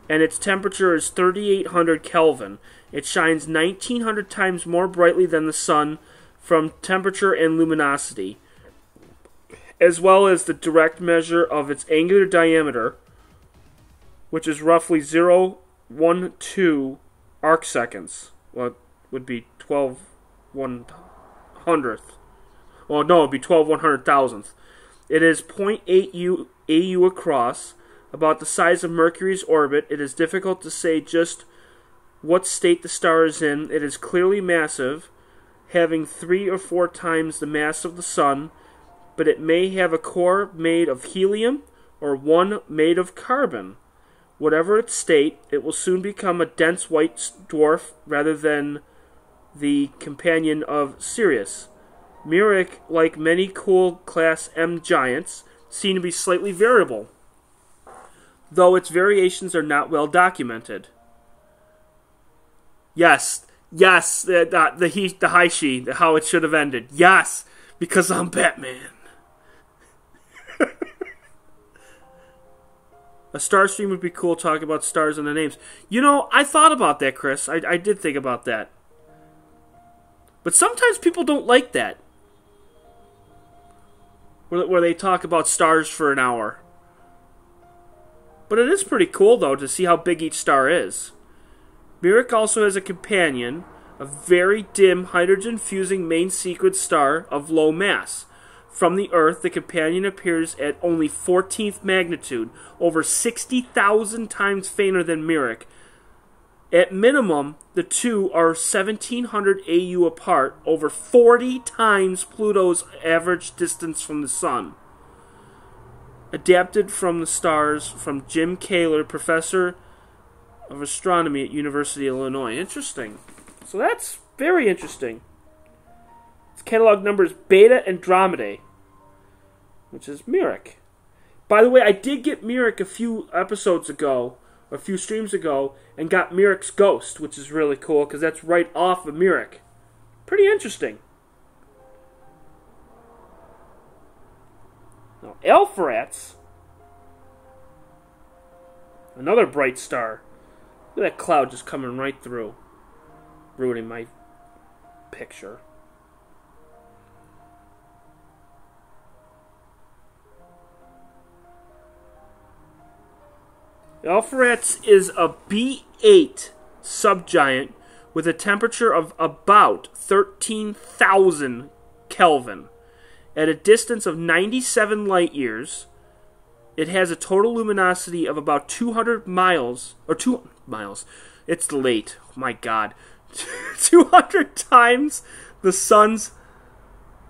and its temperature is 3800 Kelvin. It shines 1900 times more brightly than the sun from temperature and luminosity. as well as the direct measure of its angular diameter, which is roughly 0.12 arcseconds. Well, it would be 12/100th. Well, no, it would be 12/100,000th. It is 0.8 AU across, about the size of Mercury's orbit. It is difficult to say just what state the star is in. It is clearly massive, having 3 or 4 times the mass of the Sun, but it may have a core made of helium or one made of carbon. Whatever its state, it will soon become a dense white dwarf rather than the companion of Sirius. Mirach, like many cool Class M giants, seem to be slightly variable, though its variations are not well documented. Yes, the Heishi, how it should have ended. Yes, because I'm Batman. A star stream would be cool, talking about stars and the names. You know, I thought about that, Chris. I did think about that. But sometimes people don't like that. Where they talk about stars for an hour. But it is pretty cool, though, to see how big each star is. Mirach also has a companion, a very dim hydrogen-fusing main sequence star of low mass. From the Earth, the companion appears at only 14th magnitude, over 60,000 times fainter than Mirach. At minimum, the two are 1,700 AU apart, over 40 times Pluto's average distance from the Sun. Adapted from the stars from Jim Kaler, professor of astronomy at University of Illinois. Interesting. So that's very interesting. Its catalog number is Beta Andromedae, which is Mirach. By the way, I did get Mirach a few episodes ago, or a few streams ago, and got Mirach's Ghost, which is really cool, because that's right off of Mirach. Pretty interesting. Now, Alpheratz, another bright star. Look at that cloud just coming right through, ruining my picture. Alpheratz is a B8 subgiant with a temperature of about 13,000 Kelvin. At a distance of 97 light years, it has a total luminosity of about 200 miles, or 2 miles. It's late. Oh my God. 200 times the sun's.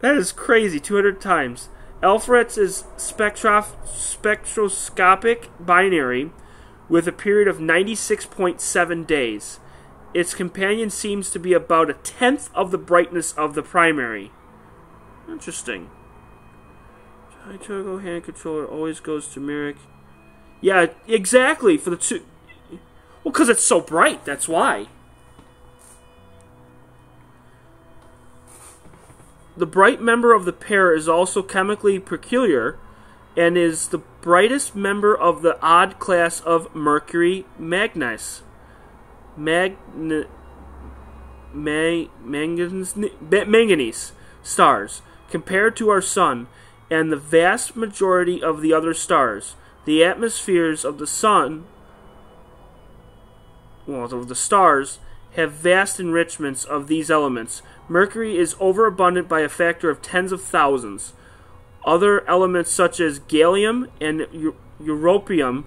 That is crazy. 200 times. Alpheratz is spectroscopic binary with a period of 96.7 days. Its companion seems to be about 1/10 of the brightness of the primary. Interesting. High toggle hand controller always goes to Mirach. Yeah, exactly. For the two. Well, because it's so bright. That's why. The bright member of the pair is also chemically peculiar and is the brightest member of the odd class of Mercury manganese stars, compared to our Sun and the vast majority of the other stars. The atmospheres of the Sun, of the stars, have vast enrichments of these elements. Mercury is overabundant by a factor of tens of thousands. Other elements such as gallium and europium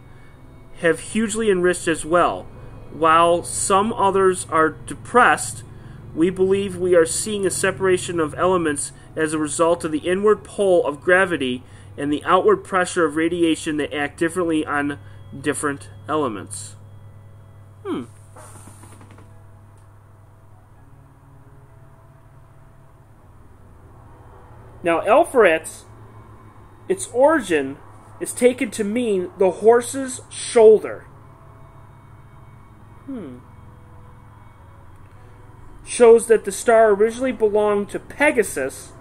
have hugely enriched as well. While some others are depressed, we believe we are seeing a separation of elements as a result of the inward pull of gravity and the outward pressure of radiation that act differently on different elements. Now, Alpheratz, its origin is taken to mean the horse's shoulder. Shows that the star originally belonged to Pegasus,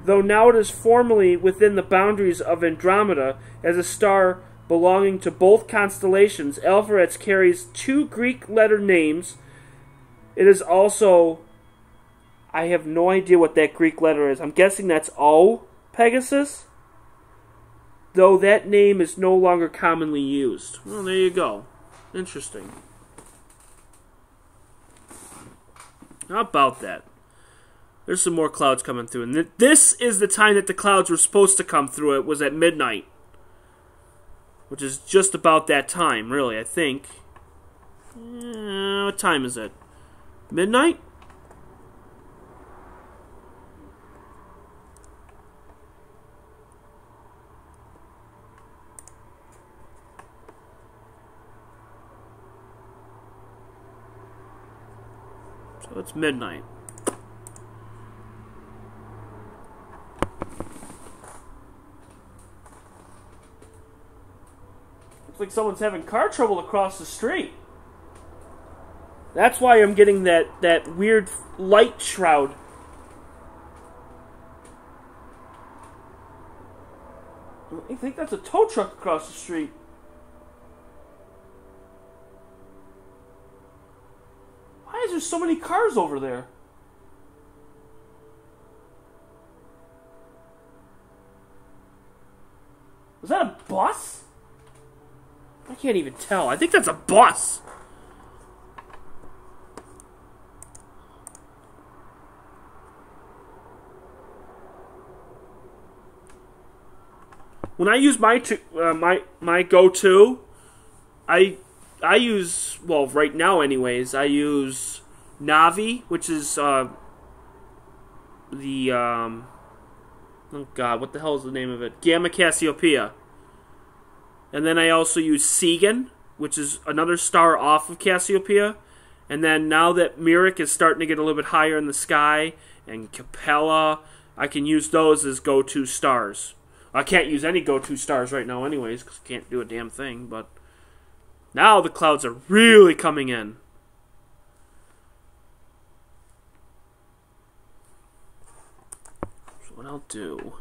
though now it is formally within the boundaries of Andromeda as a star belonging to both constellations. Alpheratz carries 2 Greek letter names. It is also... I have no idea what that Greek letter is. I'm guessing that's O, Pegasus? though that name is no longer commonly used. Well, there you go. Interesting. How about that? There's some more clouds coming through. And this is the time that the clouds were supposed to come through. It was at midnight. Which is just about that time, really, I think. What time is it? Midnight? So it's midnight. Looks like someone's having car trouble across the street. That's why I'm getting that weird light shroud. I think that's a tow truck across the street. Why is there so many cars over there? Was that a bus? I can't even tell. I think that's a bus. When I use my go-to, I use, well, right now anyways, I use Navi, which is oh god, what the hell is the name of it? Gamma Cassiopeia. And then I also use Segan, which is another star off of Cassiopeia. And then now that Myric is starting to get a little bit higher in the sky, and Capella, I can use those as go-to stars. I can't use any go-to stars right now anyways, because I can't do a damn thing, but now the clouds are really coming in. So what I'll do...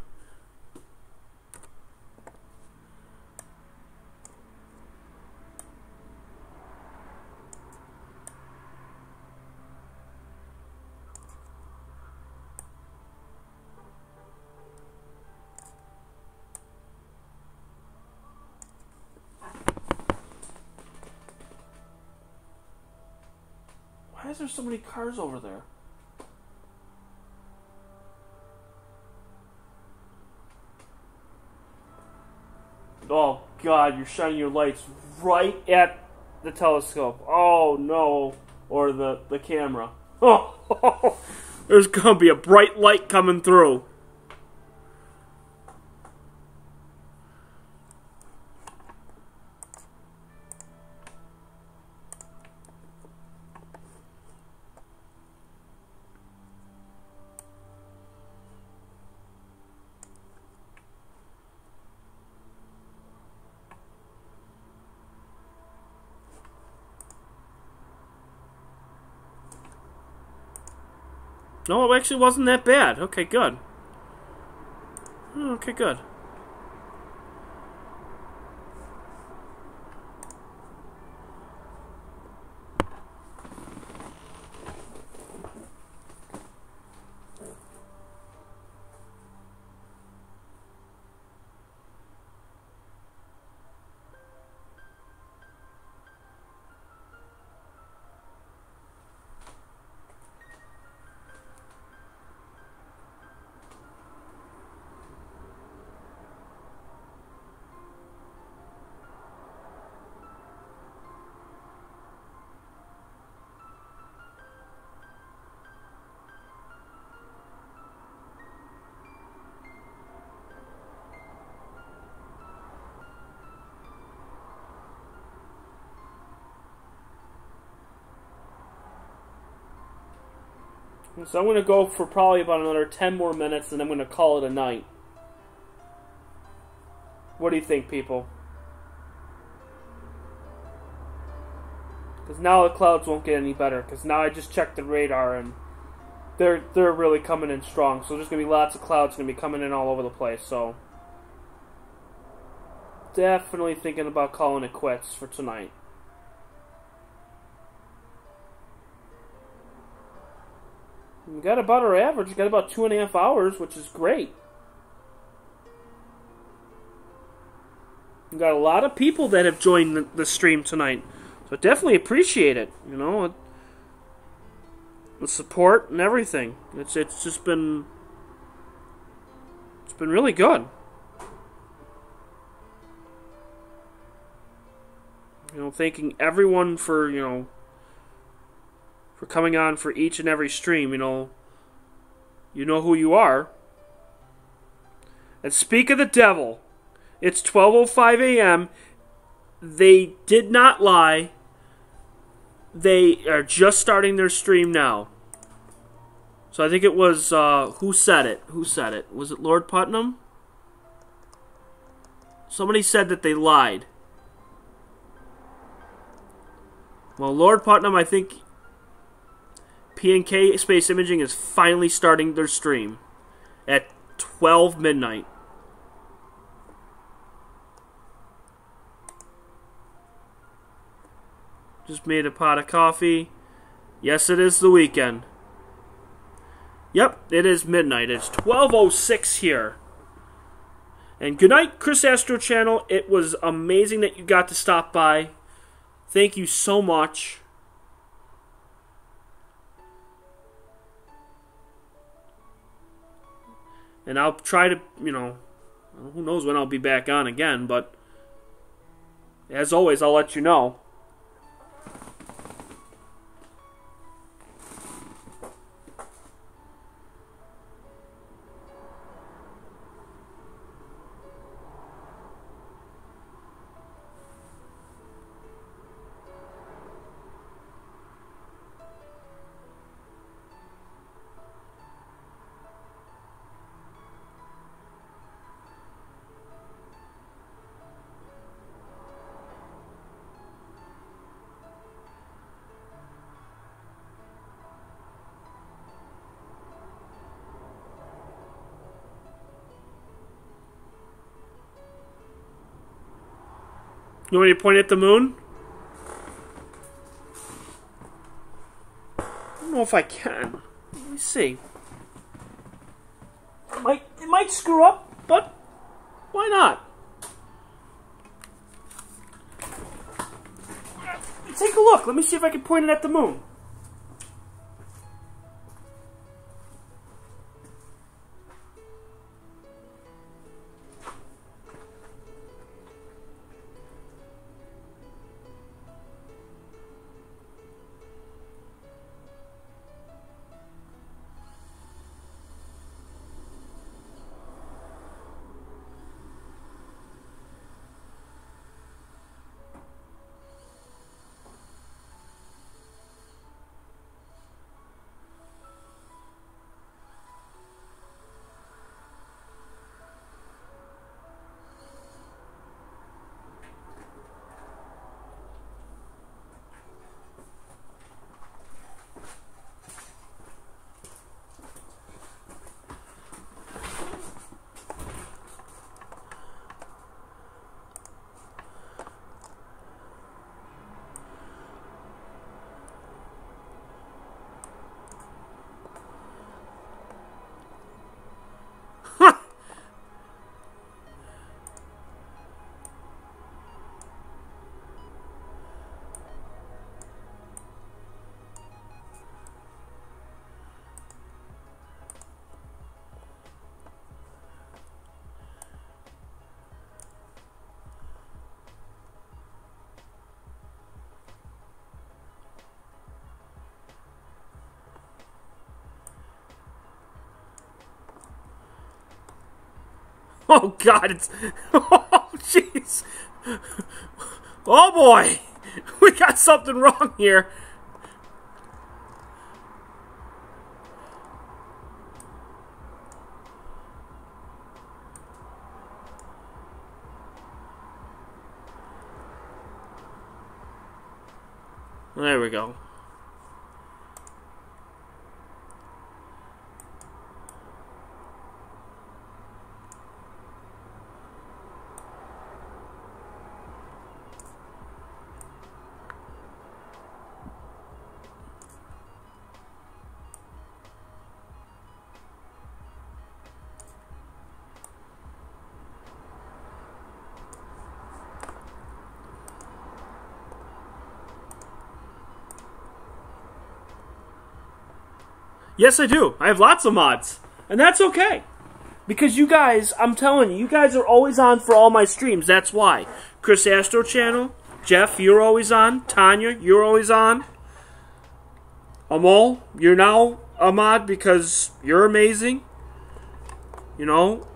Why is there so many cars over there? Oh god, you're shining your lights right at the telescope. Oh no. Or the camera. Oh, there's gonna be a bright light coming through. No, it actually wasn't that bad. Okay, good. Okay, good. So I'm going to go for probably about another 10 more minutes, and I'm going to call it a night. What do you think, people? Because now the clouds won't get any better. Because now I just checked the radar, and they're really coming in strong. So there's going to be lots of clouds going to be coming in all over the place. So definitely thinking about calling it quits for tonight. We got about our average. We got about 2.5 hours, which is great. We got a lot of people that have joined the stream tonight. So I definitely appreciate it. You know, the support and everything. It's just been really good. You know, thanking everyone for, you know, for coming on for each and every stream. You know who you are. And speak of the devil, it's 12:05 a.m. They did not lie. They are just starting their stream now. So I think it was, who said it? Who said it? Was it Lord Putnam? Somebody said that they lied. Well, Lord Putnam, I think P&K Space Imaging is finally starting their stream at 12 midnight. Just made a pot of coffee. Yes, it is the weekend. Yep, it is midnight. It's 12:06 here. And good night, Chris Astro Channel. It was amazing that you got to stop by. Thank you so much. And I'll try to, you know, who knows when I'll be back on again, but as always, I'll let you know. You want me to point at the moon? I don't know if I can. Let me see. It might screw up, but why not? Take a look. Let me see if I can point it at the moon. Oh, God, it's... Oh, jeez. Oh, boy. We got something wrong here. There we go. Yes, I do. I have lots of mods. And that's okay. Because you guys, I'm telling you, you guys are always on for all my streams. That's why. Chris Astro channel. Jeff, you're always on. Tanya, you're always on. Amol, you're now a mod because you're amazing. You know,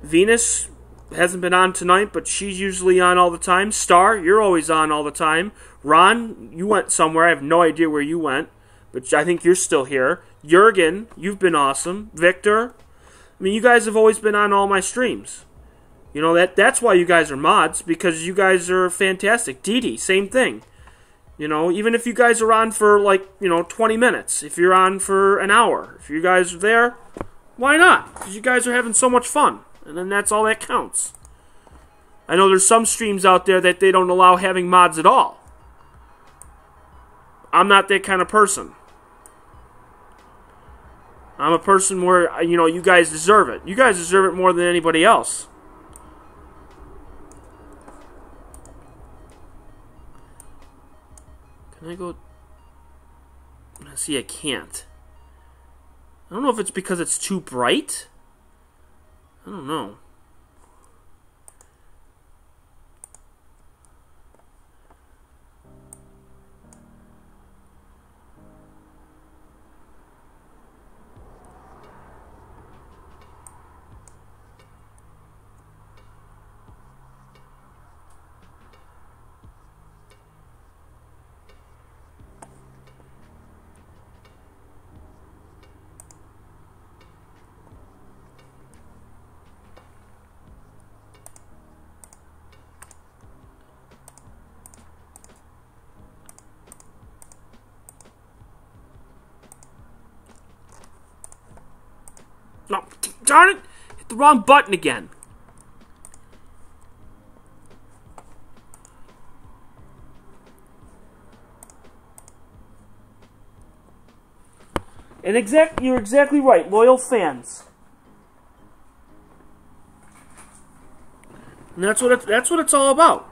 Venus hasn't been on tonight, but she's usually on all the time. Star, you're always on all the time. Ron, you went somewhere. I have no idea where you went, but I think you're still here. Jurgen, you've been awesome. Victor, I mean, you guys have always been on all my streams. You know, that's why you guys are mods, because you guys are fantastic. Dee, same thing. You know, even if you guys are on for, like, 20 minutes, if you're on for an hour, if you guys are there, why not? Because you guys are having so much fun, and then that's all that counts. I know there's some streams out there that they don't allow having mods at all. I'm not that kind of person. I'm a person where, you guys deserve it. You guys deserve it more than anybody else. Can I go? See, I can't. I don't know if it's because it's too bright. I don't know. No, darn it! Hit the wrong button again. And you're exactly right, loyal fans. And that's what it's all about.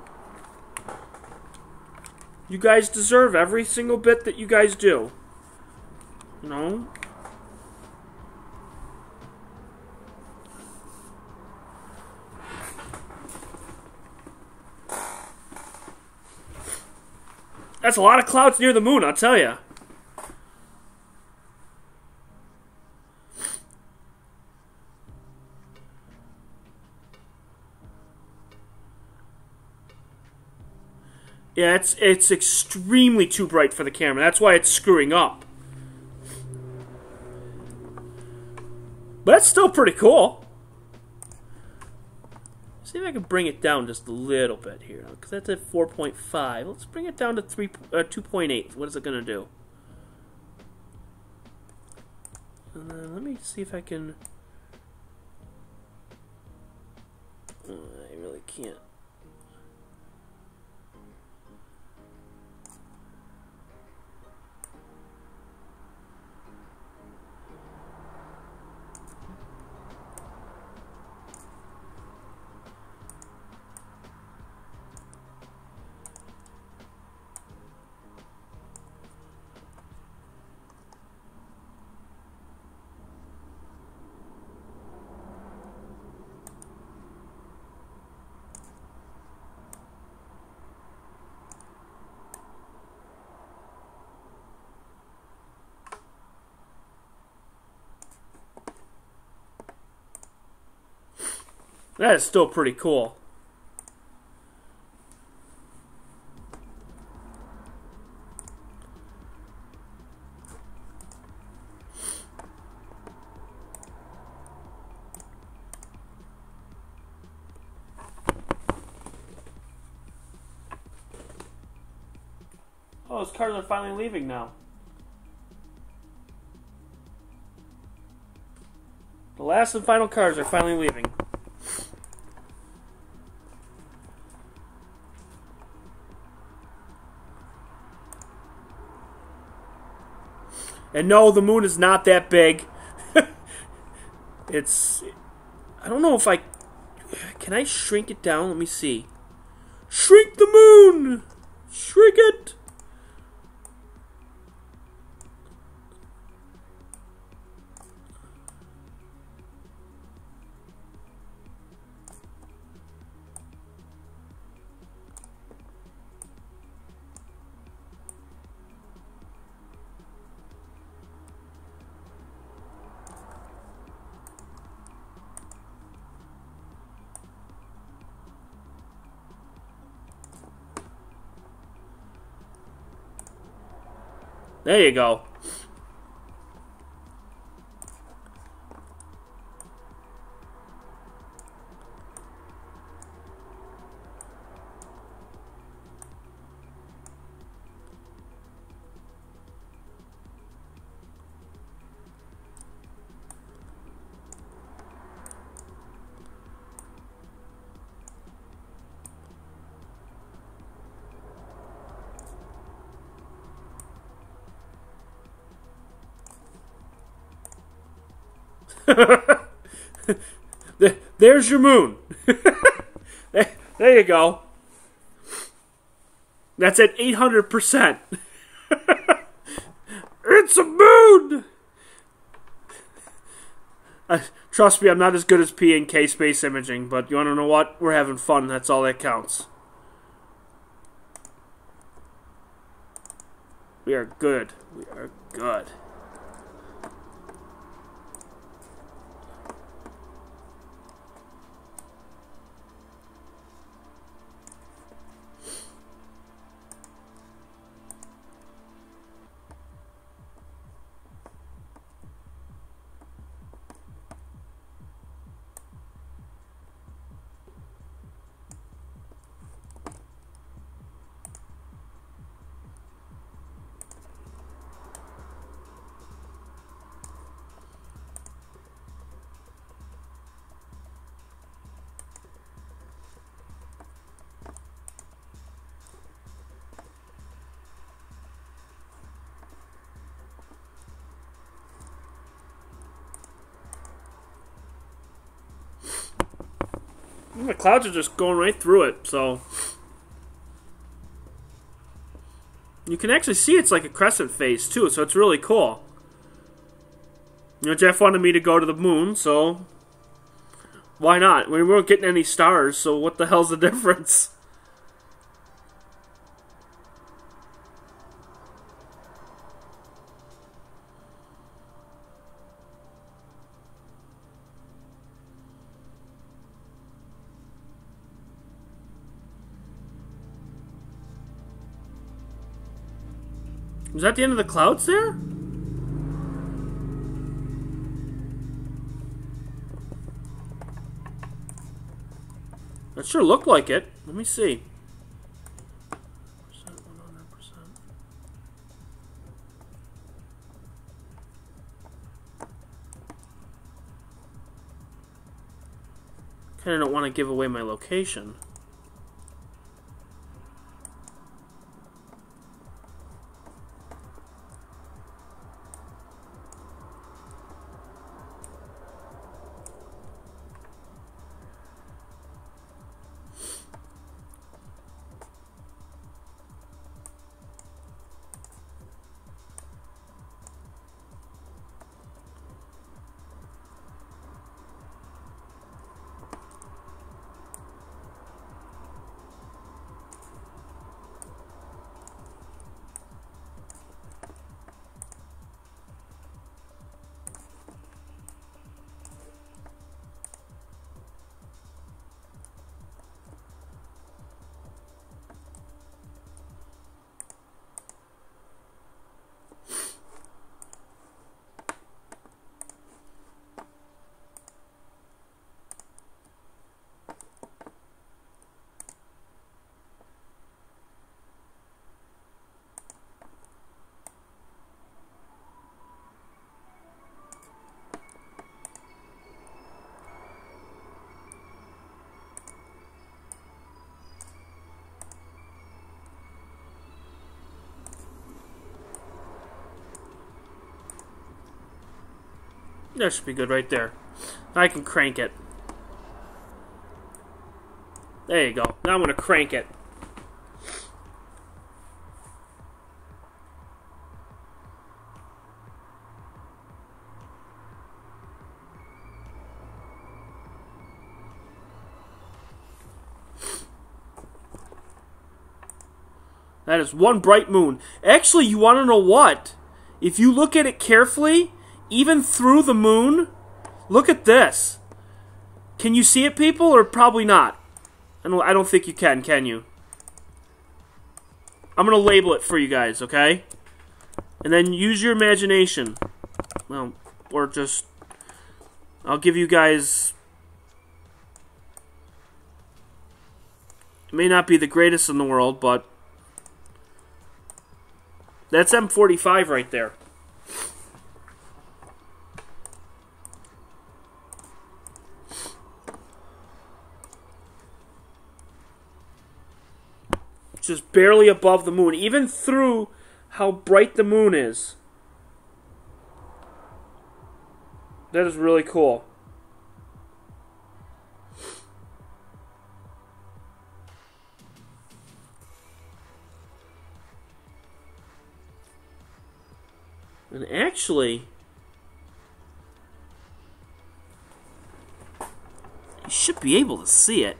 You guys deserve every single bit that you guys do. You know? That's a lot of clouds near the moon, I'll tell you. Yeah, it's extremely too bright for the camera. That's why it's screwing up. But that's still pretty cool. See if I can bring it down just a little bit here, because that's at 4.5. Let's bring it down to 2.8. What is it going to do? And then let me see if I can... I really can't. That is still pretty cool. Oh, those cars are finally leaving now. The last and final cars are finally leaving. And no, the moon is not that big. It's... I don't know if I... Can I shrink it down? Let me see. Shrink the moon! Shrink it! There you go. There's your moon. There you go. That's at 800%. It's a moon! Trust me, I'm not as good as P&K Space Imaging, but you want to know what? We're having fun. That's all that counts. We are good. We are good. The clouds are just going right through it, so you can actually see it's like a crescent face too, so it's really cool. You know, Jeff wanted me to go to the moon, so why not? We weren't getting any stars, so what the hell's the difference? Was that the end of the clouds there? That sure looked like it. Let me see. 100%. Kinda don't want to give away my location. That should be good right there. I can crank it. There you go. Now I'm going to crank it. That is one bright moon. Actually, you want to know what? If you look at it carefully, even through the moon, look at this. Can you see it, people, or probably not? I don't think you can you? I'm going to label it for you guys, okay? And then use your imagination. Well, or just... I'll give you guys... It may not be the greatest in the world, but... That's M45 right there. Just barely above the moon, even through how bright the moon is. That is really cool. And actually, you should be able to see it.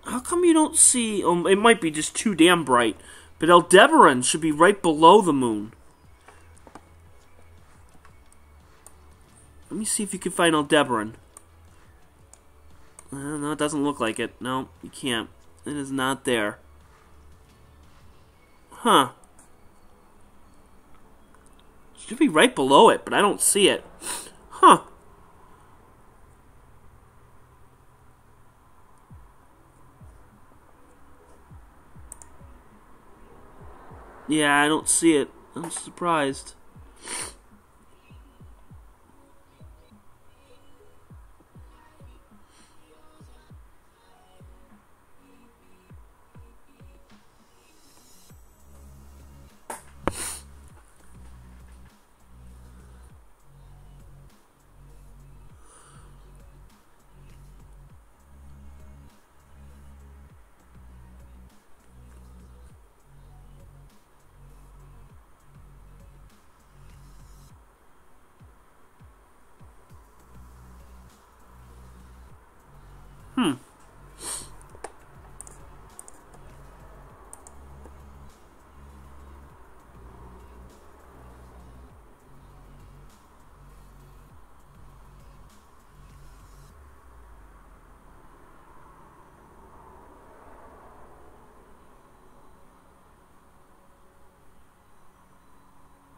How come you don't see... Oh, it might be just too damn bright. But Aldebaran should be right below the moon. Let me see if you can find Aldebaran. No, it doesn't look like it. No, you can't. It is not there. Huh. Should be right below it, but I don't see it. Huh. Yeah, I don't see it. I'm surprised.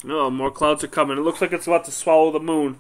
Oh, more clouds are coming. It looks like it's about to swallow the moon.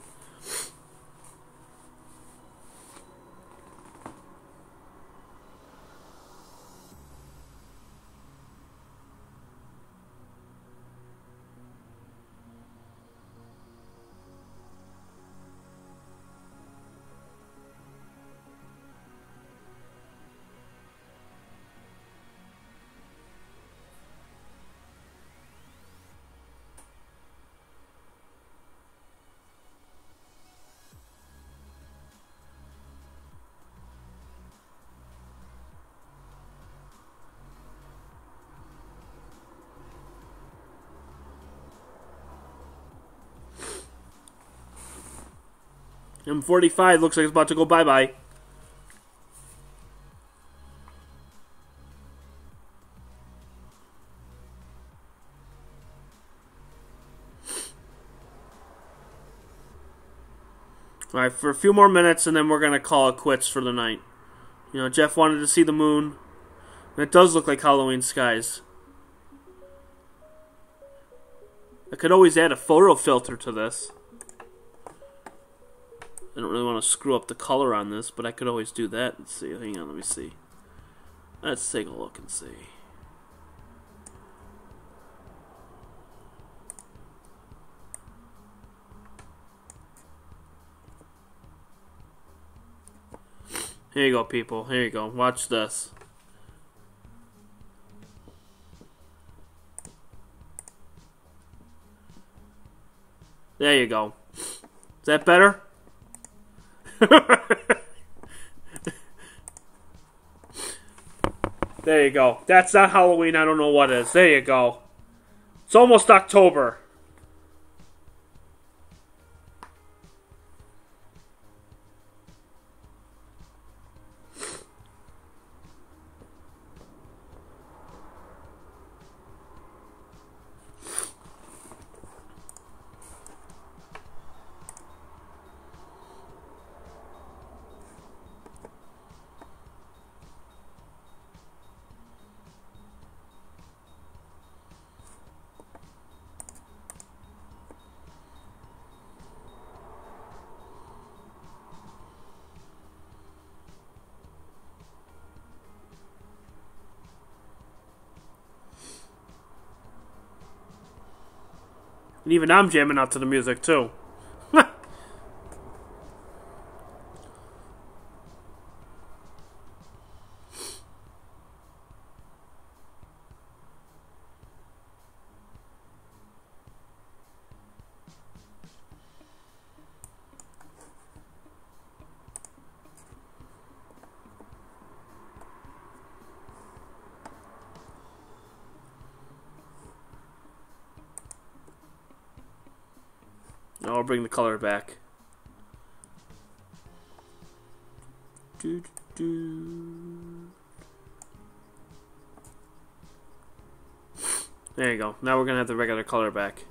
M45 looks like it's about to go bye-bye. Alright, for a few more minutes and then we're going to call it quits for the night. You know, Jeff wanted to see the moon. And it does look like Halloween skies. I could always add a photo filter to this. I don't really want to screw up the color on this, but I could always do that. Let's see. Hang on, let me see. Let's take a look and see. Here you go, people. Here you go. Watch this. There you go. Is that better? There you go. That's not Halloween. I don't know what is. There you go. It's almost October. And even I'm jamming out to the music, too. I'll bring the color back. There you go. Now we're going to have the regular color back.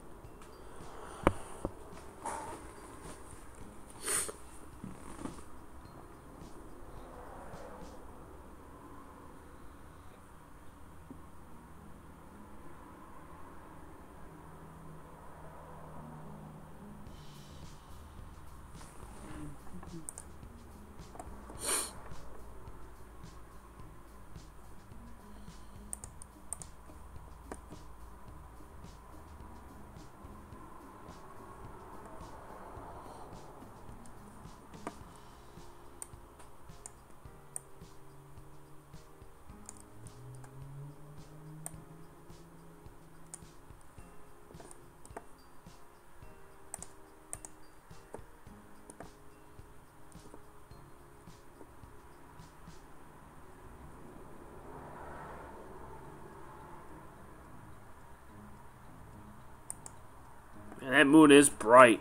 And that moon is bright.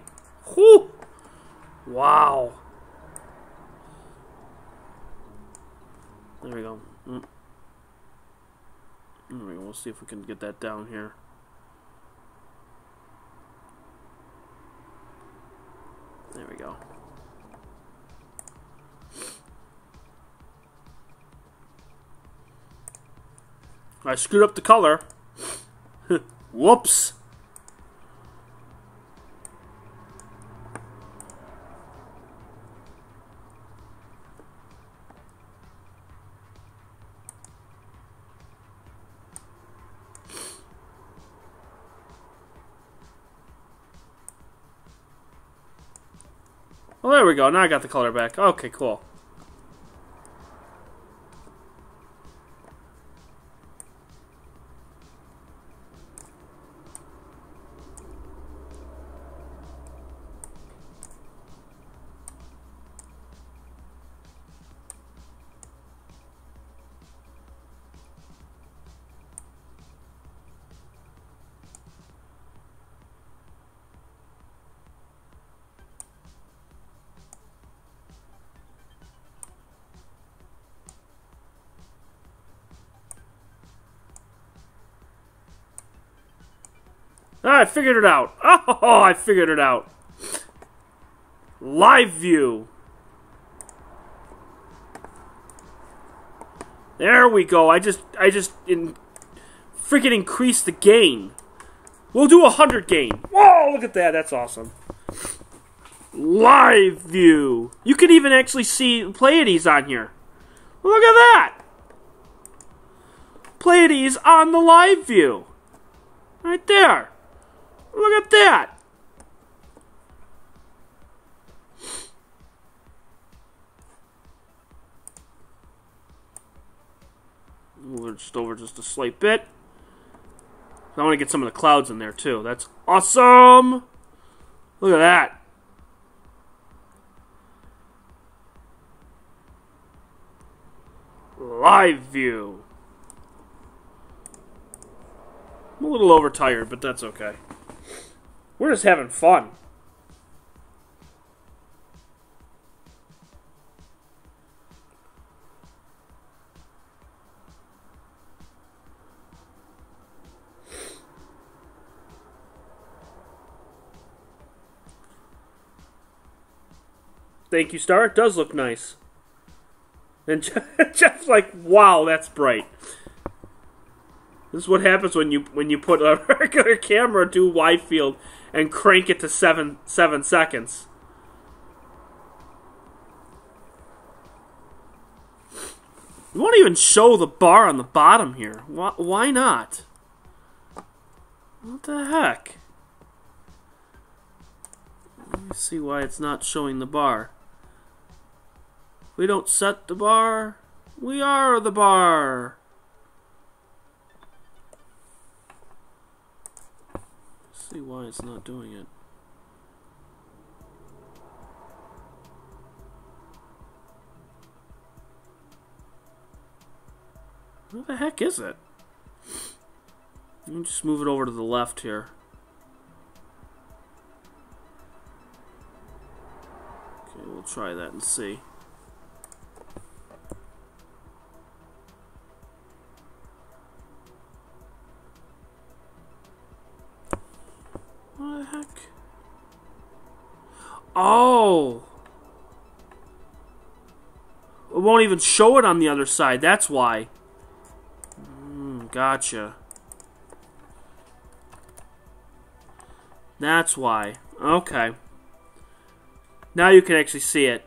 Whew! Wow. There we go. There we go. We'll see if we can get that down here. There we go. I screwed up the color. Whoops. Well, there we go. Now I got the color back. Okay, cool. I figured it out. Oh, I figured it out. Live view. There we go. I just freaking increased the gain. We'll do 100 gain. Whoa, look at that. That's awesome. Live view. You can even actually see Pleiades on here. Look at that. Pleiades on the live view. Right there. Look at that! Move it just over just a slight bit. I want to get some of the clouds in there too. That's awesome! Look at that! Live view. I'm a little overtired, but that's okay. We're just having fun. Thank you, Star. It does look nice. And Jeff's like, wow, that's bright. This is what happens when you put a regular camera to wide field and crank it to 7 seconds. You won't even show the bar on the bottom here. Why not? What the heck? See why it's not showing the bar. We don't set the bar. We are the bar. See why it's not doing it. Where the heck is it? Let me just move it over to the left here. Okay, we'll try that and see. What the heck? Oh! It won't even show it on the other side, that's why. Gotcha. That's why. Okay. Now you can actually see it.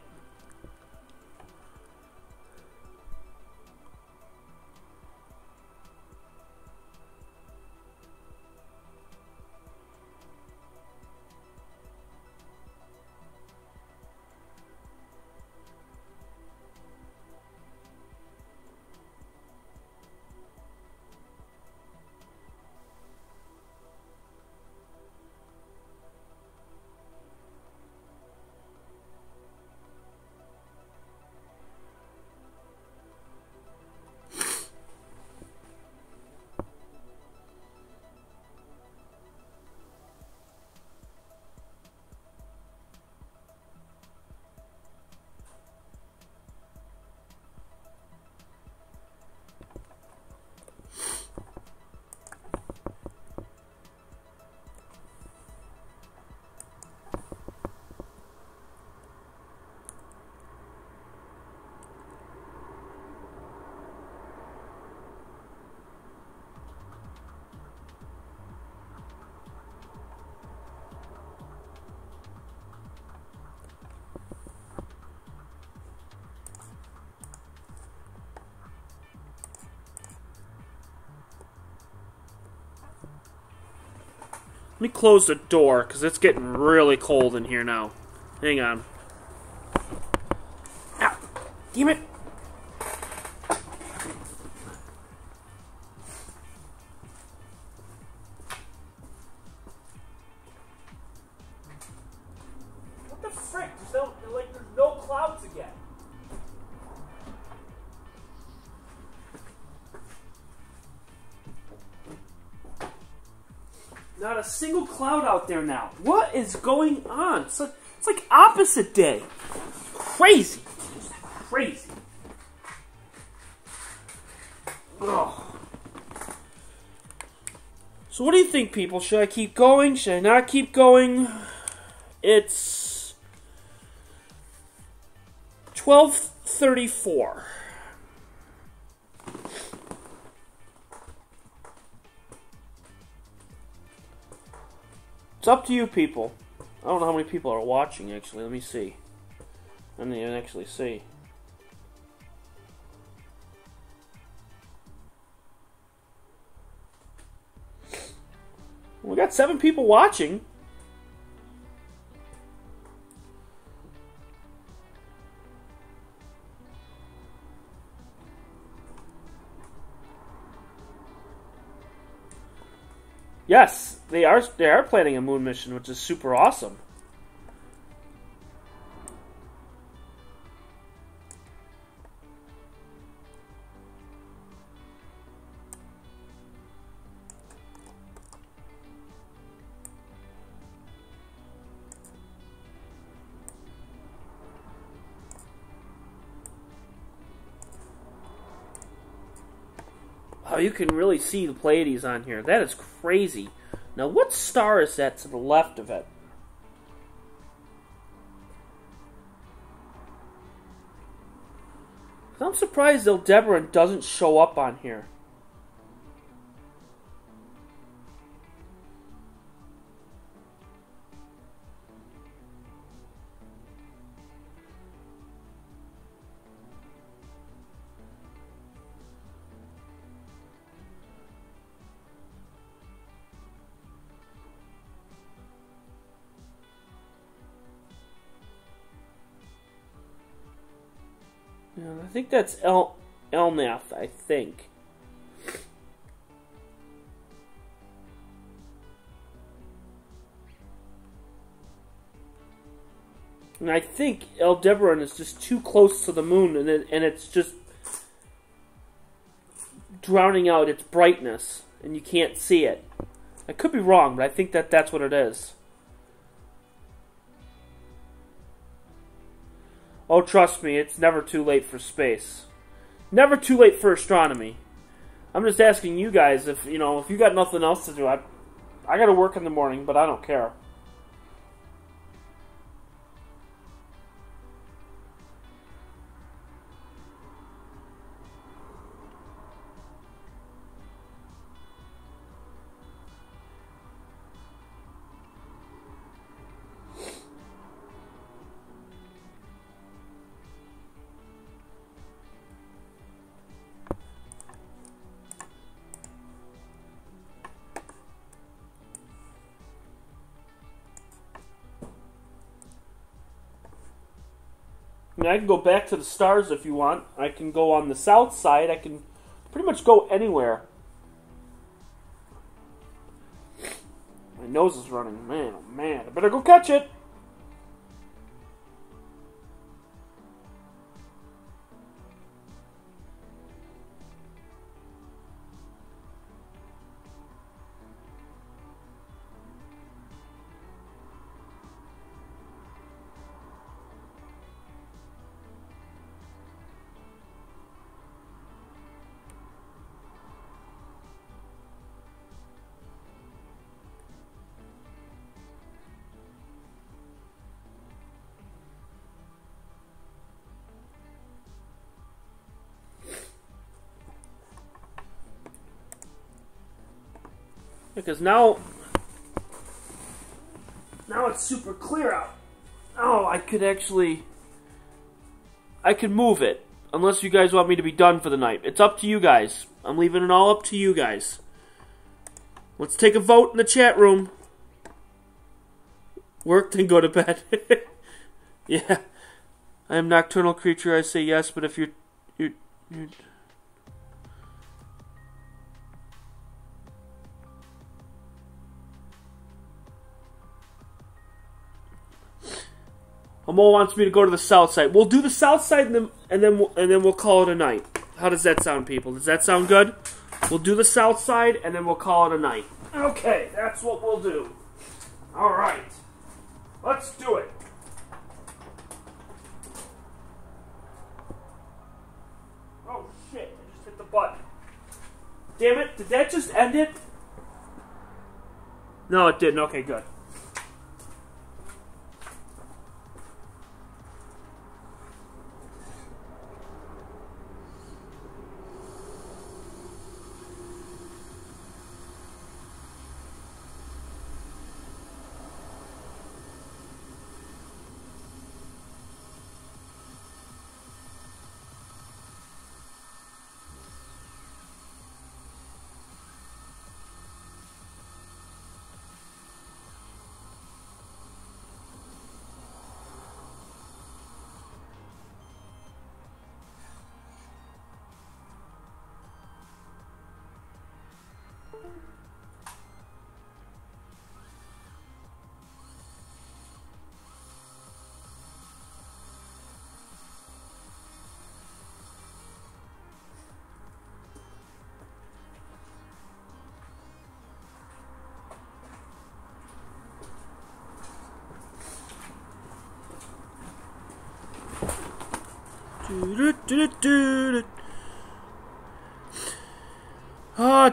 Let me close the door, because it's getting really cold in here now. Hang on. Ow! Damn it! What the frick? There's no clouds again. Not a single cloud out there now. What is going on? It's like opposite day. Crazy. Just crazy. Ugh. So what do you think, people? Should I keep going? Should I not keep going? It's 12:34. It's up to you, people. I don't know how many people are watching, actually. Let me see. I didn't even actually see. We got 7 people watching. Yes, they are planning a moon mission, which is super awesome. Oh, you can really see the Pleiades on here. That is crazy. Now, what star is that to the left of it? I'm surprised Aldebaran doesn't show up on here. Yeah, I think that's Elnath, I think. And I think Aldebaran is just too close to the moon, and it's just drowning out its brightness, and you can't see it. I could be wrong, but I think that's what it is. Oh, trust me, it's never too late for space. Never too late for astronomy. I'm just asking you guys if you got nothing else to do. I got to work in the morning, but I don't care. I mean, I can go back to the stars if you want. I can go on the south side. I can pretty much go anywhere. My nose is running. Man, oh man. I better go catch it. Because now it's super clear out. Oh, I could move it. Unless you guys want me to be done for the night. It's up to you guys. I'm leaving it all up to you guys. Let's take a vote in the chat room. Work, then go to bed. Yeah. I am nocturnal creature, I say yes, but if you're Amo wants me to go to the south side. We'll do the south side and then we'll call it a night. How does that sound, people? Does that sound good? We'll do the south side and then we'll call it a night. Okay, that's what we'll do. All right, let's do it. Oh shit! I just hit the button. Damn it! Did that just end it? No, it didn't. Okay, good.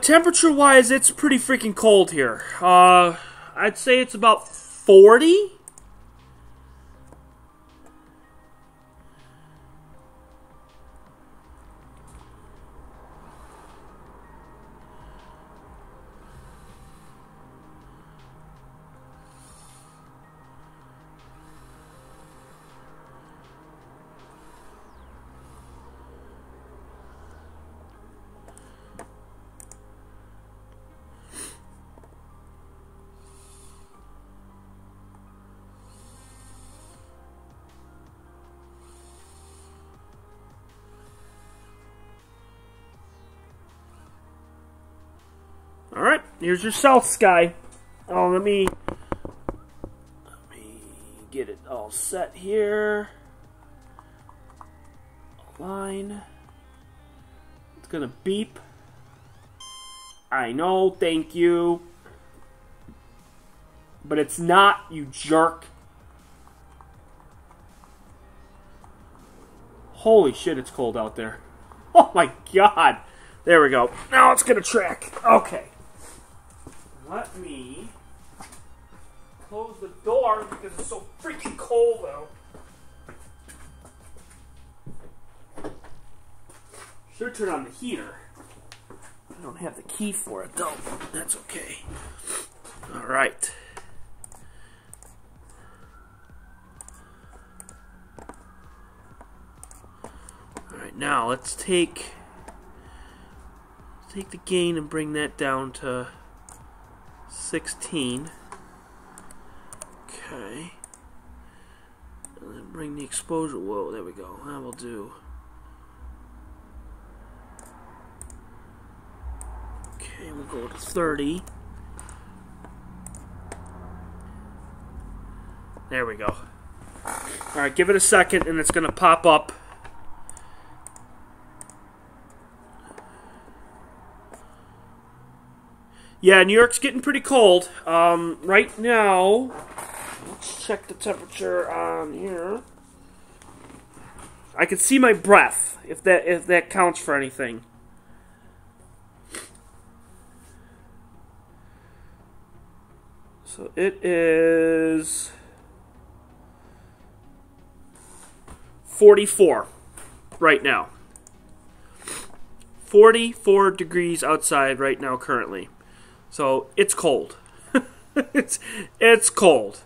Temperature-wise, it's pretty freaking cold here. I'd say it's about 40. Alright, here's your south sky. Oh, let me get it all set here. Line. It's gonna beep. I know, thank you. But it's not, you jerk. Holy shit, it's cold out there. Oh my god. There we go. Now it's gonna track. Okay. Let me close the door because it's so freaking cold out. Should turn on the heater. I don't have the key for it though. That's okay. Alright. Alright, now let's take the gain and bring that down to 16. Okay. And then bring the exposure. Whoa, there we go. That will do. Okay, we'll go to 30. There we go. Alright, give it a second and it's going to pop up. Yeah, New York's getting pretty cold. Right now, let's check the temperature on here. I can see my breath, if that counts for anything. So it is 44 right now. 44 degrees outside right now currently. So it's cold. it's cold.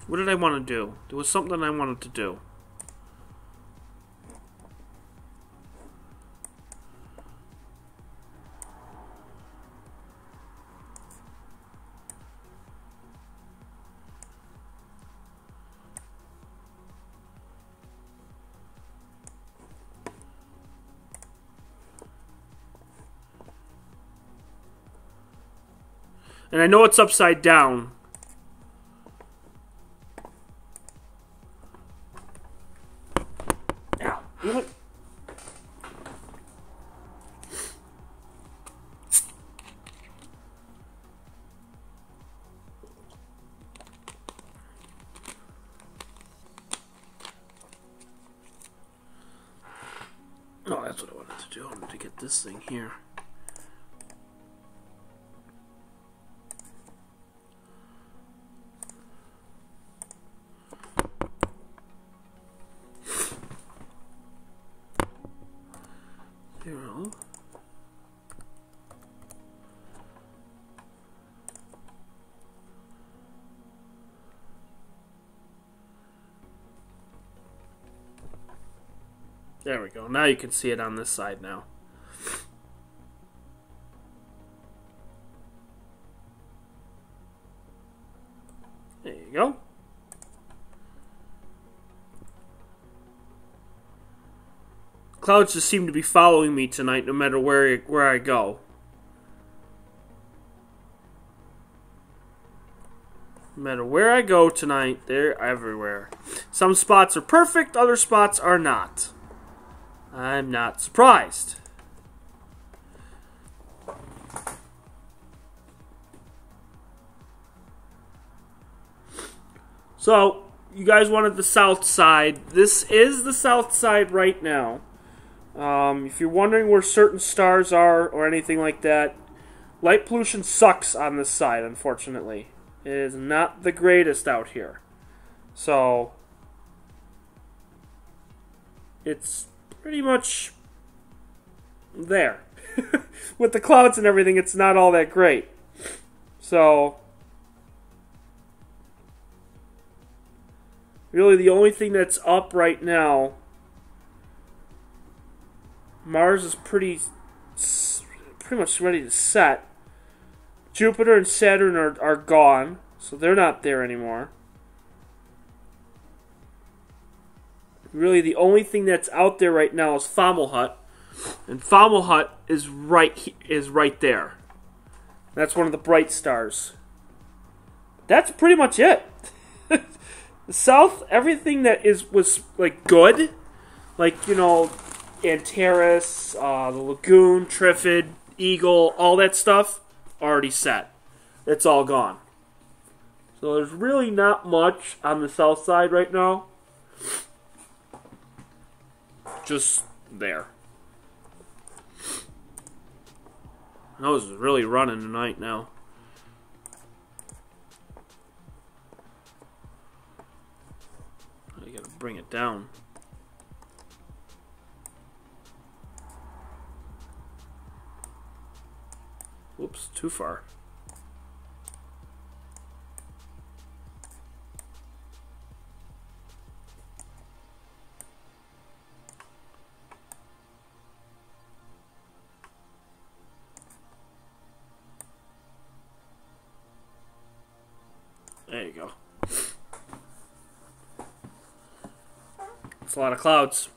What did I want to do? There was something I wanted to do. And I know it's upside down. Ow. What? Oh, that's what I wanted to do. I wanted to get this thing here. There we go. Now you can see it on this side now. There you go. Clouds just seem to be following me tonight no matter where I go. No matter where I go tonight, they're everywhere. Some spots are perfect, other spots are not. I'm not surprised. So, you guys wanted the south side. This is the south side right now. If you're wondering where certain stars are or anything like that, light pollution sucks on this side, unfortunately. It is not the greatest out here. So, it's pretty much there. With the clouds and everything, it's not all that great. So, really the only thing that's up right now, Mars is pretty much ready to set. Jupiter and Saturn are gone, so they're not there anymore. Really, the only thing that's out there right now is Fomalhaut, and Fomalhaut is right there. That's one of the bright stars. That's pretty much it. The South, everything that was like good, like, you know, Antares, the Lagoon, Trifid, Eagle, all that stuff, already set. It's all gone. So there's really not much on the south side right now. Just there. Nose is really running tonight now. I gotta bring it down. Whoops, too far. There you go. It's a lot of clouds.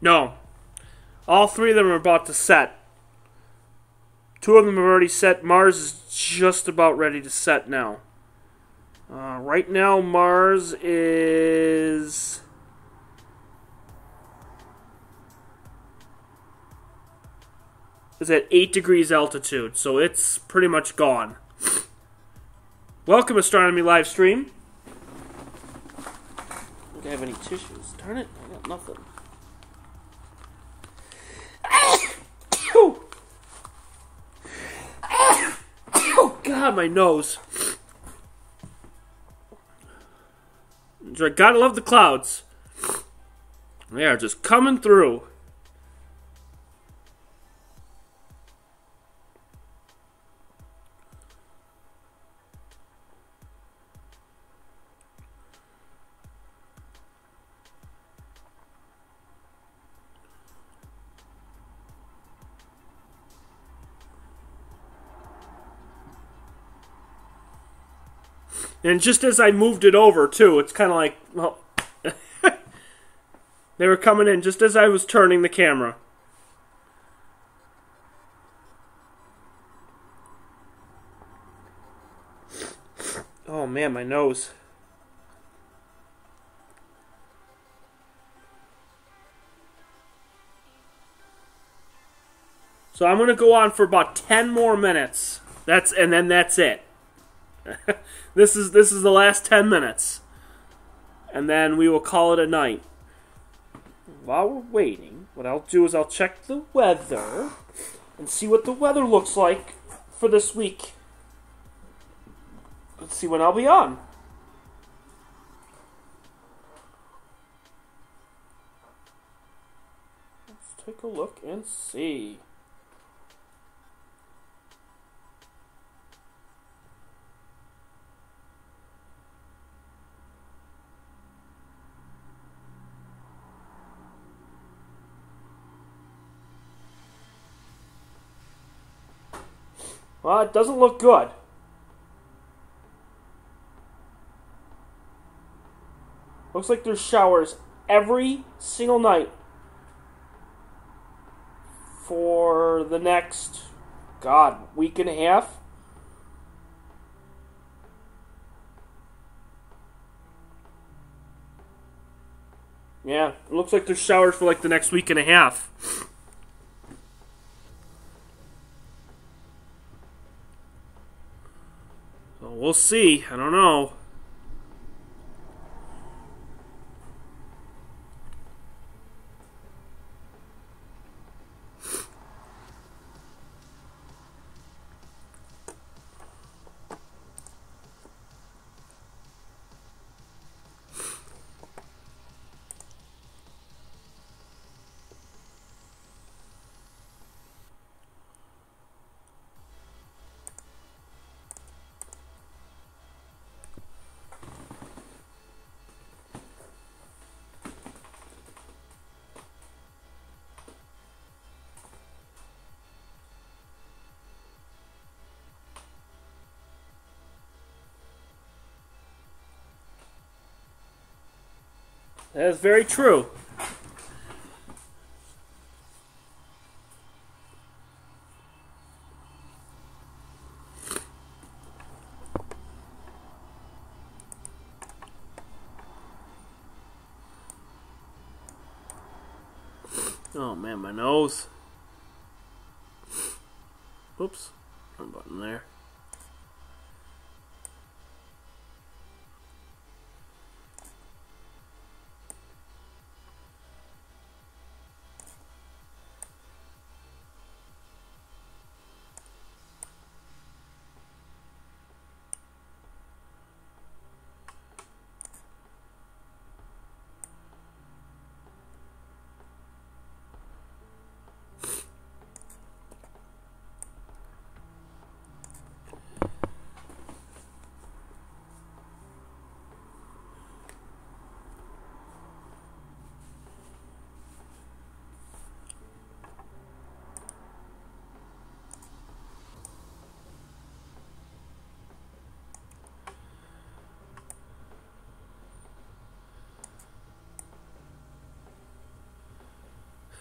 No. All three of them are about to set. Two of them have already set. Mars is just about ready to set now. Right now, Mars is at 8 degrees altitude, so it's pretty much gone. Welcome, Astronomy live stream. I don't have any tissues. Darn it, I got nothing. Oh God, my nose. I gotta love the clouds. They are just coming through. And just as I moved it over, too, it's kind of like, well, they were coming in just as I was turning the camera. Oh, man, my nose. So I'm going to go on for about 10 more minutes. And then that's it. This is the last 10 minutes. And then we will call it a night. While we're waiting, what I'll do is I'll check the weather and see what the weather looks like for this week. Let's see when I'll be on. Let's take a look and see. Well, it doesn't look good. Looks like there's showers every single night for the next, God, week and a half. Yeah, it looks like there's showers for like the next week and a half. we'll see. I don't know. That is very true. Oh man, my nose. Oops. Wrong button there.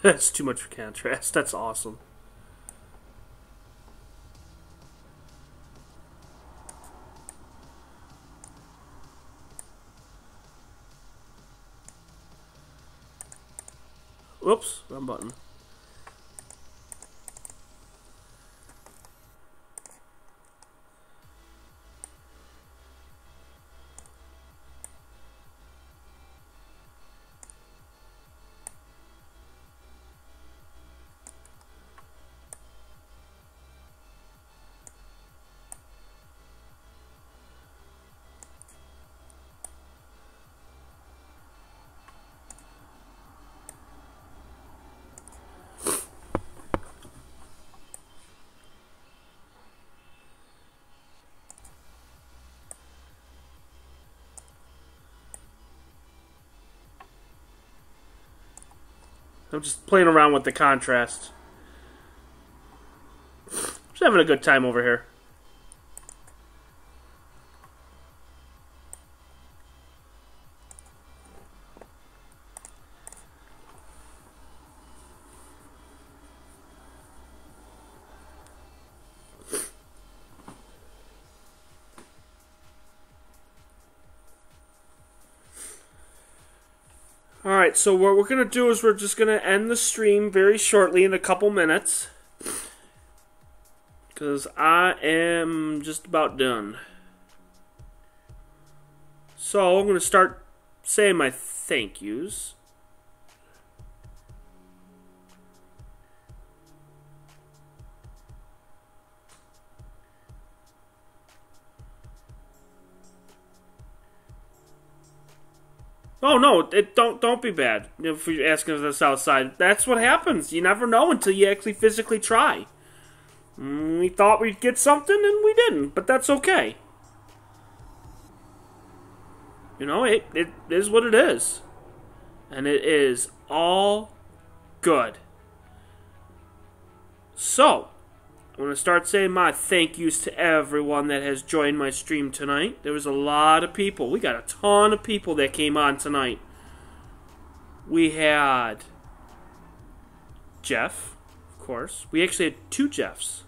That's too much contrast. That's awesome. Whoops, wrong button. I'm just playing around with the contrast. Just having a good time over here. Alright, so what we're going to do is we're just going to end the stream very shortly in a couple minutes. Because I am just about done. So I'm going to start saying my thank yous. Oh no! Don't be bad. If you're asking us this outside, that's what happens. You never know until you actually physically try. We thought we'd get something and we didn't, but that's okay. You know, it is what it is, and it is all good. So, I'm going to start saying my thank yous to everyone that has joined my stream tonight. There was a lot of people. We got a ton of people that came on tonight. We had Jeff, of course. We actually had two Jeffs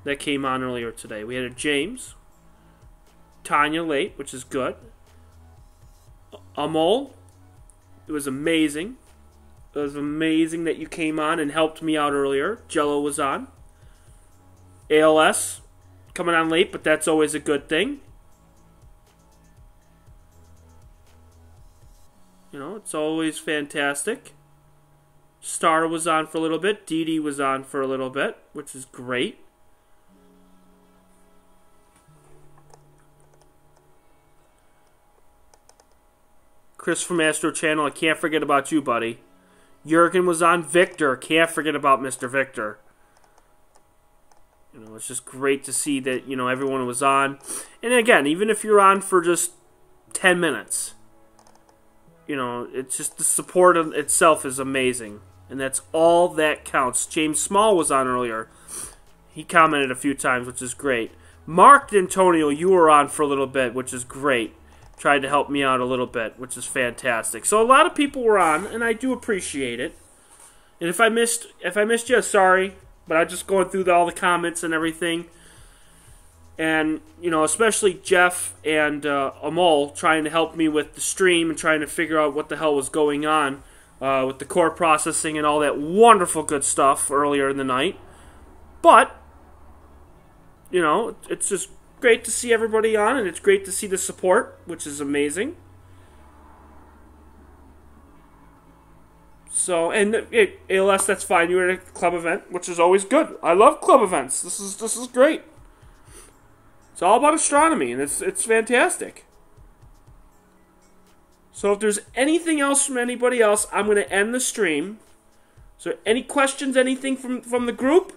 that came on earlier today. We had a James, Tanya late, which is good. Amol, it was amazing. It was amazing that you came on and helped me out earlier. Jello was on. ALS, coming on late, but that's always a good thing. You know, it's always fantastic. Star was on for a little bit. Dee Dee was on for a little bit, which is great. Chris from Astro Channel, I can't forget about you, buddy. Jurgen was on. Victor, can't forget about Mr. Victor. You know, it's just great to see that, you know, everyone was on. And again, even if you're on for just 10 minutes, you know, it's just the support of itself is amazing. And that's all that counts. James Small was on earlier. He commented a few times, which is great. Mark D'Antonio, you were on for a little bit, which is great. Tried to help me out a little bit, which is fantastic. So a lot of people were on, and I do appreciate it. And if I missed you, sorry. But I'm just going through all the comments and everything. And, you know, especially Jeff and Amol trying to help me with the stream and trying to figure out what the hell was going on with the core processing and all that wonderful good stuff earlier in the night. But, you know, it's just great to see everybody on, and it's great to see the support, which is amazing. So, and ALS, that's fine. You were at a club event, which is always good. I love club events. This is great. It's all about astronomy, and it's fantastic. So if there's anything else from anybody else, I'm going to end the stream. So any questions, anything from the group?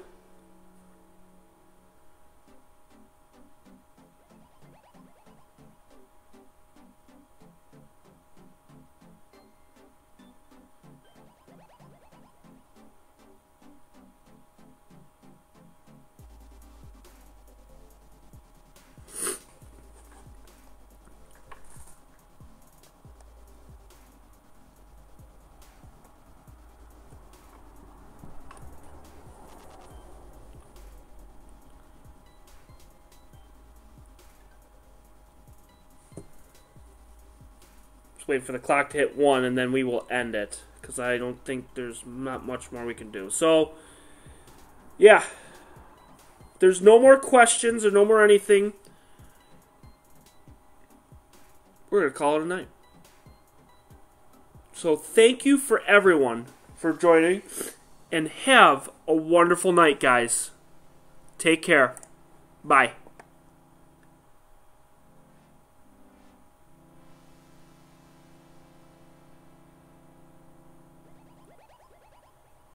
Wait for the clock to hit 1, and then we will end it, because I don't think there's not much more we can do. So, yeah. There's no more questions or no more anything. We're going to call it a night. So, thank you for everyone for joining, and have a wonderful night, guys. Take care. Bye.